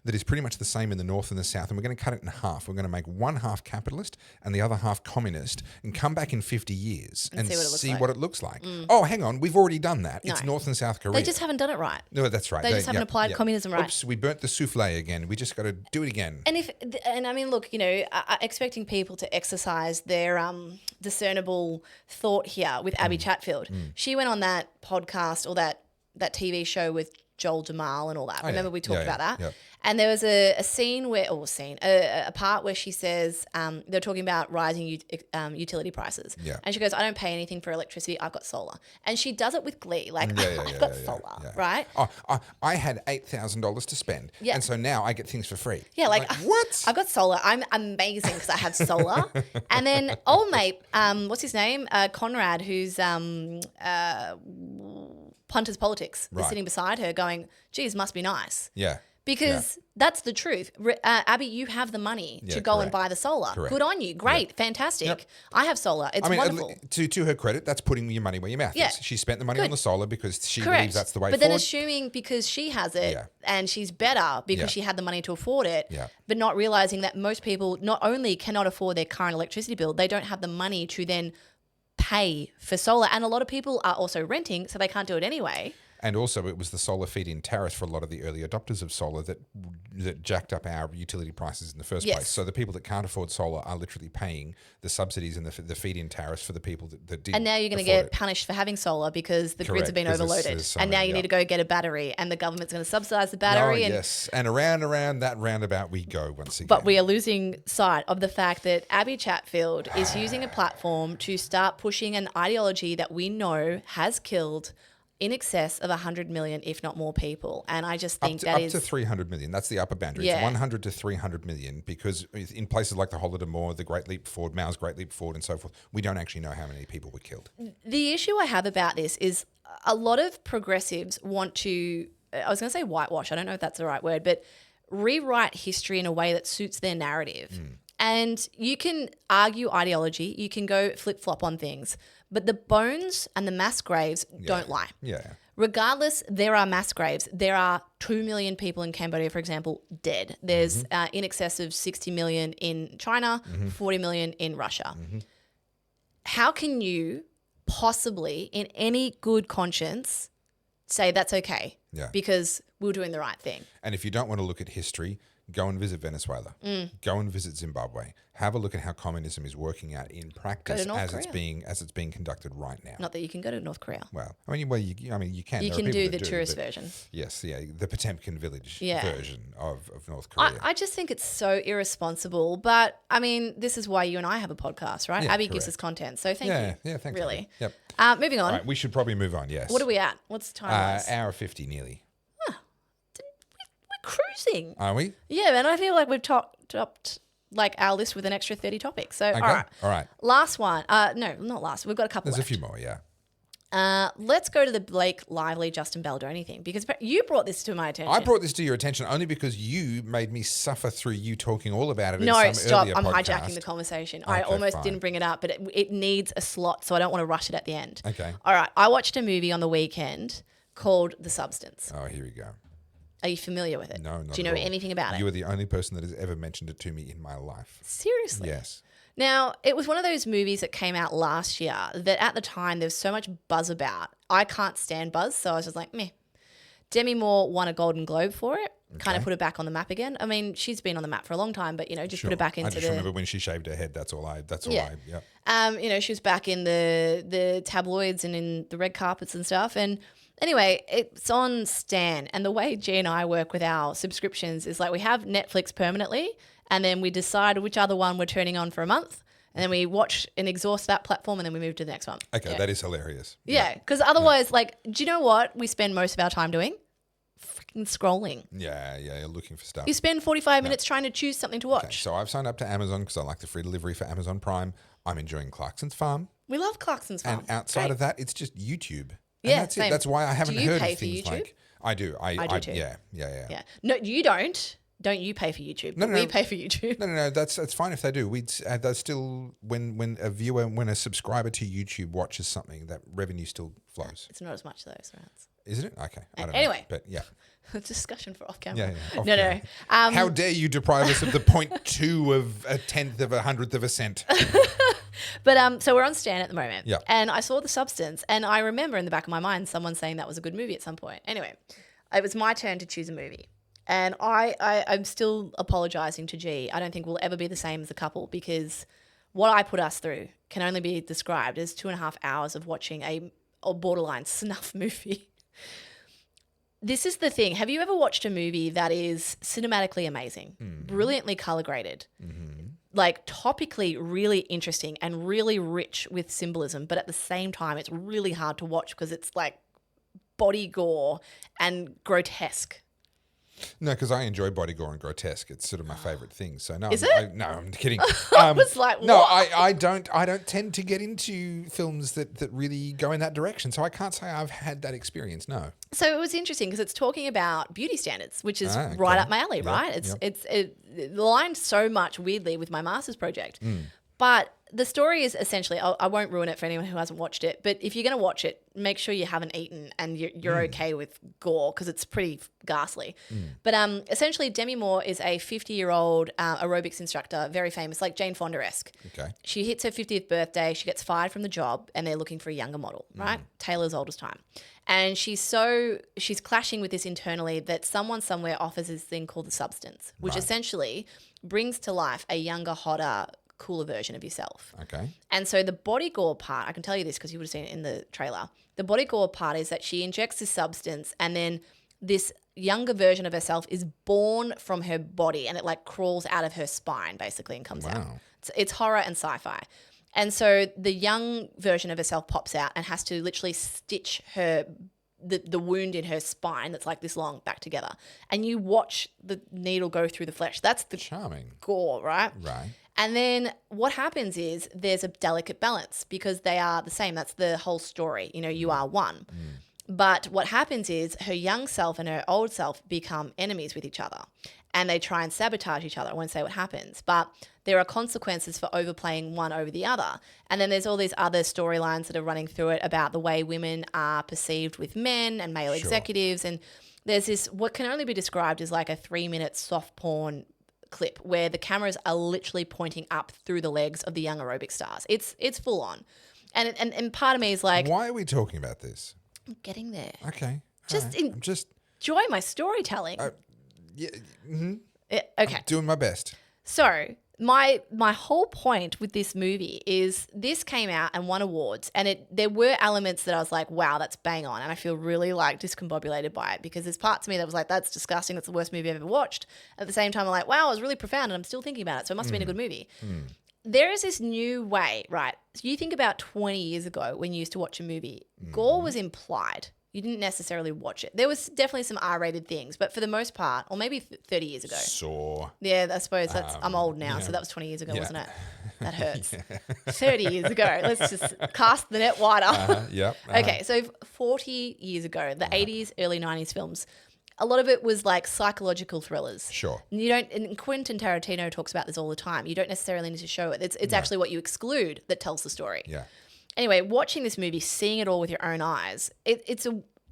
that is pretty much the same in the north and the south, and we're going to cut it in half. We're going to make one half capitalist and the other half communist, and come back in 50 years and see what it looks like. Oh, hang on, we've already done that. No. It's North and South Korea. They just haven't done it right. No, that's right. They just haven't applied communism right. Oops, we burnt the souffle again. We just got to do it again. And I mean, look, expecting people to exercise their discernible thought here with Abby Chatfield. She went on that podcast or that TV show with Joel Jamal and all that. Remember we talked about that? Yeah. And there was a part where she says they're talking about rising utility prices. Yeah. And she goes, I don't pay anything for electricity. I've got solar. And she does it with glee. Like, I've got solar, right? Oh, I had $8,000 to spend. Yeah. And so now I get things for free. Yeah, like what? I've got solar. I'm amazing because I have solar. And then old mate, what's his name? Conrad, who's Punters Politics, is sitting beside her going, geez, must be nice. Yeah. Because that's the truth. Abby, you have the money to go and buy the solar. Correct. Good on you. Great. Fantastic. Yep. I have solar. It's wonderful. To her credit, that's putting your money where your mouth is. She spent the money on the solar because she believes that's the way forward. But then assuming because she has it and she's better because she had the money to afford it, but not realizing that most people not only cannot afford their current electricity bill, they don't have the money to then pay for solar. And a lot of people are also renting, so they can't do it anyway. And also it was the solar feed-in tariffs for a lot of the early adopters of solar that jacked up our utility prices in the first place. So the people that can't afford solar are literally paying the subsidies and the feed-in tariffs for the people that did. And now you're going to get punished for having solar because the grids have been overloaded. And now you need to go get a battery and the government's going to subsidise the battery. And around that roundabout we go once again. But we are losing sight of the fact that Abby Chatfield is using a platform to start pushing an ideology that we know has killed in excess of 100 million, if not more people. And I just think up to 300 million. That's the upper boundary. It's 100 to 300 million because in places like the Holodomor, the Great Leap Forward, Mao's Great Leap Forward and so forth, we don't actually know how many people were killed. The issue I have about this is a lot of progressives want to, I was going to say whitewash, I don't know if that's the right word, but rewrite history in a way that suits their narrative. And you can argue ideology, you can go flip-flop on things, but the bones and the mass graves don't lie. Yeah. Regardless, there are mass graves. There are 2 million people in Cambodia, for example, dead. There's in excess of 60 million in China, 40 million in Russia. How can you possibly, in any good conscience, say that's okay? Yeah. Because we're doing the right thing. And if you don't want to look at history, go and visit Venezuela. Go and visit Zimbabwe. Have a look at how communism is working out in practice as it's being conducted right now. Not that you can go to North Korea. Well, you can. You There are can people do that the tourist version. Yes, yeah, the Potemkin village Yeah. version of North Korea. I just think it's so irresponsible. But, I mean, this is why you and I have a podcast, right? Yeah, Abby gives correct. us content. So thank you. Yeah, thanks. Really. Abby. Yep. Moving on. All right, we should probably move on, yes. What are we at? What's the time? Hour 50 nearly. We're cruising. Are we? Yeah, man. I feel like we've topped like our list with an extra 30 topics. So, Okay. all right. Last one. No, not last. We've got a couple There's left. a few more, yeah. Let's go to the Blake Lively, Justin Baldoni thing because you brought this to my attention. I brought this to your attention only because you made me suffer through you talking all about it in No, some stop. earlier I'm podcast. hijacking the conversation. I Okay, almost fine. didn't bring it up, but it needs a slot, so I don't want to rush it at the end. Okay. All right. I watched a movie on the weekend called The Substance. Oh, here we go. Are you familiar with it? No, not Do you at know all. anything about it? You are the only person that has ever mentioned it to me in my life. Seriously? Yes. Now, it was one of those movies that came out last year that at the time there was so much buzz about. I can't stand buzz, so I was just like, meh. Demi Moore won a Golden Globe for it, kind of put it back on the map again. I mean, she's been on the map for a long time, but, just put it back into I just remember when she shaved her head. She was back in the tabloids and in the red carpets and stuff. And anyway, it's on Stan. And the way G and I work with our subscriptions is like we have Netflix permanently and then we decide which other one we're turning on for a month. And then we watch and exhaust that platform and then we move to the next one. Okay, that is hilarious. Yeah, because otherwise, do you know what we spend most of our time doing? Freaking scrolling. Yeah, you're looking for stuff. You spend 45 minutes trying to choose something to watch. Okay, so I've signed up to Amazon because I like the free delivery for Amazon Prime. I'm enjoying Clarkson's Farm. We love Clarkson's Farm. And outside of that, it's just YouTube. And Yeah, that's same. it. That's why I haven't Do you heard pay of for things YouTube? like... I do. I do too. Yeah. Yeah. No, you don't. Don't you pay for YouTube? No, We pay for YouTube. No. That's fine if they do. That's still when a subscriber to YouTube watches something, that revenue still flows. It's not as much though, so it's Isn't it? Okay. I don't know. Anyway. But yeah. discussion for off camera. Yeah. Off No. camera. How dare you deprive us of the 0.2 of a tenth of a hundredth of a cent? But so we're on Stan at the moment. Yeah. And I saw The Substance, and I remember in the back of my mind someone saying that was a good movie at some point. Anyway, it was my turn to choose a movie. And I'm still apologizing to G. I don't think we'll ever be the same as a couple because what I put us through can only be described as 2.5 hours of watching a borderline snuff movie. This is the thing. Have you ever watched a movie that is cinematically amazing, brilliantly color graded, like topically really interesting and really rich with symbolism, but at the same time it's really hard to watch because it's like body gore and grotesque? No, because I enjoy body gore and grotesque. It's sort of my favorite thing. So no, Is it? No, I'm kidding. I was like, no, what? I don't tend to get into films that really go in that direction. So I can't say I've had that experience. No. So it was interesting because it's talking about beauty standards, which is Okay. right up my alley, Yep, right? yep. It aligned so much weirdly with my master's project. But the story is essentially, I won't ruin it for anyone who hasn't watched it, but if you're going to watch it, make sure you haven't eaten and you're okay with gore because it's pretty ghastly. But essentially, Demi Moore is a 50-year-old aerobics instructor, very famous, like Jane Fonda-esque. Okay. She hits her 50th birthday, she gets fired from the job, and they're looking for a younger model, right? Taylor's oldest time. And she's clashing with this internally that someone somewhere offers this thing called The Substance, which essentially brings to life a younger, hotter, cooler version of yourself. Okay. And so the body gore part, I can tell you this because you would have seen it in the trailer. The body gore part is that she injects this substance and then this younger version of herself is born from her body and it like crawls out of her spine basically and comes out. It's horror and sci-fi. And so the young version of herself pops out and has to literally stitch the wound in her spine that's like this long back together. And you watch the needle go through the flesh. That's the Charming. gore, right? Right. And then what happens is there's a delicate balance because they are the same. That's the whole story. You know, you are one. But what happens is her young self and her old self become enemies with each other, and they try and sabotage each other. I won't say what happens, but there are consequences for overplaying one over the other. And then there's all these other storylines that are running through it about the way women are perceived with men and male executives. And there's this, what can only be described as like a 3-minute soft porn clip where the cameras are literally pointing up through the legs of the young aerobic stars. It's full on. And part of me is like, why are we talking about this? I'm getting there. Okay. Just I'm just enjoy my storytelling. yeah, Okay. I'm doing my best. So my whole point with this movie is this came out and won awards, and there were elements that I was like, wow, that's bang on, and I feel really like discombobulated by it because there's parts of me that was like, that's disgusting, that's the worst movie I've ever watched. At the same time, I'm like, wow, it was really profound, and I'm still thinking about it, so it must have been a good movie. There is this new way, right? So you think about 20 years ago when you used to watch a movie, gore was implied. You didn't necessarily watch it. There was definitely some R-rated things, but for the most part, or maybe 30 years ago. Saw. Yeah, I suppose I'm old now, so that was 20 years ago, Yeah. wasn't it? That hurts. 30 years ago. Let's just cast the net wider. Yep. Okay, so 40 years ago, the 80s, early 90s films, a lot of it was like psychological thrillers. Sure. And Quentin Tarantino talks about this all the time. You don't necessarily need to show it. It's actually what you exclude that tells the story. Yeah. Anyway, watching this movie, seeing it all with your own eyes, it's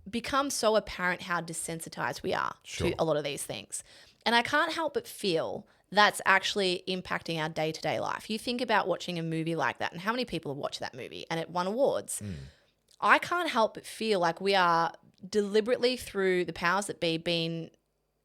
become so apparent how desensitized we are to a lot of these things. And I can't help but feel that's actually impacting our day-to-day life. You think about watching a movie like that and how many people have watched that movie and it won awards. I can't help but feel like we are deliberately, through the powers that be, being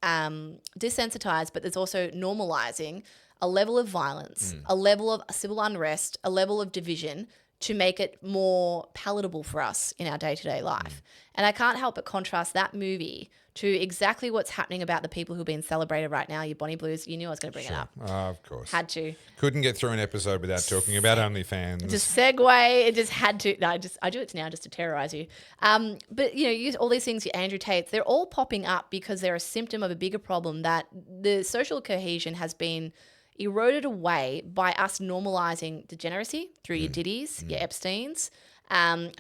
desensitized, but there's also normalizing a level of violence, a level of civil unrest, a level of division to make it more palatable for us in our day-to-day life. And I can't help but contrast that movie to exactly what's happening about the people who are being celebrated right now, your Bonnie Blues. You knew I was going to bring it up. Of course. Had to. Couldn't get through an episode without talking about OnlyFans. Just segue. It just had to. No, I do it now just to terrorize you. But, all these things, your Andrew Tates, they're all popping up because they're a symptom of a bigger problem that the social cohesion has been eroded away by us normalizing degeneracy through your Diddies, your Epsteins,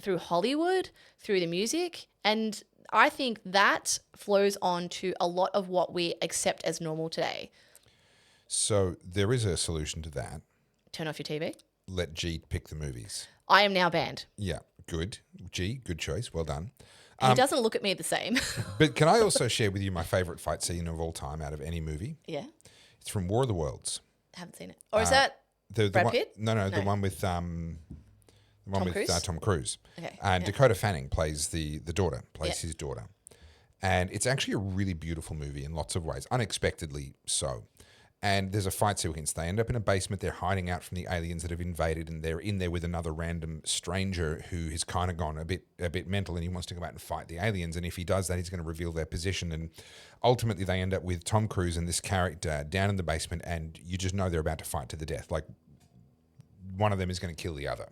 through Hollywood, through the music. And I think that flows on to a lot of what we accept as normal today. So there is a solution to that. Turn off your TV. Let G pick the movies. I am now banned. Yeah, good. G, good choice. Well done. He doesn't look at me the same. But can I also share with you my favourite fight scene of all time out of any movie? Yeah. It's from War of the Worlds. Haven't seen it. Or is that The Brad one, Pitt? No, the one with Tom Cruise. Okay. And Dakota Fanning plays the daughter, Yeah. his daughter. And it's actually a really beautiful movie in lots of ways, unexpectedly so. And there's a fight sequence. They end up in a basement. They're hiding out from the aliens that have invaded, and they're in there with another random stranger who has kind of gone a bit mental, and he wants to go out and fight the aliens. And if he does that, he's going to reveal their position. And ultimately, they end up with Tom Cruise and this character down in the basement, and you just know they're about to fight to the death. Like, one of them is going to kill the other.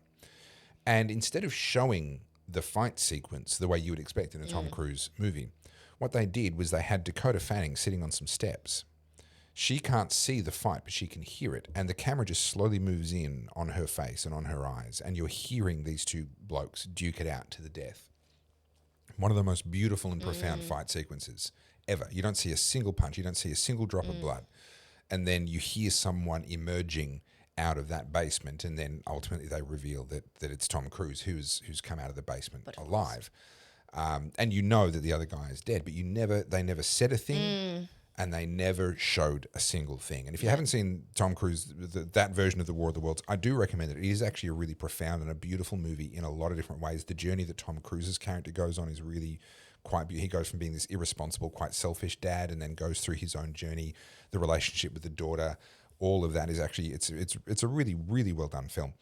And instead of showing the fight sequence the way you would expect in a Tom Cruise movie, what they did was they had Dakota Fanning sitting on some steps. She can't see the fight, but she can hear it. And the camera just slowly moves in on her face and on her eyes. And you're hearing these two blokes duke it out to the death. One of the most beautiful and profound fight sequences ever. You don't see a single punch. You don't see a single drop of blood. And then you hear someone emerging out of that basement. And then ultimately they reveal that it's Tom Cruise who's come out of the basement alive. And you know that the other guy is dead, but they never said a thing. And they never showed a single thing. And if you haven't seen Tom Cruise, that version of The War of the Worlds, I do recommend it. It is actually a really profound and a beautiful movie in a lot of different ways. The journey that Tom Cruise's character goes on is really quite beautiful. He goes from being this irresponsible, quite selfish dad, and then goes through his own journey, the relationship with the daughter. All of that is actually, it's a really, really well done film.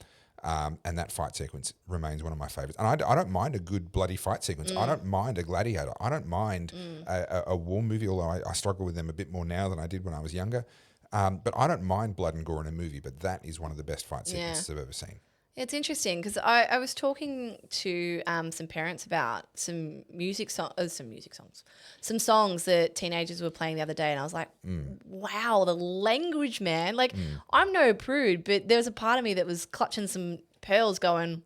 And that fight sequence remains one of my favorites. And I don't mind a good bloody fight sequence. I don't mind a Gladiator. I don't mind a war movie, although I struggle with them a bit more now than I did when I was younger. But I don't mind blood and gore in a movie, but that is one of the best fight sequences I've ever seen. It's interesting because I was talking to some parents about some songs that teenagers were playing the other day, and I was like, wow, the language, man. Like, I'm no prude, but there was a part of me that was clutching some pearls going,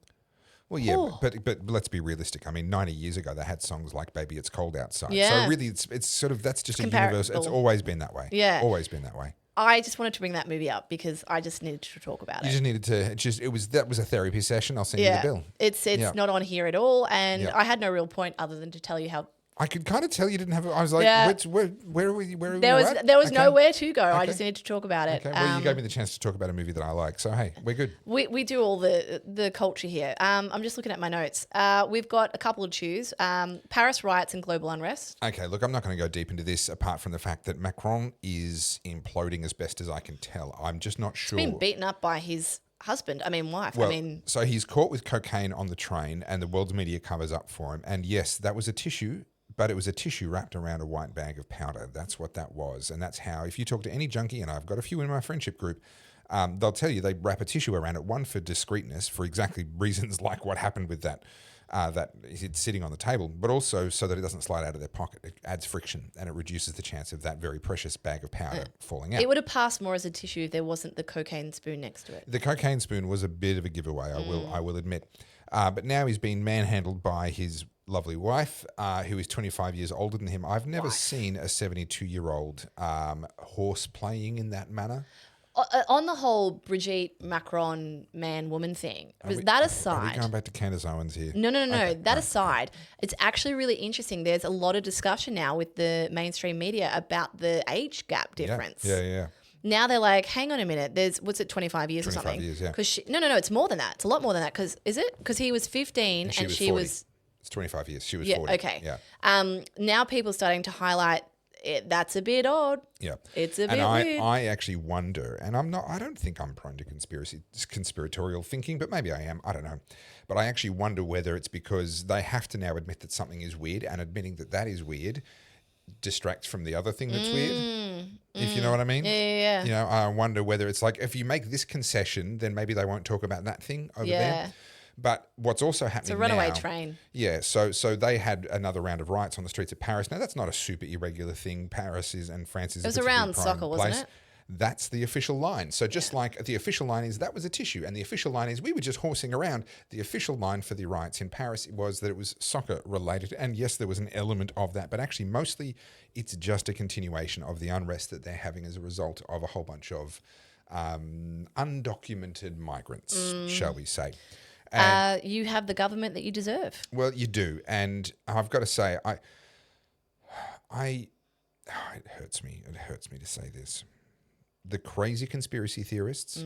Well, yeah, but let's be realistic. I mean, 90 years ago, they had songs like "Baby, It's Cold Outside." Yeah. So really, it's sort of that's just a comparable. universe. It's always been that way. Yeah. Always been that way. I just wanted to bring that movie up because I just needed to talk about You it. just needed to. That was a therapy session. I'll send you the bill. It's not on here at all, and Yeah. I had no real point other than to tell you how. I could kind of tell you didn't have. I was like, where are we? Where are we? There was Okay. nowhere to go. I Okay. just needed to talk about it. Okay. Well, you gave me the chance to talk about a movie that I like. So hey, we're good. We do all the culture here. I'm just looking at my notes. We've got a couple of choose. Paris riots and global unrest. Okay, look, I'm not going to go deep into this apart from the fact that Macron is imploding as best as I can tell. I'm just not sure. He's been beaten up by his wife. Well, so he's caught with cocaine on the train and the world's media covers up for him. And yes, that was a tissue, but it was a tissue wrapped around a white bag of powder. That's what that was. And that's how, if you talk to any junkie, and I've got a few in my friendship group, they'll tell you they wrap a tissue around it, one for discreetness, for exactly reasons like what happened with that it's sitting on the table, but also so that it doesn't slide out of their pocket. It adds friction and it reduces the chance of that very precious bag of powder falling out. It would have passed more as a tissue if there wasn't the cocaine spoon next to it. The cocaine spoon was a bit of a giveaway, I will admit. But now he's been manhandled by his lovely wife, who is 25 years older than him. I've never seen a 72-year-old horse playing in that manner. On the whole Brigitte Macron man-woman thing, that aside... Are we going back to Candace Owens here? No. Okay, that aside, it's actually really interesting. There's a lot of discussion now with the mainstream media about the age gap difference. Yeah. Now they're like, hang on a minute, there's, what's it, 25 years or something? 25 years, yeah. Cause no, it's more than that. It's a lot more than that. Because, is it? Because he was 15 and she was... It's 25 years. She was 40. Okay. Yeah. Now people are starting to highlight that's a bit odd. Yeah. It's a bit weird. And I actually wonder, and I don't think I'm prone to conspiratorial thinking, but maybe I am. I don't know. But I actually wonder whether it's because they have to now admit that something is weird, and admitting that is weird distracts from the other thing that's weird, if you know what I mean. Yeah. You know, I wonder whether it's like, if you make this concession, then maybe they won't talk about that thing over there. But what's also happening now... It's a runaway train. Yeah, so they had another round of riots on the streets of Paris. Now, that's not a super irregular thing. Paris is, and France is... It was around soccer, wasn't it? That's the official line. So just like the official line is that was a tissue, and the official line is we were just horsing around. The official line for the riots in Paris was that it was soccer related. And yes, there was an element of that, but actually mostly it's just a continuation of the unrest that they're having as a result of a whole bunch of undocumented migrants, shall we say. You have the government that you deserve. Well, you do. And I've got to say, it hurts me. It hurts me to say this. The crazy conspiracy theorists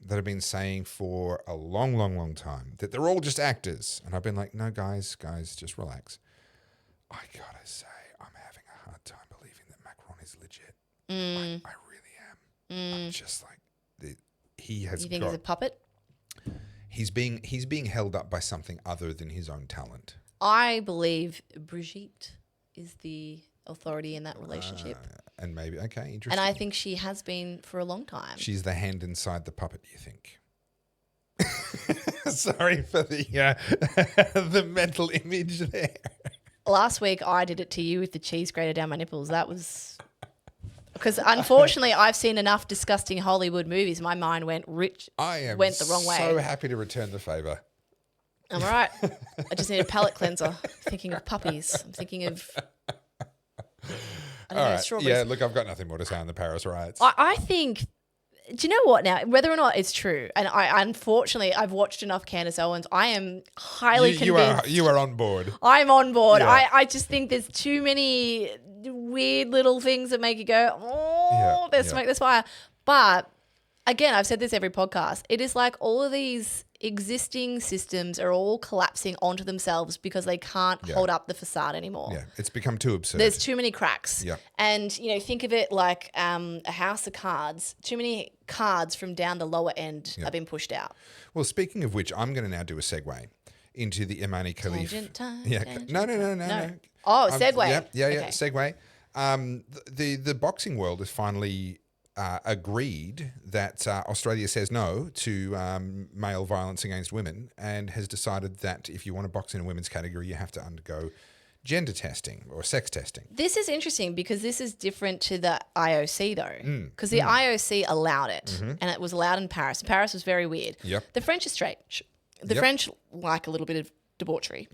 that have been saying for a long, long, long time that they're all just actors. And I've been like, no, guys, just relax. I got to say, I'm having a hard time believing that Macron is legit. I really am. I'm just like, he has You think he's a puppet? He's being held up by something other than his own talent. I believe Brigitte is the authority in that relationship. And maybe, okay, interesting. And I think she has been for a long time. She's the hand inside the puppet, you think? Sorry for the the mental image there. Last week I did it to you with the cheese grater down my nipples. That was... Because unfortunately, I've seen enough disgusting Hollywood movies. My mind went the wrong way. So happy to return the favour. I'm all right. I just need a palate cleanser. Thinking of puppies. I'm thinking of... I don't know, strawberries. Yeah, look, I've got nothing more to say on the Paris riots. I think... Do you know what now? Whether or not it's true, and unfortunately, I've watched enough Candace Owens. I am highly convinced. You are on board. I'm on board. Yeah. I just think there's too many weird little things that make you go, there's smoke, there's fire. But again, I've said this every podcast. It is like all of these existing systems are all collapsing onto themselves because they can't hold up the facade anymore. Yeah, it's become too absurd. There's too many cracks. Yeah. And, think of it like a house of cards. Too many cards from down the lower end have been pushed out. Well, speaking of which, I'm going to now do a segue into the Imane Khelif. Tangent time, Yeah. tangent No. Oh, segue. Yeah, Okay. segue. The boxing world has finally agreed that Australia says no to male violence against women and has decided that if you want to box in a women's category, you have to undergo gender testing or sex testing. This is interesting because this is different to the IOC though, because the IOC allowed it and it was allowed in Paris. Paris was very weird. Yep. The French are The French like a little bit of debauchery.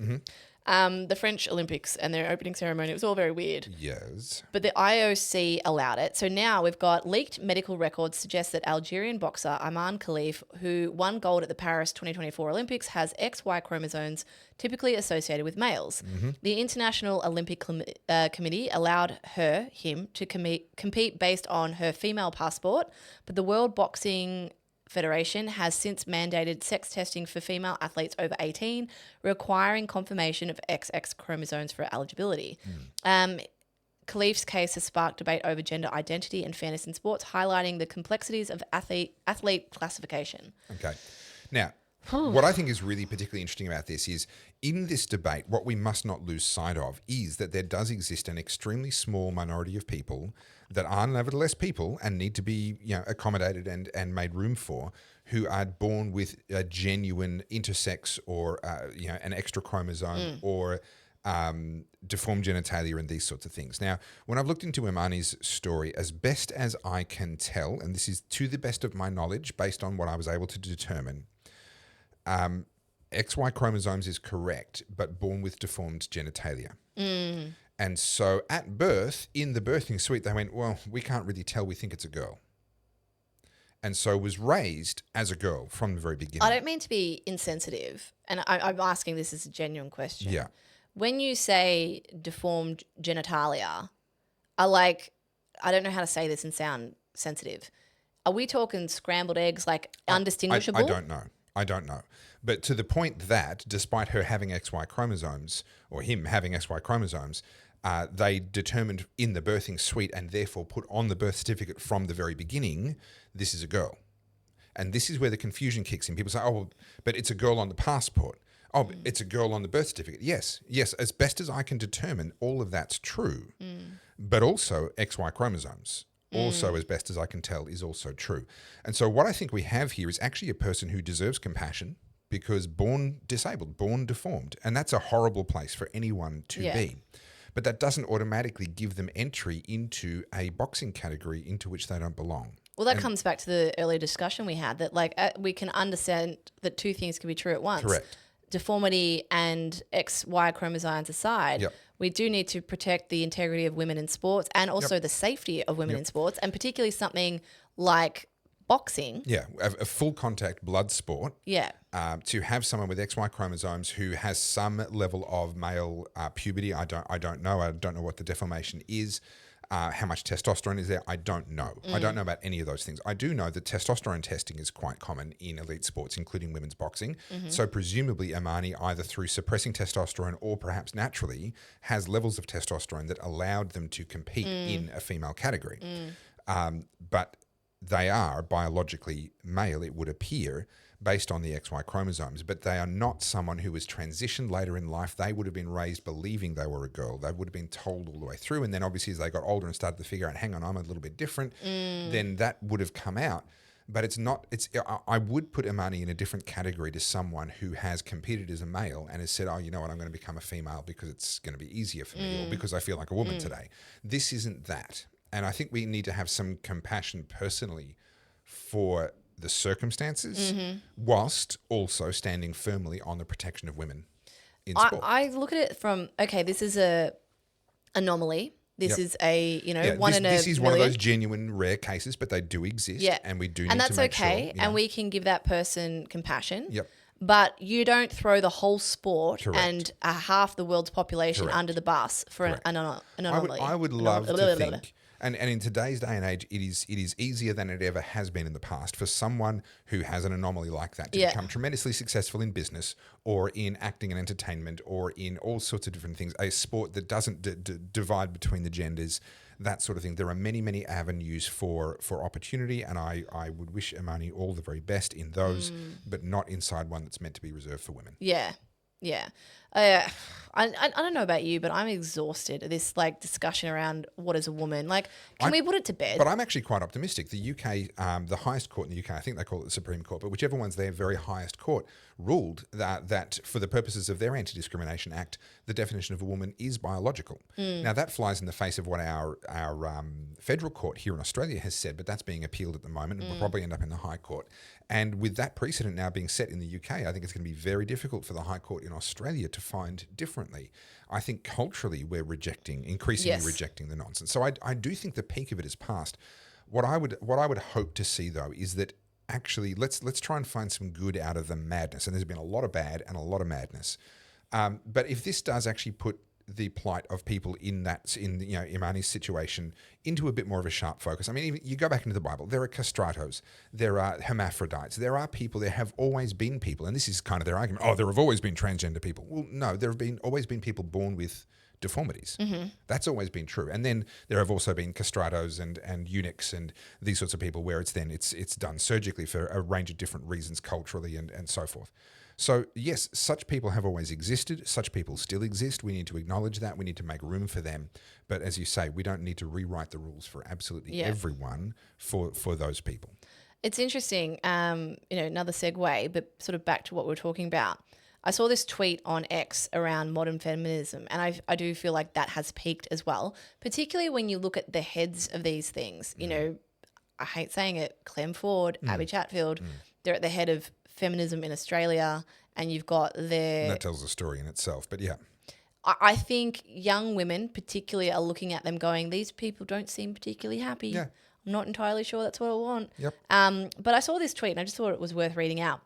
The French Olympics and their opening ceremony, it was all very weird. Yes. But the IOC allowed it. So now we've got leaked medical records suggest that Algerian boxer Imane Khelif, who won gold at the Paris 2024 Olympics, has XY chromosomes typically associated with males. The International Olympic Committee allowed him to compete based on her female passport, but the World Boxing Federation has since mandated sex testing for female athletes over 18, requiring confirmation of XX chromosomes for eligibility. Khalif's case has sparked debate over gender identity and fairness in sports, highlighting the complexities of athlete classification. Okay. Now, what I think is really particularly interesting about this is in this debate, what we must not lose sight of is that there does exist an extremely small minority of people that are nevertheless people and need to be accommodated and made room for, who are born with a genuine intersex or an extra chromosome or deformed genitalia and these sorts of things. Now, when I've looked into Imane's story, as best as I can tell, and this is to the best of my knowledge based on what I was able to determine, XY chromosomes is correct, but born with deformed genitalia. And so at birth, in the birthing suite, they went, well, we can't really tell. We think it's a girl. And so was raised as a girl from the very beginning. I don't mean to be insensitive, and I'm asking this as a genuine question. Yeah. When you say deformed genitalia, I don't know how to say this and sound sensitive. Are we talking scrambled eggs, like undistinguishable? I don't know. But to the point that despite her having XY chromosomes, or him having XY chromosomes, they determined in the birthing suite and therefore put on the birth certificate from the very beginning, this is a girl. And this is where the confusion kicks in. People say, oh, well, but it's a girl on the passport. Oh, but it's a girl on the birth certificate. Yes, as best as I can determine, all of that's true. But also XY chromosomes. Also, as best as I can tell, is also true. And so what I think we have here is actually a person who deserves compassion because born disabled, born deformed. And that's a horrible place for anyone to be. But that doesn't automatically give them entry into a boxing category into which they don't belong. Well, that comes back to the earlier discussion we had that we can understand that two things can be true at once. Correct. Deformity and XY chromosomes aside, we do need to protect the integrity of women in sports and also the safety of women in sports, and particularly something like boxing. Yeah, a full contact blood sport. Yeah. To have someone with XY chromosomes who has some level of male puberty, I don't know. I don't know what the deformation is. How much testosterone is there? I don't know. I don't know about any of those things. I do know that testosterone testing is quite common in elite sports, including women's boxing. So presumably Imane, either through suppressing testosterone or perhaps naturally, has levels of testosterone that allowed them to compete in a female category. But they are biologically male, it would appear, based on the XY chromosomes, but they are not someone who was transitioned later in life. They would have been raised believing they were a girl. They would have been told all the way through. And then obviously as they got older and started to figure out, hang on, I'm a little bit different, then that would have come out. But it's not, I would put Imane in a different category to someone who has competed as a male and has said, oh, you know what, I'm going to become a female because it's going to be easier for me or because I feel like a woman today. This isn't that. And I think we need to have some compassion personally for the circumstances, whilst also standing firmly on the protection of women in sport. I look at it from, okay, this is a anomaly. This is a, one in a This is million. one of those genuine rare cases, but they do exist, and we do need to make sure. And that's okay, and we can give that person compassion. Yep. But you don't throw the whole sport Correct. and half the world's population Correct. under the bus for an anomaly. I would love to think, and in today's day and age, it is easier than it ever has been in the past for someone who has an anomaly like that to become tremendously successful in business or in acting and entertainment or in all sorts of different things. A sport that doesn't divide between the genders, that sort of thing. There are many, many avenues for opportunity, and I would wish Imane all the very best in those, but not inside one that's meant to be reserved for women. Yeah. I don't know about you, but I'm exhausted of this like discussion around what is a woman. Like, can we put it to bed? But I'm actually quite optimistic. The UK, the highest court in the UK, I think they call it the Supreme Court, but whichever one's their very highest court, ruled that for the purposes of their Anti-Discrimination Act, the definition of a woman is biological. Now, that flies in the face of what our federal court here in Australia has said, but that's being appealed at the moment and will probably end up in the High Court. And with that precedent now being set in the UK, I think it's going to be very difficult for the High Court in Australia to find differently. I think culturally we're increasingly rejecting the nonsense. So I do think the peak of it is past. What I would hope to see though is that actually let's try and find some good out of the madness. And there's been a lot of bad and a lot of madness. But if this does actually put the plight of people in Imane's situation into a bit more of a sharp focus. I mean, even you go back into the Bible, there are castratos, there are hermaphrodites, there have always been people, and this is kind of their argument, there have always been always people. Well, no, there have always been people born with deformities. That's always been true. And then there have also been castratos and eunuchs and these sorts of people where it's done surgically for a range of different reasons culturally and so forth. So yes, such people have always existed. Such people still exist. We need to acknowledge that. We need to make room for them. But as you say, we don't need to rewrite the rules for absolutely everyone for those people. It's interesting, another segue, but sort of back to what we were talking about. I saw this tweet on X around modern feminism, and I do feel like that has peaked as well, particularly when you look at the heads of these things. You know, I hate saying it, Clem Ford, Abby Chatfield, they're at the head of feminism in Australia, and you've got their... That tells a story in itself, but yeah. I think young women particularly are looking at them going, these people don't seem particularly happy. Yeah. I'm not entirely sure that's what I want. Yep. But I saw this tweet and I just thought it was worth reading out.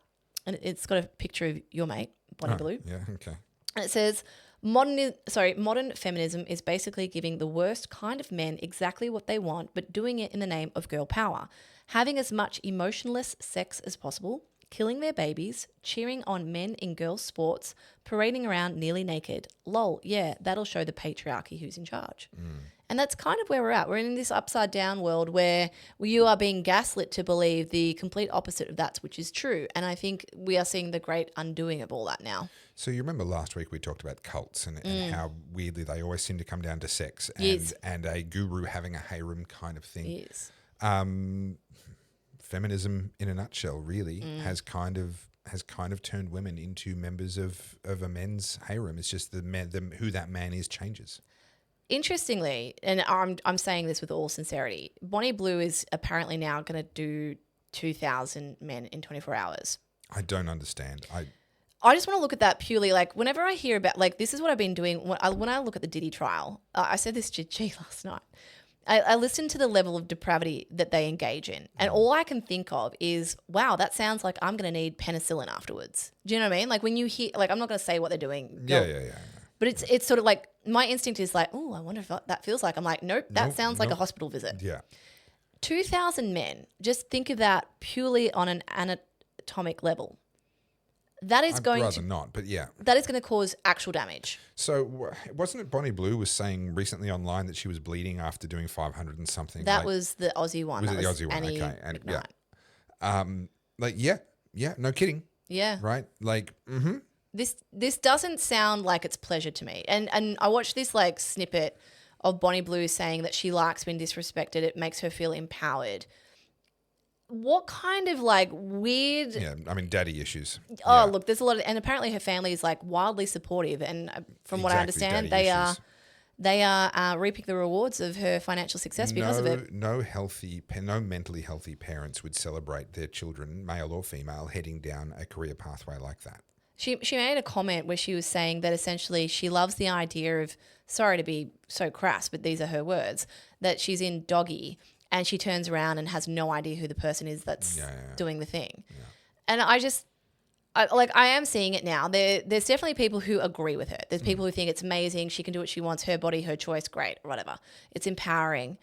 And it's got a picture of your mate, Bonnie Blue. Yeah, okay. And it says, modern feminism is basically giving the worst kind of men exactly what they want, but doing it in the name of girl power. Having as much emotionless sex as possible, killing their babies, cheering on men in girls' sports, parading around nearly naked. Lol, yeah, that'll show the patriarchy who's in charge. And that's kind of where we're at. We're in this upside down world where you are being gaslit to believe the complete opposite of that, which is true. And I think we are seeing the great undoing of all that now. So you remember last week we talked about cults and how weirdly they always seem to come down to sex and a guru having a harem kind of thing. Yes. Feminism in a nutshell really has kind of turned women into members of a men's harem. It's just who that man is changes. Interestingly, and I'm saying this with all sincerity, Bonnie Blue is apparently now going to do 2,000 men in 24 hours. I don't understand. I just want to look at that purely like whenever I hear about like this is what I've been doing when I look at the Diddy trial. I said this to G last night. I listen to the level of depravity that they engage in, and all I can think of is, wow, that sounds like I'm going to need penicillin afterwards. Do you know what I mean? Like when you hear, like I'm not going to say what they're doing. Yeah. But it's sort of like my instinct is like, oh, I wonder if that feels like. I'm like, nope, that sounds like a hospital visit. Yeah. 2,000 men. Just think of that purely on an anatomic level. That is I'd rather not, but yeah. That is going to cause actual damage. So wasn't it Bonnie Blue was saying recently online that she was bleeding after doing 500 and something? That was the Aussie one. Was it the Aussie one? Annie okay. And McKnight. Yeah, no kidding. Yeah. Right? Like, This doesn't sound like it's pleasure to me. And I watched this like snippet of Bonnie Blue saying that she likes being disrespected. It makes her feel empowered. What kind of like weird... Yeah, I mean, daddy issues. Oh, look, there's a lot of... And apparently her family is like wildly supportive. And from what I understand, they are reaping the rewards of her financial success because of it. No mentally healthy parents would celebrate their children, male or female, heading down a career pathway like that. She made a comment where she was saying that essentially she loves the idea of, sorry to be so crass, but these are her words, that she's in doggy and she turns around and has no idea who the person is that's doing the thing. Yeah. And I am seeing it now. There's definitely people who agree with her. There's people who think it's amazing. She can do what she wants, her body, her choice, great, or whatever. It's empowering.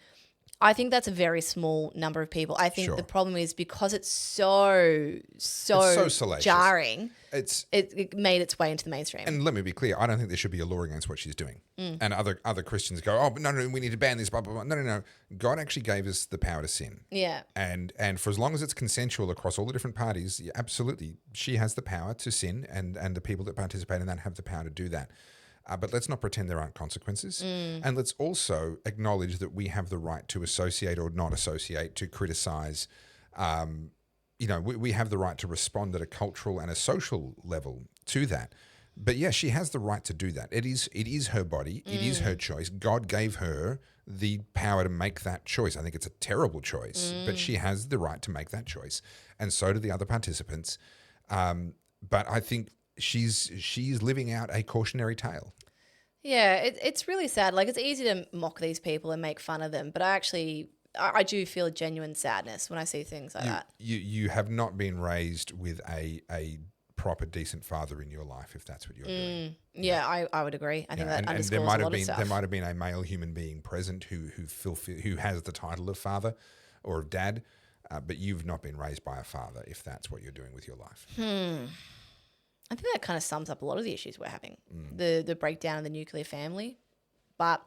I think that's a very small number of people. I think Sure. the problem is because it's so salacious. jarring, It's it made its way into the mainstream. And let me be clear, I don't think there should be a law against what she's doing. And other Christians go, oh, but no, we need to ban this, blah, blah, blah. No. God actually gave us the power to sin. Yeah. And for as long as it's consensual across all the different parties, yeah, absolutely, she has the power to sin, and the people that participate in that have the power to do that. But let's not pretend there aren't consequences. And let's also acknowledge that we have the right to associate or not associate, to criticize. We have the right to respond at a cultural and a social level to that. But yeah, she has the right to do that. It is her body. It is her choice. God gave her the power to make that choice. I think it's a terrible choice, but she has the right to make that choice. And so do the other participants. But I think she's living out a cautionary tale. Yeah, it's really sad. Like, it's easy to mock these people and make fun of them, but I do feel a genuine sadness when I see things like that. You have not been raised with a proper, decent father in your life, if that's what you're doing. Yeah, I would agree. I think that underscores a lot of stuff. There might have been a male human being present who has the title of father or of dad, but you've not been raised by a father, if that's what you're doing with your life. I think that kind of sums up a lot of the issues we're having. The breakdown of the nuclear family. But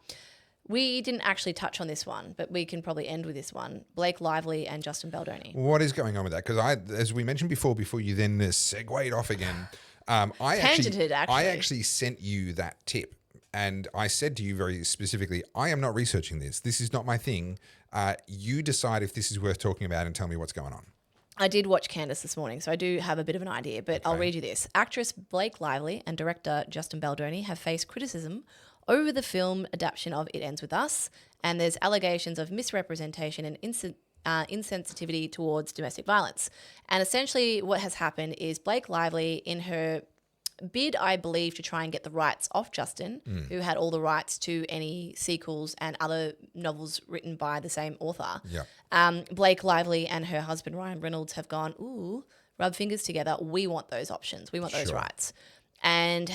we didn't actually touch on this one, but we can probably end with this one. Blake Lively and Justin Baldoni. What is going on with that? Because as we mentioned before you then segued off again, I actually sent you that tip. And I said to you very specifically, I am not researching this. This is not my thing. You decide if this is worth talking about and tell me what's going on. I did watch Candace this morning, so I do have a bit of an idea, but I'll read you this. Actress Blake Lively and director Justin Baldoni have faced criticism over the film adaptation of It Ends With Us, and there's allegations of misrepresentation and insensitivity towards domestic violence. And essentially what has happened is Blake Lively, in her bid, I believe, to try and get the rights off Justin, who had all the rights to any sequels and other novels written by the same author. Yeah. Blake Lively and her husband Ryan Reynolds have gone, rub fingers together. We want those options. We want those rights. And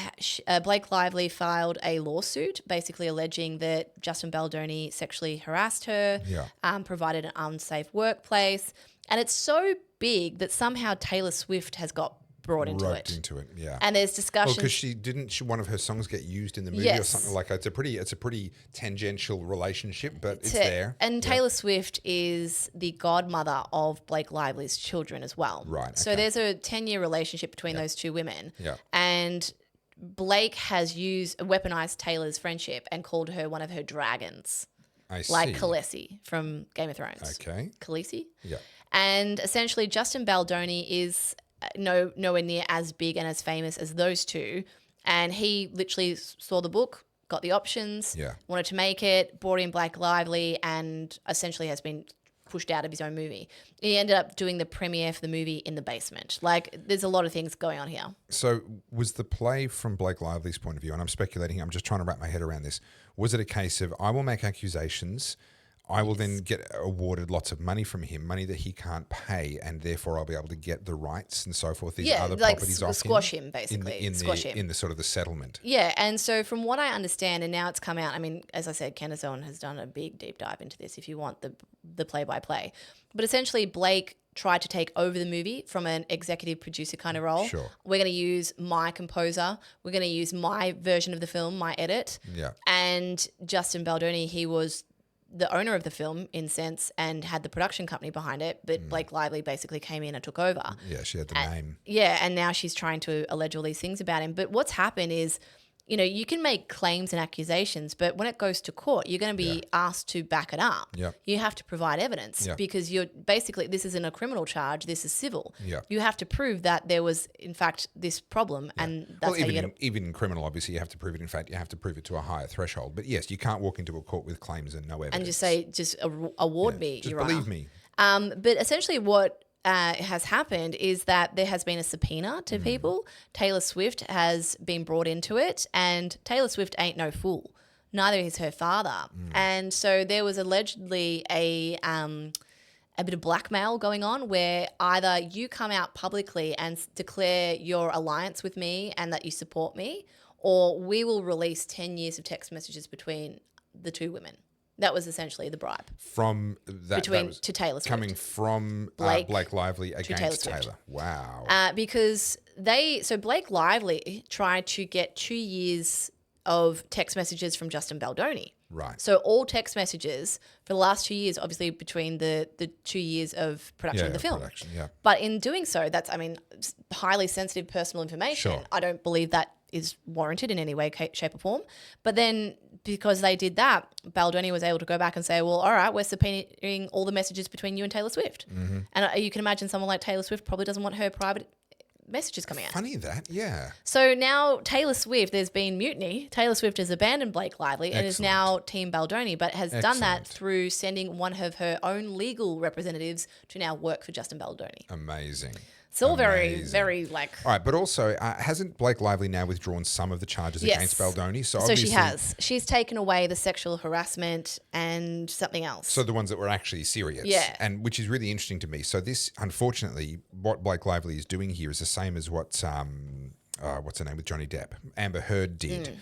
Blake Lively filed a lawsuit basically alleging that Justin Baldoni sexually harassed her, provided an unsafe workplace. And it's so big that somehow Taylor Swift has got brought into it. Yeah. And there's discussions. Because one of her songs get used in the movie or something like that. It's a pretty tangential relationship, but it's there. And Taylor Swift is the godmother of Blake Lively's children as well. Right. So there's a 10-year relationship between those two women. Yeah. And Blake has weaponized Taylor's friendship and called her one of her dragons. I see. Like Khaleesi from Game of Thrones. Okay. Khaleesi? Yeah. And essentially Justin Baldoni is nowhere near as big and as famous as those two. And he literally saw the book, got the options, wanted to make it, brought in Blake Lively, and essentially has been pushed out of his own movie. He ended up doing the premiere for the movie in the basement. Like, there's a lot of things going on here. So was the play from Blake Lively's point of view, and I'm speculating, I'm just trying to wrap my head around this, was it a case of I will make accusations, I will then get awarded lots of money from him, money that he can't pay, and therefore I'll be able to get the rights and so forth, these other properties off squash him, basically. In the sort of the settlement. Yeah, and so from what I understand, and now it's come out, I mean, as I said, Candace Owen has done a big deep dive into this if you want the play-by-play. But essentially, Blake tried to take over the movie from an executive producer kind of role. Sure. We're going to use my composer. We're going to use my version of the film, my edit. Yeah. And Justin Baldoni, he was the owner of the film in sense and had the production company behind it, but Blake Lively basically came in and took over. Yeah, she had the name. Yeah, and now she's trying to allege all these things about him. But what's happened is, you can make claims and accusations, but when it goes to court, you're going to be asked to back it up. Yep. You have to provide evidence because you're basically, this isn't a criminal charge, this is civil. Yep. You have to prove that there was, in fact, this problem, and that's how you get it. Even in criminal, obviously, you have to prove it. In fact, you have to prove it to a higher threshold. But yes, you can't walk into a court with claims and no evidence. And just say, award me, just Your believe Honor. me. But essentially what has happened is that there has been a subpoena to people. Taylor Swift has been brought into it, and Taylor Swift ain't no fool. Neither is her father. And so there was allegedly a bit of blackmail going on where either you come out publicly and declare your alliance with me and that you support me, or we will release 10 years of text messages between the two women. That was essentially the bribe From that, to Taylor Swift. coming from Blake Lively against Taylor. Wow. Because Blake Lively tried to get 2 years of text messages from Justin Baldoni. Right. So all text messages for the last 2 years, obviously between the 2 years of production of the film. Yeah. But in doing so, that's, highly sensitive personal information. Sure. I don't believe that is warranted in any way, shape or form. But then because they did that, Baldoni was able to go back and say, well, all right, we're subpoenaing all the messages between you and Taylor Swift. Mm-hmm. And you can imagine someone like Taylor Swift probably doesn't want her private messages coming out. Funny that, yeah. So now Taylor Swift, there's been mutiny. Taylor Swift has abandoned Blake Lively and is now Team Baldoni, but has done that through sending one of her own legal representatives to now work for Justin Baldoni. Amazing. It's all very, very All right, but also, hasn't Blake Lively now withdrawn some of the charges against Baldoni? So she has. She's taken away the sexual harassment and something else. So the ones that were actually serious. Yeah. And which is really interesting to me. So this, unfortunately, what Blake Lively is doing here is the same as what's her name with Johnny Depp, Amber Heard did.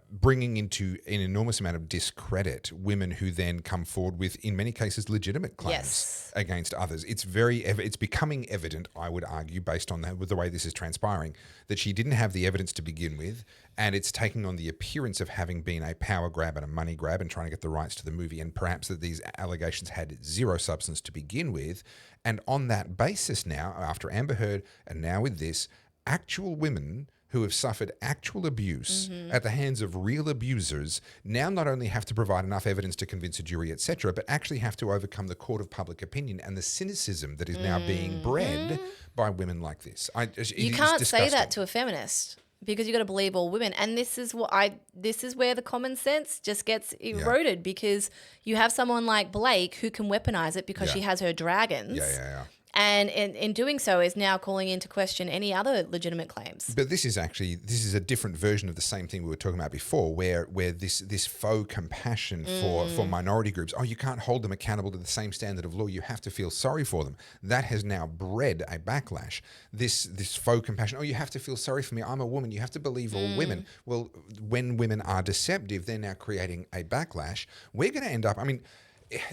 Bringing into an enormous amount of discredit women who then come forward with, in many cases, legitimate claims against others. It's it's becoming evident, I would argue, based on with the way this is transpiring, that she didn't have the evidence to begin with, and it's taking on the appearance of having been a power grab and a money grab and trying to get the rights to the movie, and perhaps that these allegations had zero substance to begin with. And on that basis now, after Amber Heard and now with this, actual women who have suffered actual abuse at the hands of real abusers now not only have to provide enough evidence to convince a jury, etc., but actually have to overcome the court of public opinion and the cynicism that is now being bred by women like this. You can't say that to a feminist because you've got to believe all women. And this is where the common sense just gets eroded because you have someone like Blake who can weaponize it because she has her dragons. Yeah. And in doing so is now calling into question any other legitimate claims. But this is a different version of the same thing we were talking about before, where this faux compassion for minority groups. Oh, you can't hold them accountable to the same standard of law. You have to feel sorry for them. That has now bred a backlash. This faux compassion. Oh, you have to feel sorry for me. I'm a woman. You have to believe all women. Well, when women are deceptive, they're now creating a backlash. We're going to end up.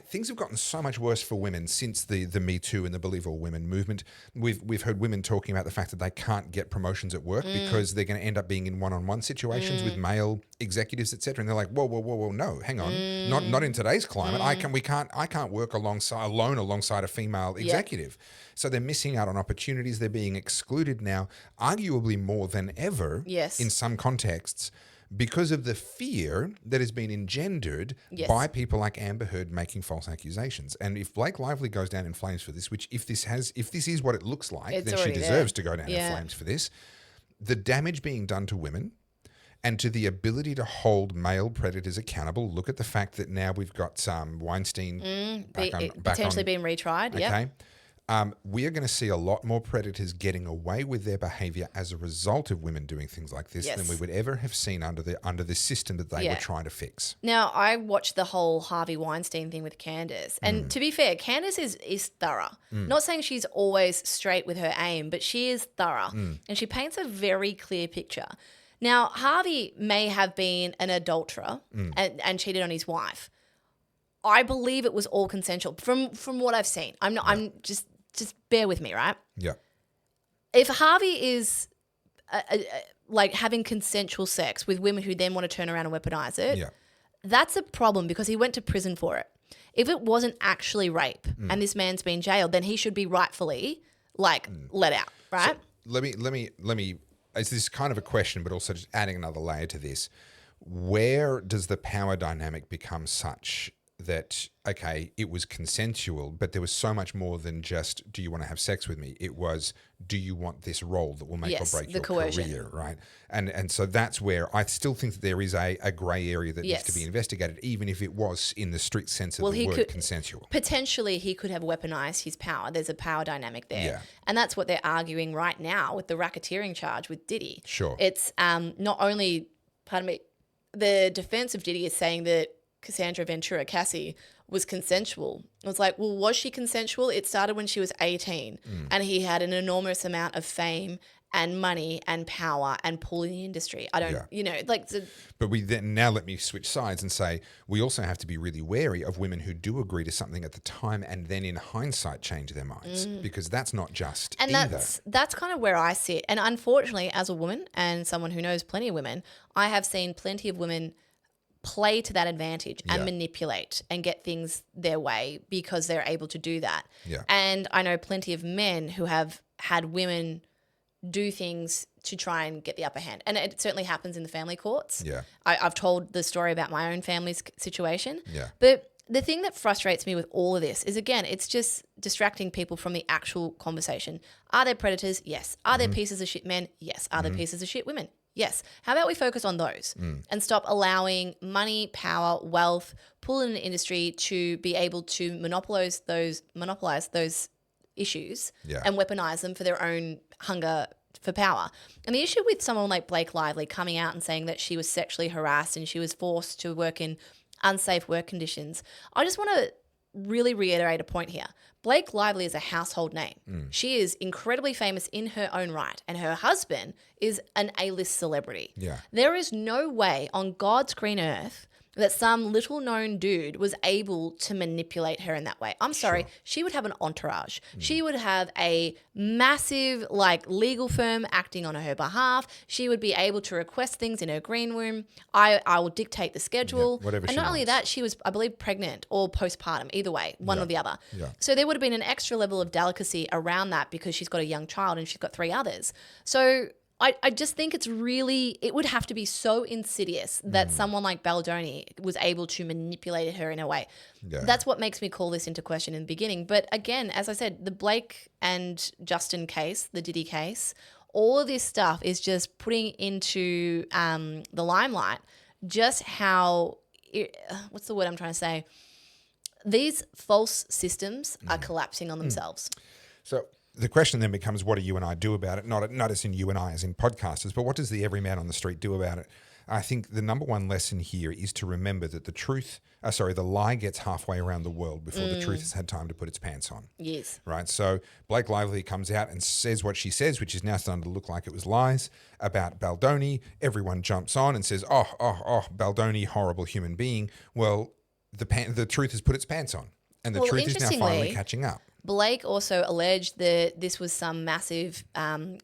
Things have gotten so much worse for women since the Me Too and the Believe All Women movement. We've heard women talking about the fact that they can't get promotions at work because they're going to end up being in one-on-one situations with male executives, etc. And they're like, whoa, no, hang on, not in today's climate. I can't work alongside a female executive. So they're missing out on opportunities. They're being excluded now, arguably more than ever. In some contexts, because of the fear that has been engendered by people like Amber Heard making false accusations. And if Blake Lively goes down in flames for this, which if this is what it looks like, then she deserves to go down in flames for this. The damage being done to women and to the ability to hold male predators accountable. Look at the fact that now we've got Weinstein potentially being retried. Okay. We are going to see a lot more predators getting away with their behaviour as a result of women doing things like this than we would ever have seen under the system that they were trying to fix. Now, I watched the whole Harvey Weinstein thing with Candace. And to be fair, Candace is thorough. Not saying she's always straight with her aim, but she is thorough. And she paints a very clear picture. Now, Harvey may have been an adulterer and cheated on his wife. I believe it was all consensual from what I've seen. I'm just bear with me, right? Yeah. If Harvey is like having consensual sex with women who then want to turn around and weaponize it, that's a problem because he went to prison for it. If it wasn't actually rape and this man's been jailed, then he should be rightfully let out, right? So let me. This is kind of a question, but also just adding another layer to this. Where does the power dynamic become such that, okay, it was consensual, but there was so much more than just, do you want to have sex with me? It was, do you want this role that will make or break your career, right? And so that's where I still think that there is a grey area that needs to be investigated, even if it was in the strict sense of the word consensual. Potentially, he could have weaponized his power. There's a power dynamic there. Yeah. And that's what they're arguing right now with the racketeering charge with Diddy. Sure. It's not only, the defense of Diddy is saying that Cassandra Ventura, Cassie, was consensual. It was like, well, was she consensual? It started when she was 18 and he had an enormous amount of fame and money and power and pulling the industry. I don't, But now let me switch sides and say we also have to be really wary of women who do agree to something at the time and then in hindsight change their minds, because that's not just and either. That's kind of where I sit. And unfortunately, as a woman and someone who knows plenty of women, I have seen plenty of women play to that advantage and manipulate and get things their way because they're able to do that. Yeah. And I know plenty of men who have had women do things to try and get the upper hand. And it certainly happens in the family courts. Yeah. I've told the story about my own family's situation. Yeah. But the thing that frustrates me with all of this is, again, it's just distracting people from the actual conversation. Are there predators? Yes. Are there pieces of shit men? Yes. Are there pieces of shit women? Yes. How about we focus on those and stop allowing money, power, wealth, pull in an industry to be able to monopolize those issues and weaponize them for their own hunger for power. And the issue with someone like Blake Lively coming out and saying that she was sexually harassed and she was forced to work in unsafe work conditions, I just want to really reiterate a point here. Blake Lively is a household name. She is incredibly famous in her own right, and her husband is an A-list celebrity. Yeah. There is no way on God's green earth that some little known dude was able to manipulate her in that way. I'm sorry, she would have an entourage. She would have a massive legal firm acting on her behalf. She would be able to request things in her green room. I will dictate the schedule. Whatever and she not only wants. that, she was, I believe, pregnant or postpartum, either way, one or the other. Yeah. So there would have been an extra level of delicacy around that because she's got a young child and she's got 3 others. So I just think it would have to be so insidious that someone like Baldoni was able to manipulate her in a way. Yeah. That's what makes me call this into question in the beginning. But again, as I said, the Blake and Justin case, the Diddy case, all of this stuff is just putting into the limelight just how, what's the word I'm trying to say? These false systems are collapsing on themselves. So the question then becomes, what do you and I do about it? Not as in you and I as in podcasters, but what does the everyman on the street do about it? I think the number one lesson here is to remember that the lie gets halfway around the world before the truth has had time to put its pants on. Yes. Right? So Blake Lively comes out and says what she says, which is now starting to look like it was lies about Baldoni. Everyone jumps on and says, oh, Baldoni, horrible human being. Well, the truth has put its pants on, and the truth is now finally catching up. Blake also alleged that this was some massive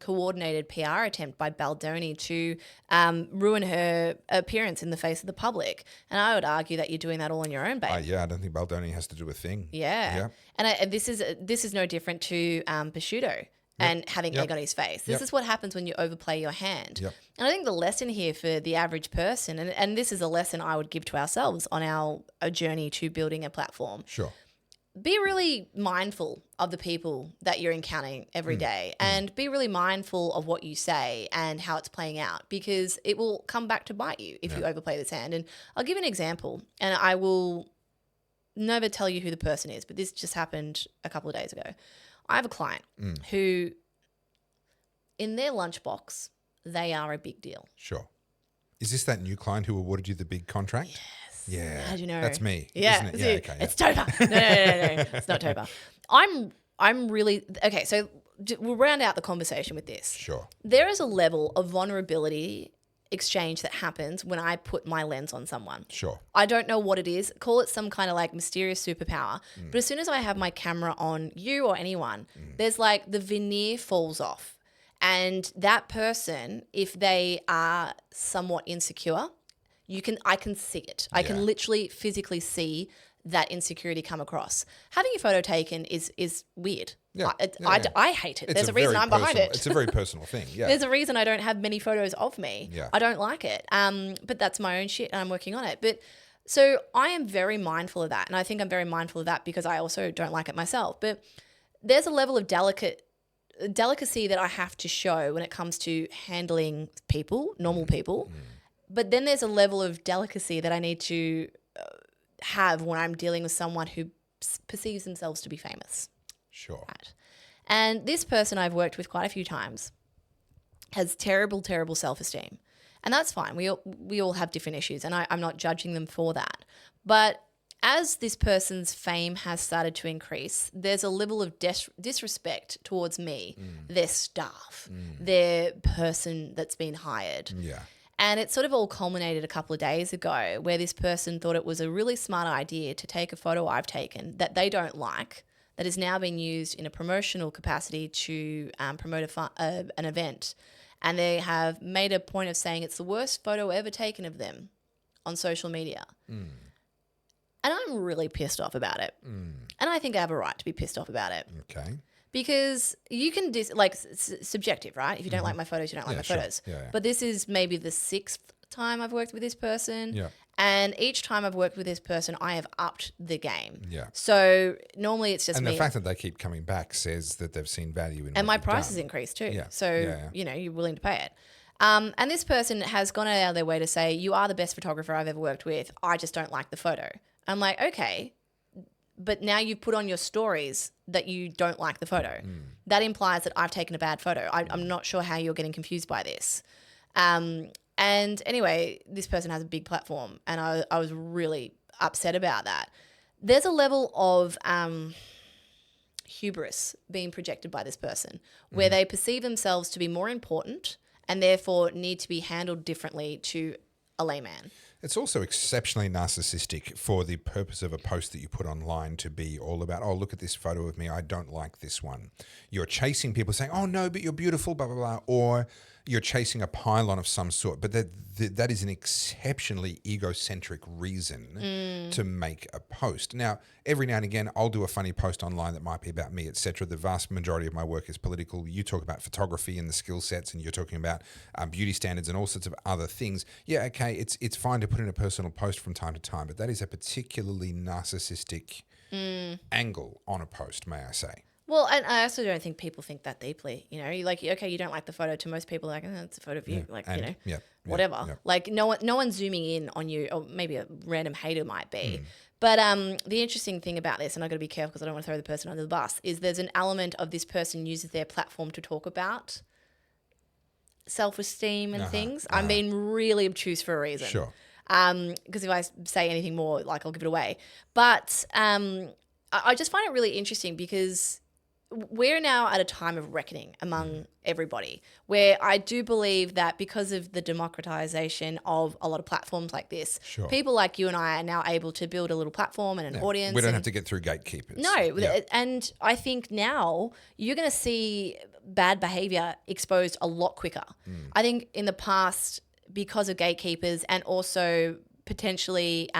coordinated PR attempt by Baldoni to ruin her appearance in the face of the public. And I would argue that you're doing that all on your own, babe. I don't think Baldoni has to do a thing. Yeah. And this is no different to Pesutto and having egg on his face. This is what happens when you overplay your hand. And I think the lesson here for the average person, and this is a lesson I would give to ourselves on our journey to building a platform. Sure. Be really mindful of the people that you're encountering every day and be really mindful of what you say and how it's playing out, because it will come back to bite you if you overplay this hand. And I'll give an example, and I will never tell you who the person is, but this just happened a couple of days ago. I have a client who, in their lunchbox, they are a big deal. Sure. Is this that new client who awarded you the big contract? Yes. Yeah. How'd you know? That's me. Yeah. Isn't it? Okay. It's Toba. No. It's not Toba. I'm really okay. So we'll round out the conversation with this. Sure. There is a level of vulnerability exchange that happens when I put my lens on someone. Sure. I don't know what it is. Call it some kind of mysterious superpower. But as soon as I have my camera on you or anyone, there's the veneer falls off. And that person, if they are somewhat insecure, I can see it. I can literally physically see that insecurity come across. Having your photo taken is weird. Yeah. I hate it. It's There's a reason I'm behind it. It's a very personal thing. Yeah. There's a reason I don't have many photos of me. Yeah. I don't like it. But that's my own shit and I'm working on it. But so I am very mindful of that. And I think I'm very mindful of that because I also don't like it myself. But there's a level of delicacy that I have to show when it comes to handling people, normal people. But then there's a level of delicacy that I need to have when I'm dealing with someone who perceives themselves to be famous. Sure. Right. And this person I've worked with quite a few times has terrible, terrible self-esteem. And that's fine. We all have different issues and I'm not judging them for that. But as this person's fame has started to increase, there's a level of disrespect towards me, their staff, their person that's been hired. Yeah. And it sort of all culminated a couple of days ago where this person thought it was a really smart idea to take a photo I've taken that they don't like, that is now being used in a promotional capacity to promote an event. And they have made a point of saying it's the worst photo ever taken of them on social media. And I'm really pissed off about it. And I think I have a right to be pissed off about it. Okay. Because you can, subjective, right? If you don't like my photos, you don't like my photos. Yeah. But this is maybe the 6th time I've worked with this person. Yeah. And each time I've worked with this person, I have upped the game. Yeah. So normally it's just And me. the fact that they keep coming back says that they've seen value in it. And my price has increased too. Yeah. So, you're willing to pay it. And this person has gone out of their way to say, you are the best photographer I've ever worked with. I just don't like the photo. I'm like, okay, but now you've put on your stories that you don't like the photo. That implies that I've taken a bad photo. I'm not sure how you're getting confused by this. And anyway, this person has a big platform and I was really upset about that. There's a level of hubris being projected by this person where they perceive themselves to be more important and therefore need to be handled differently to a layman. It's also exceptionally narcissistic for the purpose of a post that you put online to be all about, oh, look at this photo of me. I don't like this one. You're chasing people saying, oh, no, but you're beautiful, blah, blah, blah. Or you're chasing a pylon of some sort. But that is an exceptionally egocentric reason to make a post. Now, every now and again, I'll do a funny post online that might be about me, etc. The vast majority of my work is political. You talk about photography and the skill sets, and you're talking about beauty standards and all sorts of other things. Yeah, okay, it's fine to put in a personal post from time to time, but that is a particularly narcissistic angle on a post, may I say. Well, and I also don't think people think that deeply. You know, you're like, okay, you don't like the photo. To most people, like, it's a photo of you. Like, whatever. Yeah. Like, no one's zooming in on you, or maybe a random hater might be. But the interesting thing about this, and I've got to be careful because I don't want to throw the person under the bus, is there's an element of this person uses their platform to talk about self-esteem and things. I'm being really obtuse for a reason. Sure. Because if I say anything more, like, I'll give it away. But I just find it really interesting because we're now at a time of reckoning among everybody, where I do believe that because of the democratization of a lot of platforms like this, people like you and I are now able to build a little platform and an audience. We don't have to get through gatekeepers. No. And I think now you're going to see bad behavior exposed a lot quicker. I think in the past, because of gatekeepers and also potentially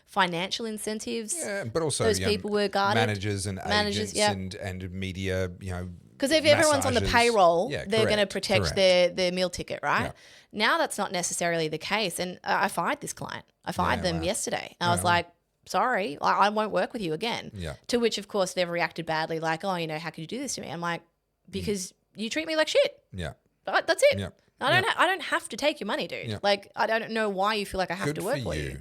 financial incentives. Yeah, but also those people were guarded. Managers and agents and media, because if everyone's on the payroll, they're going to protect correct. their meal ticket, right? Yeah. Now that's not necessarily the case. And I fired this client. I fired them yesterday. And I was like, sorry, I won't work with you again. Yeah. To which, of course, they've reacted badly, like, oh, how could you do this to me? I'm like, because you treat me like shit. Yeah. That's it. Yeah. I don't have to take your money, dude. Yeah. Like, I don't know why you feel like I have to work for you.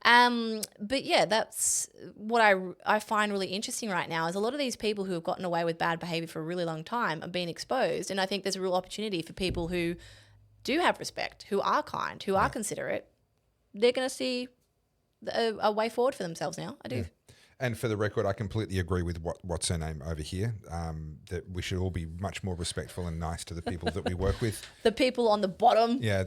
But yeah, that's what I find really interesting right now is a lot of these people who have gotten away with bad behavior for a really long time are being exposed. And I think there's a real opportunity for people who do have respect, who are kind, who are considerate. They're going to see a way forward for themselves now. I do. Yeah. And for the record, I completely agree with what's her name over here, that we should all be much more respectful and nice to the people that we work with. The people on the bottom. Yeah,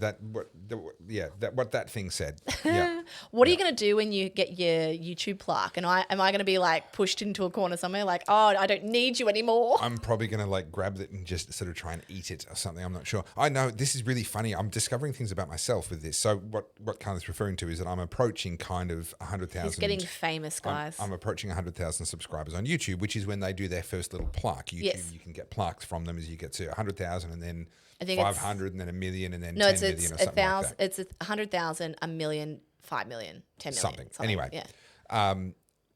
what that thing said. Yeah. What are you going to do when you get your YouTube plaque? And am I going to be like pushed into a corner somewhere like, oh, I don't need you anymore? I'm probably going to like grab it and just sort of try and eat it or something. I'm not sure. I know this is really funny. I'm discovering things about myself with this. So what Carly's referring to is that I'm approaching kind of 100,000. He's getting famous, guys. I'm approaching 100,000 subscribers on YouTube, which is when they do their first little plaque. YouTube, you can get plaques from them as you get to 100,000 and then 500 and then 1 million and then 10 million or something like that. It's 100,000, 1 million, 5 million, 10 million. Something. Anyway. Yeah.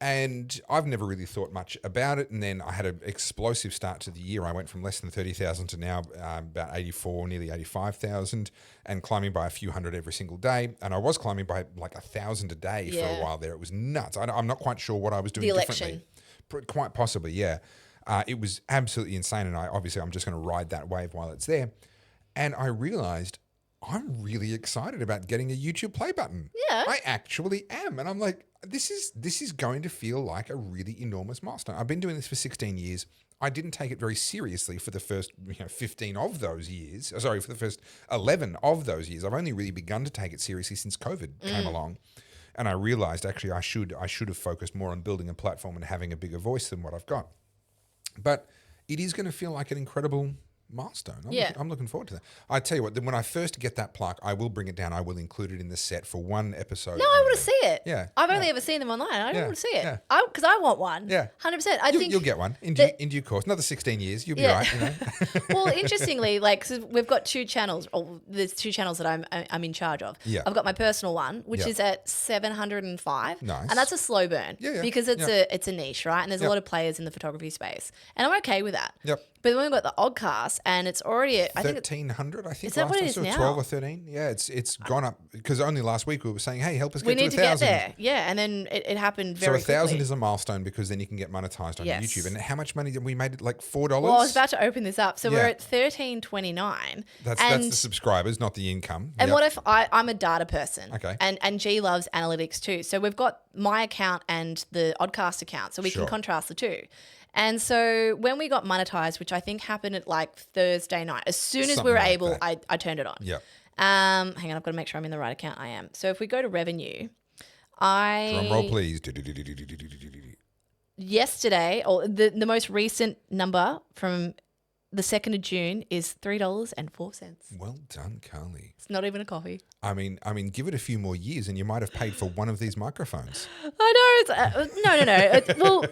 And I've never really thought much about it. And then I had an explosive start to the year. I went from less than 30,000 to now about 84, nearly 85,000 and climbing by a few hundred every single day. And I was climbing by like 1,000 a day for a while there. It was nuts. I'm not quite sure what I was doing differently. Quite possibly, yeah. It was absolutely insane. And I'm just going to ride that wave while it's there. And I realized I'm really excited about getting a YouTube play button. Yeah. I actually am. And I'm like, this is going to feel like a really enormous milestone. I've been doing this for 16 years. I didn't take it very seriously for the first 15 of those years. Sorry, for the first 11 of those years. I've only really begun to take it seriously since COVID came along. And I realized actually I should have focused more on building a platform and having a bigger voice than what I've got. But it is going to feel like an incredible milestone. I'm looking forward to that. I tell you what, when I first get that plaque, I will bring it down. I will include it in the set for one episode. No, I want to see it. Yeah. I've only ever seen them online. I don't want to see it. Yeah. Because I want one. Yeah. 100%. I think You'll get one in due course. Another 16 years, you'll be right. You know? Well, interestingly, like, so we've got two channels. Or there's two channels that I'm in charge of. Yeah. I've got my personal one, which is at 705. Nice. And that's a slow burn. Yeah. Because it's a niche, right? And there's a lot of players in the photography space. And I'm okay with that. Yep. But then we've got the Oddcast, and it's already at, I think 1,300, I think. Is that what it is now? 12 or 13. Yeah, it's gone up because only last week we were saying, hey, help us we get need to to 1,000. get there. Yeah, and then it happened So very 1,000 quickly. is a milestone because then you can get monetized on YouTube. And how much money did we made? It like $4. Well, I was about to open this up. So we're Yeah. at $13.29. That's the subscribers, not the income. And Yep. what if I'm a data person? Okay. And G loves analytics too. So we've got my account and the Oddcast account, so we Sure. can contrast the two. And so when we got monetized, which I think happened at like Thursday night, as soon as Something we were like able, that. I turned it on. Yep. Hang on, I've got to make sure I'm in the right account. I am. So if we go to revenue, Drum roll, please. yesterday, or the most recent number from the 2nd of June is $3.04. Well done, Carly. It's not even a coffee. I mean, give it a few more years and you might have paid for one of these microphones. I know. No.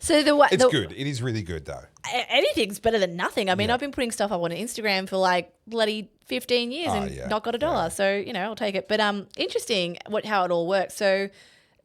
So It's good. It is really good, though. Anything's better than nothing. I mean, I've been putting stuff up on Instagram for like bloody 15 years and not got a dollar. So, I'll take it. But interesting how it all works. So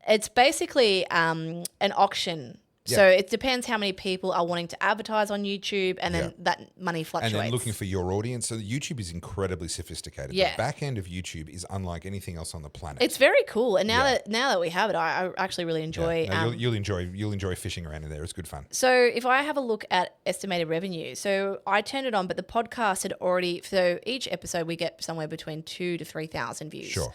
it's basically an auction. Yeah. So it depends how many people are wanting to advertise on YouTube, and then that money fluctuates. And then looking for your audience. So YouTube is incredibly sophisticated. Yeah. The back end of YouTube is unlike anything else on the planet. It's very cool. And now that we have it, I actually really enjoy. Yeah. No, you'll enjoy fishing around in there. It's good fun. So if I have a look at estimated revenue, so I turned it on, but the podcast had already. So each episode we get somewhere between 2,000 to 3,000 views. Sure.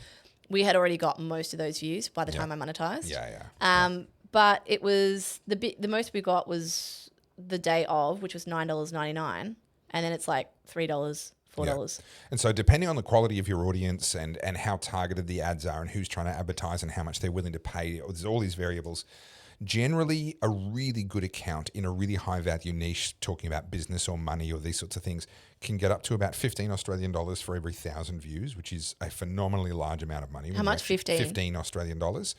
We had already got most of those views by the time I monetized. Yeah. But it was the most we got was the day of, which was $9.99, and then it's like $3, $4. Yeah. And so depending on the quality of your audience and how targeted the ads are and who's trying to advertise and how much they're willing to pay, there's all these variables. Generally, a really good account in a really high value niche, talking about business or money or these sorts of things, can get up to about 15 Australian dollars for every 1,000 views, which is a phenomenally large amount of money. How much? 15? 15 Australian dollars.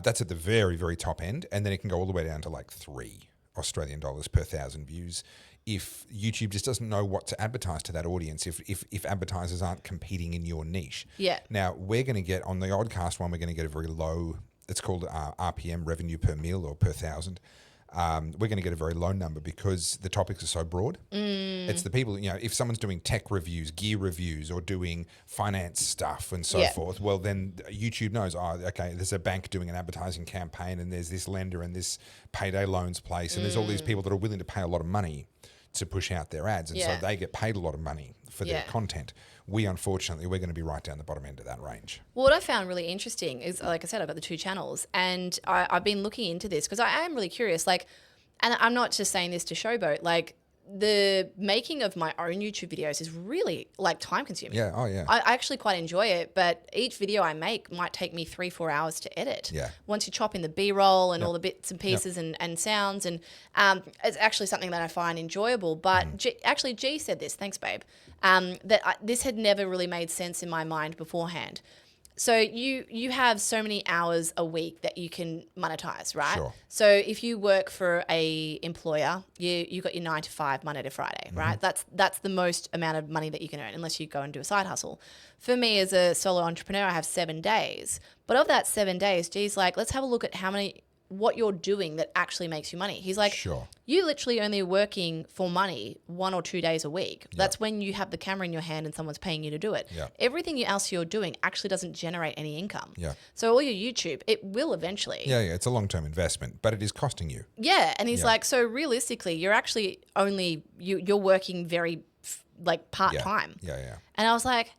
That's at the very, very top end. And then it can go all the way down to like 3 Australian dollars per 1,000 views if YouTube just doesn't know what to advertise to that audience, if advertisers aren't competing in your niche. Yeah. Now, we're going to get, on the Oddcast one, we're going to get a very low, it's called RPM, revenue per mil or per 1,000. We're going to get a very low number because the topics are so broad. It's the people, if someone's doing tech reviews, gear reviews, or doing finance stuff and so forth, well, then YouTube knows, okay, there's a bank doing an advertising campaign and there's this lender and this payday loans place and there's all these people that are willing to pay a lot of money to push out their ads. And so they get paid a lot of money for their content. Unfortunately, we're going to be right down the bottom end of that range. Well, what I found really interesting is, like I said, I've got the two channels, and I've been looking into this because I am really curious. Like, and I'm not just saying this to showboat. Like, the making of my own YouTube videos is really like time consuming. Yeah. Oh, yeah. I actually quite enjoy it, but each video I make might take me 3-4 hours to edit. Yeah. Once you chop in the B-roll and all the bits and pieces and sounds, and it's actually something that I find enjoyable. But G said this, thanks babe, that this had never really made sense in my mind beforehand. So you have so many hours a week that you can monetize, right? Sure. So if you work for a employer, you got your 9 to 5 Monday to Friday, right? That's the most amount of money that you can earn unless you go and do a side hustle. For me as a solo entrepreneur, I have 7 days. But of that 7 days, G's like, let's have a look at what you're doing that actually makes you money. He's like, Sure. You literally only working for money 1 or 2 days a week. That's when you have the camera in your hand and someone's paying you to do it. Everything else you're doing actually doesn't generate any income. So all your YouTube, it will eventually. Yeah. It's a long-term investment, but it is costing you. Yeah. And he's like, so realistically, you're actually only, you're working very like part-time. Yeah. And I was like,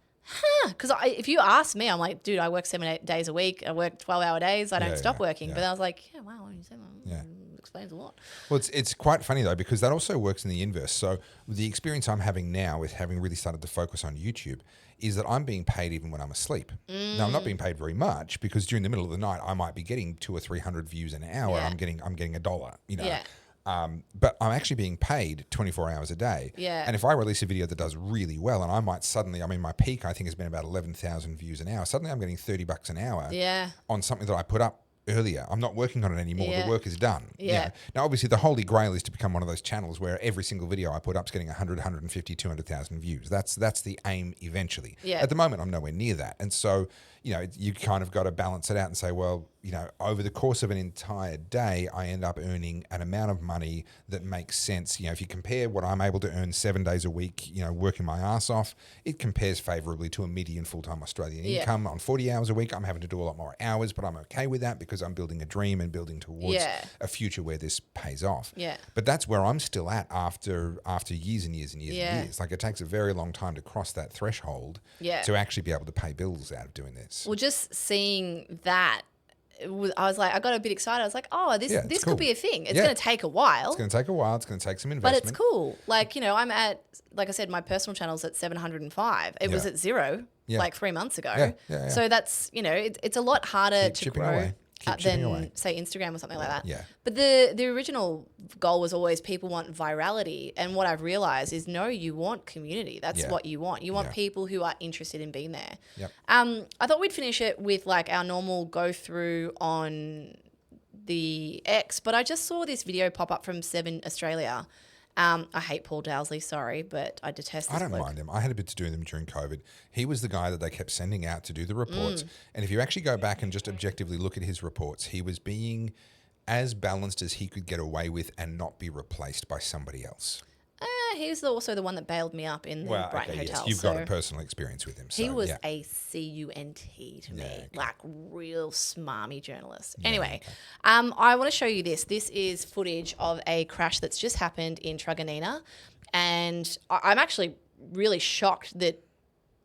Because if you ask me, I'm like, dude, I work 8 days a week. I work 12-hour days. I don't stop working. Yeah. But I was like, yeah, wow, when you say that, explains a lot. Well, it's quite funny though, because that also works in the inverse. So the experience I'm having now with having really started to focus on YouTube is that I'm being paid even when I'm asleep. Now I'm not being paid very much because during the middle of the night I might be getting 200 or 300 views an hour. Yeah. I'm getting $1, you know. Yeah. But I'm actually being paid 24 hours a day. Yeah. And if I release a video that does really well, and I might suddenly, I mean, my peak I think has been about 11,000 views an hour. Suddenly I'm getting $30 an hour on something that I put up earlier. I'm not working on it anymore. Yeah. The work is done. Yeah. You know? Now, obviously, the holy grail is to become one of those channels where every single video I put up is getting 100, 150, 200,000 views. That's the aim eventually. Yeah. At the moment, I'm nowhere near that. And so, you know, you kind of got to balance it out and say, well, you know, over the course of an entire day, I end up earning an amount of money that makes sense. You know, if you compare what I'm able to earn 7 days a week, you know, working my ass off, it compares favorably to a median full-time Australian income. On 40 hours a week, I'm having to do a lot more hours, but I'm okay with that because I'm building a dream and building towards a future where this pays off. Yeah. But that's where I'm still at after years and years and years and years. Like, it takes a very long time to cross that threshold to actually be able to pay bills out of doing this. Well, just seeing that, I was like, I got a bit excited. I was like, oh, this cool. Could be a thing. It's going to take a while. It's going to take a while. It's going to take some investment. But it's cool. Like, you know, I'm at, like I said, my personal channel's at 705. It was at 0 like 3 months ago. So that's, you know, it's a lot harder to grow than, say, Instagram or something like that. Yeah. But the original goal was always people want virality. And what I've realized is, no, you want community. That's what you want. You want people who are interested in being there. Yep. I thought we'd finish it with like our normal go through on the X, but I just saw this video pop up from Seven Australia. I hate Paul Dowsley, sorry, but I detest this I don't bloke. mind him. I had a bit to do with him during COVID. He was the guy that they kept sending out to do the reports. And if you actually go back and just objectively look at his reports, he was being as balanced as he could get away with and not be replaced by somebody else. He's also the one that bailed me up in the Brighton Hotel. Yes, you've got a personal experience with him. So, he was a CUNT to me, like real smarmy journalist. Anyway, I want to show you this. This is footage of a crash that's just happened in Truganina. And I'm actually really shocked that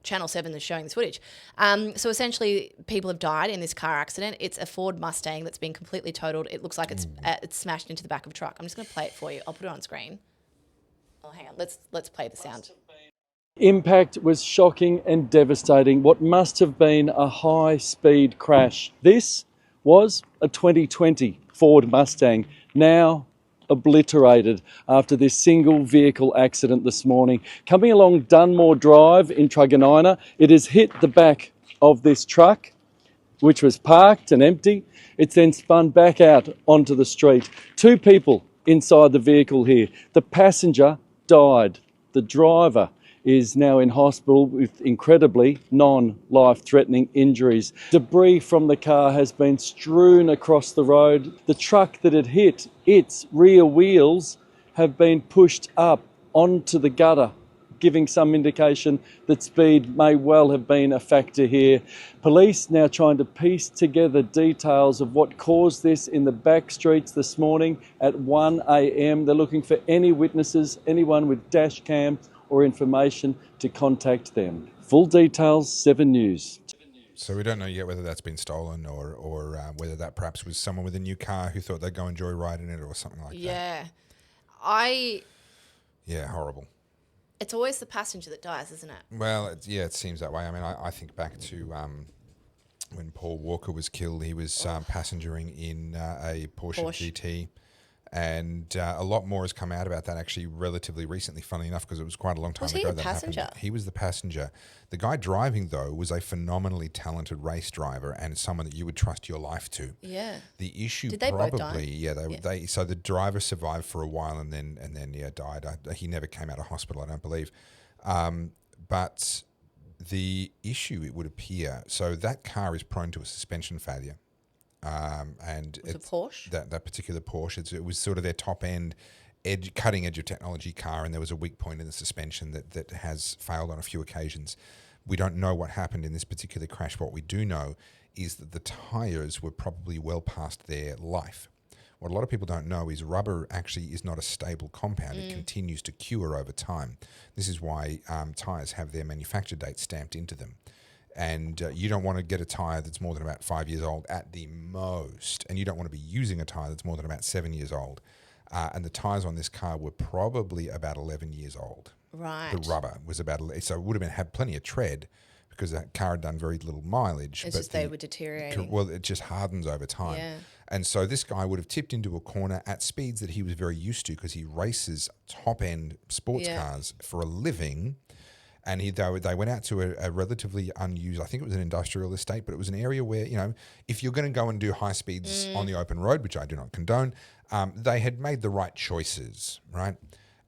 Channel 7 is showing this footage. So essentially, people have died in this car accident. It's a Ford Mustang that's been completely totaled. It looks like it's smashed into the back of a truck. I'm just going to play it for you. I'll put it on screen. Oh, hang on. Let's play the sound. Impact was shocking and devastating. What must have been a high-speed crash. This was a 2020 Ford Mustang, now obliterated after this single vehicle accident this morning. Coming along Dunmore Drive in Truganina, it has hit the back of this truck, which was parked and empty. It's then spun back out onto the street. 2 people inside the vehicle here. The passenger died. The driver is now in hospital with incredibly non-life-threatening injuries. Debris from the car has been strewn across the road. The truck that had hit, its rear wheels have been pushed up onto the gutter, giving some indication that speed may well have been a factor here. Police now trying to piece together details of what caused this in the back streets this morning at 1 a.m. They're looking for any witnesses, anyone with dash cam or information to contact them. Full details, 7 News. So we don't know yet whether that's been stolen or whether that perhaps was someone with a new car who thought they'd go enjoy riding it or something like that. Yeah, horrible. It's always the passenger that dies, isn't it? Well, it seems that way. I mean, I think back to when Paul Walker was killed. He was passengering in a Porsche GT. And a lot more has come out about that actually relatively recently, funnily enough, because it was quite a long time ago that happened. He was the passenger. The guy driving, though, was a phenomenally talented race driver and someone that you would trust your life to. Yeah. The issue Did they probably, both die? So the driver survived for a while and then died. He never came out of hospital, I don't believe. But the issue, it would appear, so that car is prone to a suspension failure. And it's a Porsche? That particular Porsche, it was sort of their top end, cutting edge of technology car, and there was a weak point in the suspension that has failed on a few occasions. We don't know what happened in this particular crash. What we do know is that the tyres were probably well past their life, What a lot of people don't know is rubber actually is not a stable compound. It continues to cure over time. This is why tyres have their manufacture date stamped into them. And you don't want to get a tyre that's more than about 5 years old at the most. And you don't want to be using a tyre that's more than about 7 years old. And the tyres on this car were probably about 11 years old. Right. The rubber was about, so it would have had plenty of tread because that car had done very little mileage. It's just they were deteriorating. Well, it just hardens over time. Yeah. And so this guy would have tipped into a corner at speeds that he was very used to because he races top-end sports cars for a living. And they went out to a relatively unused, I think it was an industrial estate, but it was an area where, if you're going to go and do high speeds on the open road, which I do not condone, they had made the right choices, right?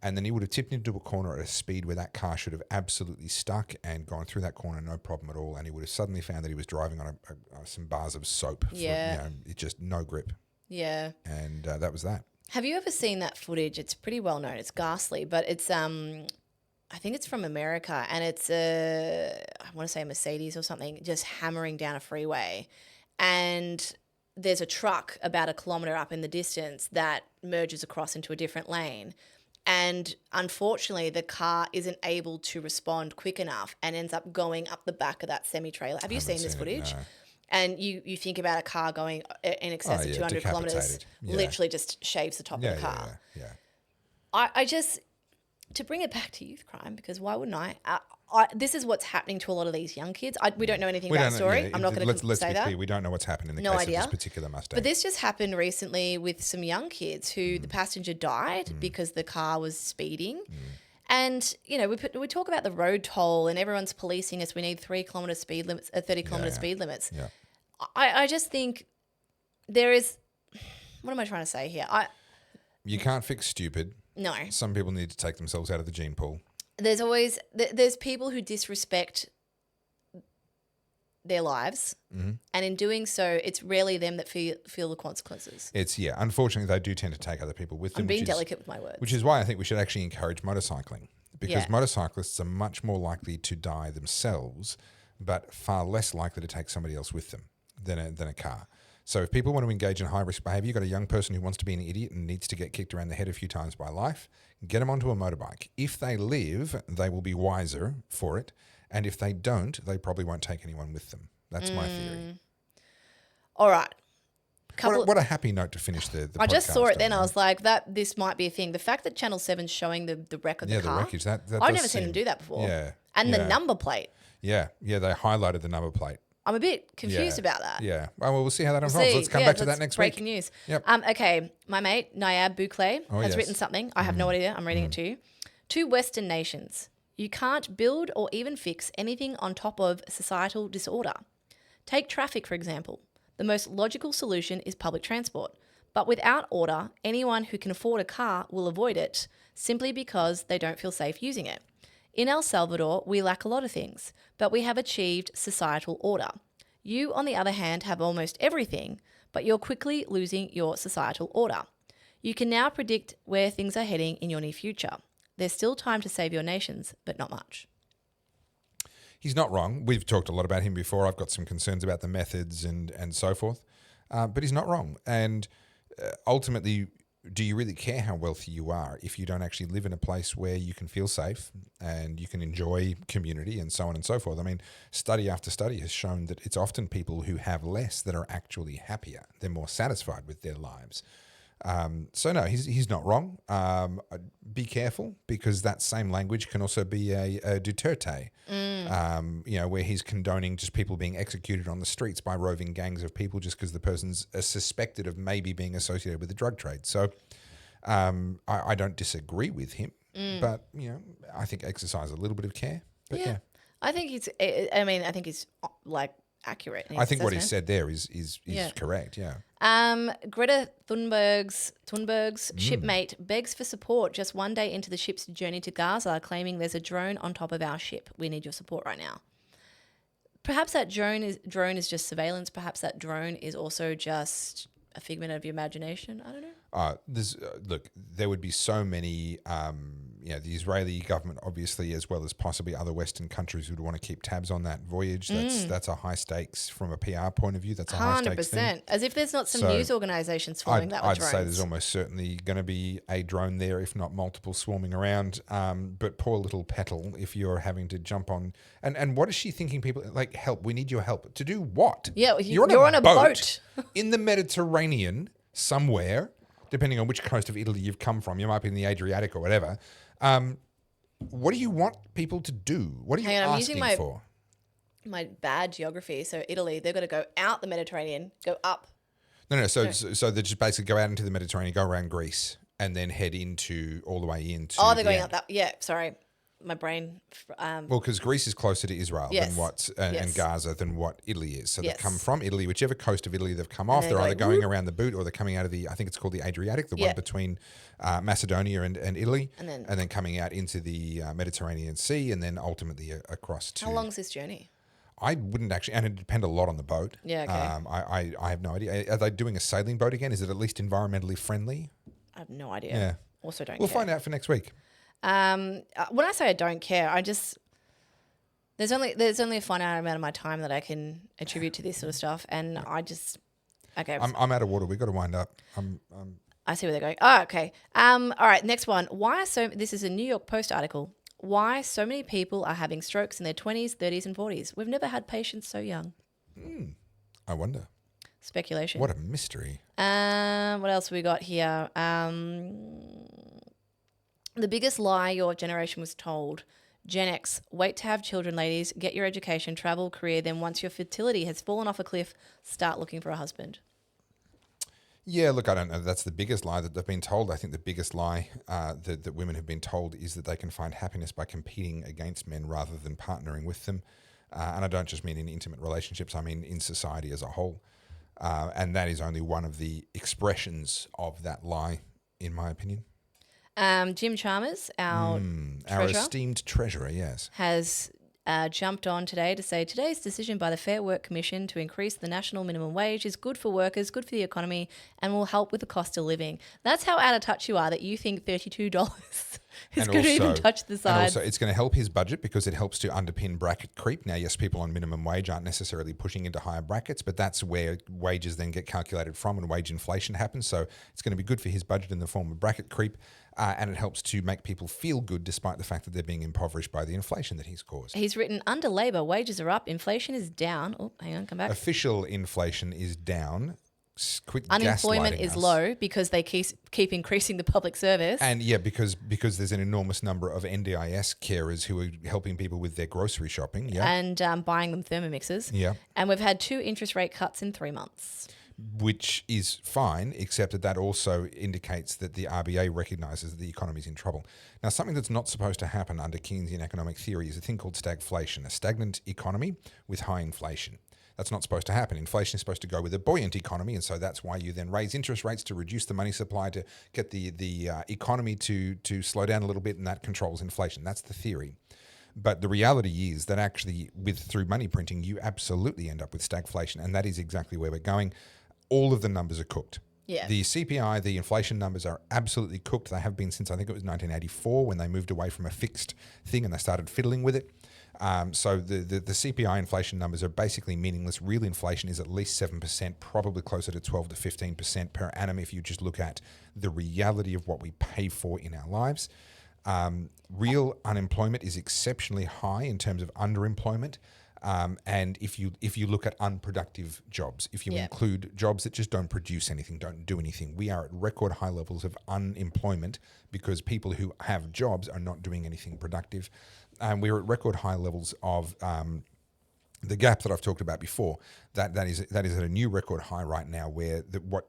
And then he would have tipped into a corner at a speed where that car should have absolutely stuck and gone through that corner, no problem at all. And he would have suddenly found that he was driving on some bars of soap. It just no grip. Yeah. And that was that. Have you ever seen that footage? It's pretty well known. It's ghastly, but it's I think it's from America, and it's I want to say a Mercedes or something, just hammering down a freeway, and there's a truck about 1 kilometre up in the distance that merges across into a different lane. And unfortunately, the car isn't able to respond quick enough and ends up going up the back of that semi-trailer. Have you seen this footage? No. And you think about a car going in excess of 200 kilometres, literally just shaves the top of the car. Yeah. I just, to bring it back to youth crime, because why wouldn't I? This is what's happening to a lot of these young kids. We don't know anything about the story. I'm not going to let's say be that. Clear. We don't know what's happened in the case of this particular Mustang. But this just happened recently with some young kids who the passenger died because the car was speeding. And, we talk about the road toll and everyone's policing us. We need 3 kilometre speed limits, 30 kilometre speed limits. Yeah. I just think there is, what am I trying to say here? You can't fix stupid. No. Some people need to take themselves out of the gene pool. There's always, there's people who disrespect their lives. And in doing so, it's rarely them that feel the consequences. Unfortunately, they do tend to take other people with them. I'm being delicate with my words. Which is why I think we should actually encourage motorcycling, because motorcyclists are much more likely to die themselves, but far less likely to take somebody else with them than a car. So if people want to engage in high-risk behaviour, you've got a young person who wants to be an idiot and needs to get kicked around the head a few times by life, get them onto a motorbike. If they live, they will be wiser for it. And if they don't, they probably won't take anyone with them. That's my theory. All right. What a happy note to finish the I just podcast saw it then. on. I was like, this might be a thing. The fact that Channel 7's showing the wreck of the car. The wreckage. That I've never seen them do that before. Yeah. And the number plate. Yeah, they highlighted the number plate. I'm a bit confused about that. Yeah. Well, we'll see how that unfolds. Let's come back to that next week. Breaking news. Yep. Okay, my mate, Nayab Bouclé, has written something. I have no idea. I'm reading it to you. To Western nations, you can't build or even fix anything on top of societal disorder. Take traffic, for example. The most logical solution is public transport. But without order, anyone who can afford a car will avoid it simply because they don't feel safe using it. In El Salvador, we lack a lot of things, but we have achieved societal order. You, on the other hand, have almost everything, but you're quickly losing your societal order. You can now predict where things are heading in your near future. There's still time to save your nations, but not much. He's not wrong. We've talked a lot about him before. I've got some concerns about the methods and so forth, but he's not wrong. And ultimately, do you really care how wealthy you are if you don't actually live in a place where you can feel safe and you can enjoy community and so on and so forth? I mean, study after study has shown that it's often people who have less that are actually happier. They're more satisfied with their lives. So no, he's not wrong. Be careful, because that same language can also be a Duterte, where he's condoning just people being executed on the streets by roving gangs of people just because the person's suspected of maybe being associated with the drug trade. So I don't disagree with him, but I think exercise a little bit of care. But yeah. I think he's like accurate. I think what he said there is correct. Yeah. Greta Thunberg's shipmate begs for support just one day into the ship's journey to Gaza, claiming there's a drone on top of our ship. We need your support right now. Perhaps that drone is just surveillance. Perhaps that drone is also just a figment of your imagination. I don't know. Look, there would be so many, the Israeli government, obviously, as well as possibly other Western countries, would want to keep tabs on that voyage. That's a high stakes from a PR point of view. That's a high stakes thing. 100%. As if there's not some So news organisations following that with I'd drones. say there's almost certainly going to be a drone there, if not multiple swarming around. But poor little Petal, if you're having to jump on. And what is she thinking? People like, help, we need your help. To do what? Yeah, you're on a boat. In the Mediterranean somewhere, depending on which coast of Italy you've come from. You might be in the Adriatic or whatever. What do you want people to do? What are you asking for? My bad geography. So Italy, they've got to go out the Mediterranean, go up. No. So they just basically go out into the Mediterranean, go around Greece, and then head all the way into. Oh, they're going up that. Yeah, sorry, my brain. Well, because Greece is closer to Israel Yes. than and Gaza than what Italy is. So they come from Italy, whichever coast of Italy they've come off. They're either going around the boot or they're coming out of I think it's called the Adriatic, the one between Macedonia and Italy, and then coming out into the Mediterranean Sea, and then ultimately across to. How long's this journey? I wouldn't actually, and it depend a lot on the boat. Yeah, okay. I have no idea. Are they doing a sailing boat again? Is it at least environmentally friendly? I have no idea. Yeah. Also don't We'll care. find out for next week. When I say I don't care, there's only a finite amount of my time that I can attribute to this sort of stuff, and I just okay. I'm out of water. We've got to wind up. I see where they're going. Oh, okay. All right, next one. This is a New York Post article. Why so many people are having strokes in their 20s, 30s, and 40s? We've never had patients so young. I wonder. Speculation. What a mystery. What else have we got here? The biggest lie your generation was told. Gen X, wait to have children, ladies. Get your education, travel, career. Then once your fertility has fallen off a cliff, start looking for a husband. Yeah, look, I don't know. That's the biggest lie that they've been told. I think the biggest lie that women have been told is that they can find happiness by competing against men rather than partnering with them. And I don't just mean in intimate relationships. I mean in society as a whole. And that is only one of the expressions of that lie, in my opinion. Jim Chalmers, our esteemed treasurer, yes, has jumped on today to say today's decision by the Fair Work Commission to increase the national minimum wage is good for workers, good for the economy, and will help with the cost of living. That's how out of touch you are that you think $32 is going to even touch the sides. And also, it's going to help his budget because it helps to underpin bracket creep. Now, yes, people on minimum wage aren't necessarily pushing into higher brackets, but that's where wages then get calculated from and wage inflation happens. So it's going to be good for his budget in the form of bracket creep. And it helps to make people feel good despite the fact that they're being impoverished by the inflation that he's caused. He's written, under Labor, wages are up, inflation is down. Oh, hang on, come back. Official inflation is down. Quit Unemployment gaslighting is us. low because they keep increasing the public service. And yeah, because there's an enormous number of NDIS carers who are helping people with their grocery shopping. Yeah. And buying them Thermomixes. Yeah. And we've had 2 interest rate cuts in 3 months. Which is fine, except that also indicates that the RBA recognises that the economy is in trouble. Now, something that's not supposed to happen under Keynesian economic theory is a thing called stagflation, a stagnant economy with high inflation. That's not supposed to happen. Inflation is supposed to go with a buoyant economy, and so that's why you then raise interest rates to reduce the money supply to get the economy to slow down a little bit, and that controls inflation. That's the theory. But the reality is that actually, through money printing, you absolutely end up with stagflation, and that is exactly where we're going. All of the numbers are cooked. Yeah. The CPI, the inflation numbers are absolutely cooked. They have been since I think it was 1984 when they moved away from a fixed thing and they started fiddling with it. So the CPI inflation numbers are basically meaningless. Real inflation is at least 7%, probably closer to 12 to 15% per annum if you just look at the reality of what we pay for in our lives. Real unemployment is exceptionally high in terms of underemployment. And if you look at unproductive jobs, if you include jobs that just don't produce anything, don't do anything, we are at record high levels of unemployment because people who have jobs are not doing anything productive. And we're at record high levels of the gap that I've talked about before. That is at a new record high right now, where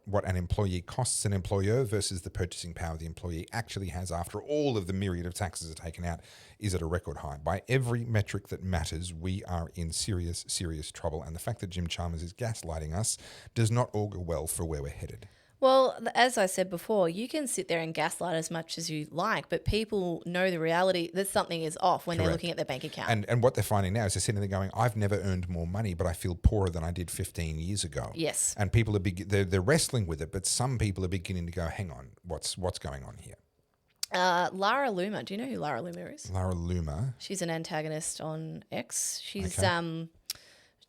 what an employee costs an employer versus the purchasing power the employee actually has after all of the myriad of taxes are taken out is at a record high. By every metric that matters, we are in serious, serious trouble. And the fact that Jim Chalmers is gaslighting us does not augur well for where we're headed. Well, as I said before, you can sit there and gaslight as much as you like, but people know the reality that something is off when they're looking at their bank account. And what they're finding now is they're sitting there going, I've never earned more money, but I feel poorer than I did 15 years ago. Yes. And people are they're wrestling with it, but some people are beginning to go, hang on, what's going on here? Lara Loomer. Do you know who Lara Loomer is? Lara Loomer. She's an antagonist on X. She's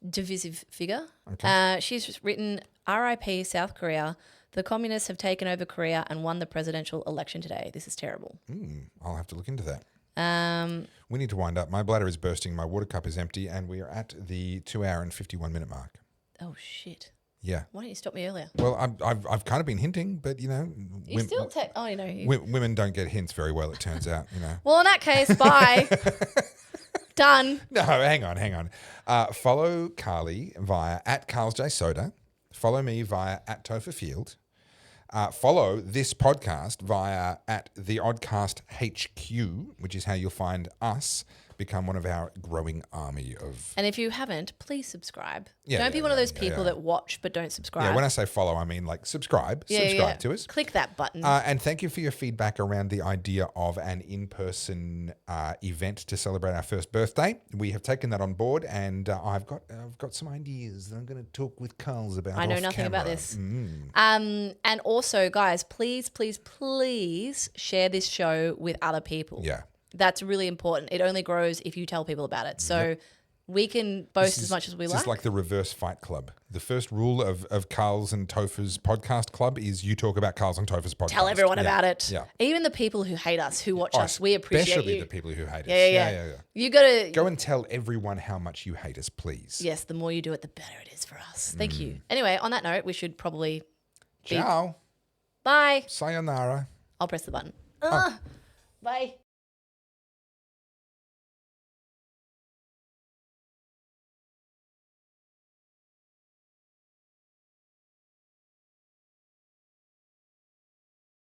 divisive figure. Okay. She's written R.I.P. South Korea. The communists have taken over Korea and won the presidential election today. This is terrible. I'll have to look into that. We need to wind up. My bladder is bursting. My water cup is empty, and we are at the 2 hour and 51 minute mark. Oh shit! Yeah. Why didn't you stop me earlier? Well, I've kind of been hinting, but You still take. Oh, you know. Women don't get hints very well. It turns out. Well, in that case, bye. Done. No, hang on. Follow Carly via @CarlsJSoda. Follow me via @TopherField. Follow this podcast via @the Oddcast HQ, which is how you'll find us become one of our growing army of. And if you haven't, please subscribe. Yeah, don't yeah, be one of those yeah, people yeah. that watch but don't subscribe. Yeah, when I say follow, I mean like subscribe. Subscribe to us. Click that button. And thank you for your feedback around the idea of an in-person event to celebrate our first birthday. We have taken that on board, and I've got some ideas that I'm going to talk with Carls about. I know off nothing camera. about this. And also, guys, please share this show with other people. Yeah. That's really important. It only grows if you tell people about it. So we can boast as much as we like. This is like the reverse Fight Club. The first rule of Carl's and Topher's podcast club is you talk about Carl's and Topher's podcast. Tell everyone about it. Yeah. Even the people who hate us, who watch us, we appreciate especially you. the people who hate us. Yeah. You got to go and tell everyone how much you hate us, please. Yes, the more you do it, the better it is for us. Thank you. Anyway, on that note, we should probably Ciao. Bye. Sayonara. I'll press the button. Bye.